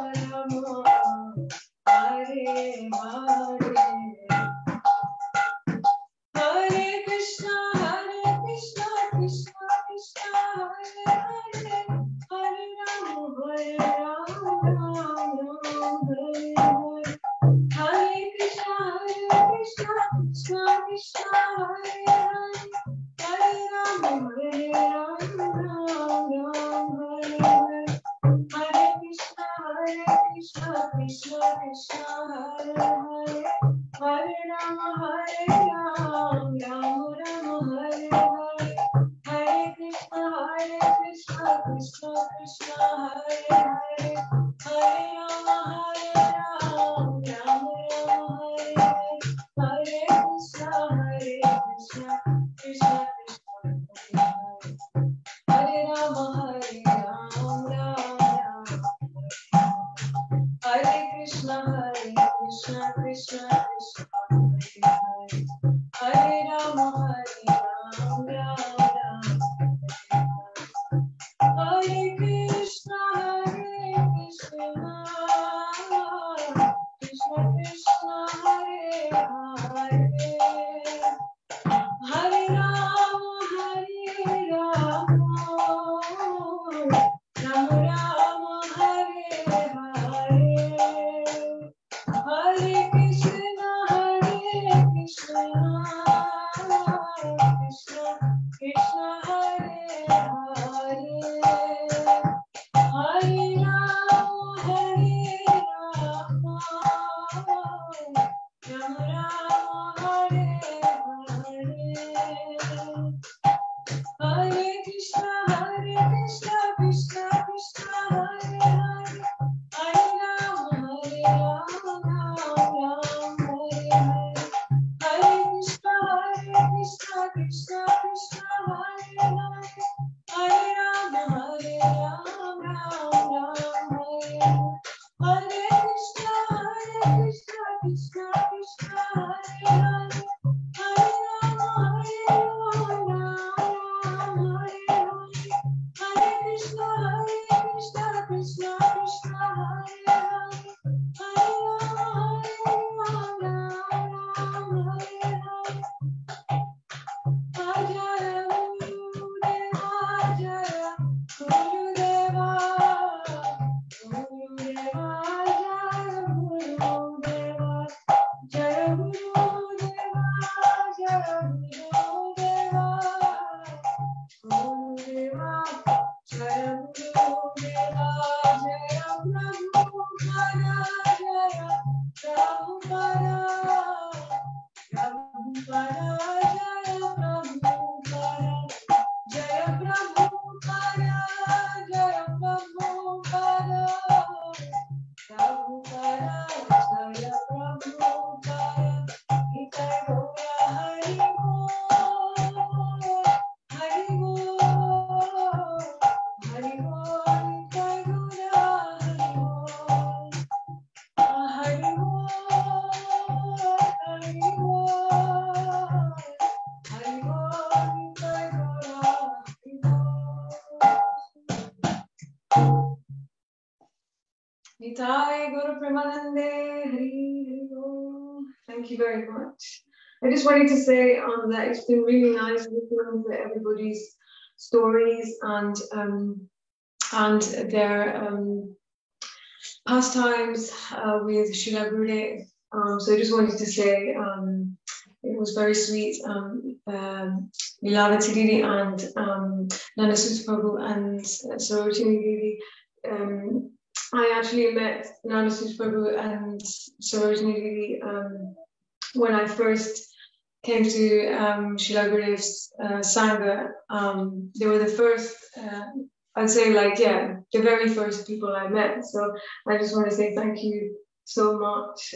Ramo Ramo, Hare Hare. Hare Krishna, Krishna Krishna, Hare Hare. Hare Ramo, Ramo Ramo, Hare Hare. Hare Krishna, Krishna Krishna, Hare Hare. Hare Ramo, Ramo Ramo, Hare Hare. Hare Krishna, Krishna Krishna, Hare Hare. Hare Ramo, Ramo Ramo, Hare Hare. Hare Krishna, Krishna Krishna, Hare Hare. Hare Ramo, Ramo Ramo, Hare Hare. Hare Krishna, Krishna Krishna, Hare Hare. Hare Ramo, Ramo Ramo, Hare Hare. Hare Krishna, Krishna Krishna, Hare Ramo, Ramo Ramo, Hare Krishna, Krishna Krishna, Hare Ramo, Ramo Ramo, Hare Krishna, Krishna Krishna, Hare Hare. Hare Ramo, Ramo Ramo, Hare Hare. Hare Krishna, Krishna Krishna, Hare Hare. Hare Ramo, Ramo Ramo, Hare Hare. Hare Krishna, Krishna Krishna, Hare Hare. Hare Ramo, Ramo Ramo, Hare Hare. Hare Krishna, Krishna Krishna, Hare Hare. Hare Ramo, Ramo Ramo, Hare Hare. Hare Krishna, Krishna Krishna, Hare Hare. Hare Ramo, Ramo Ramo, Hare Hare. Hare Krishna, Krishna Krishna, Hare Hare. Hare Ramo, Ramo Ramo, Hare Hare. Jaya Gurudeva, Jaya Gurudeva, Gurudeva, Jaya Gurudeva, Jaya Gurudeva, Jaya Gurudeva, Gurudeva, Jaya Gurudeva, Jaya Prabhupada, Jaya Prabhupada, Prabhupada, Jaya Prabhupada, Jaya Prabhupada, Jaya Prabhupada, Prabhupada, Jaya Prabhupada. Nitai Gaura Hari Bol, Hari Bol, Hari Bol, Nitai Gaura Hari Bol, Hari Bol, Hari Bol, Hari Bol, Nitai Gaura Hari Bol. Nitai Gaura Premanande, Hari Bol. Thank you very much. I just wanted to say that it's been really nice listening to everybody's stories and their pastimes with Srila Gurudeva. So I just wanted to say it was very sweet. Lalavati Didi and Nandasuta Prabhu and Sarojini Didi. I actually met Nandasuta Prabhu and Sarojini Didi when I first came to Srila Gurudeva's Sangha. They were the first, I'd say, the very first people I met. So I just want to say thank you so much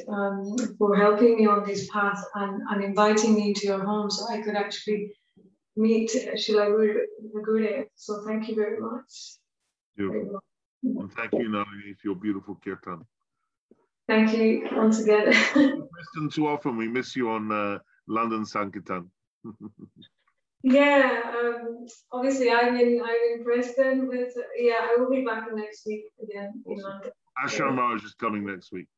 for helping me on this path and inviting me into your home so I could actually meet Srila Gurudeva. So thank you very much. Beautiful. And thank you, Nalini, for your beautiful kirtan. Thank you once again. Listen too often. We miss you on London Sankirtan. Yeah, obviously I'm in Preston, but yeah, I will be back next week again in London. Ashram Raj is coming next week.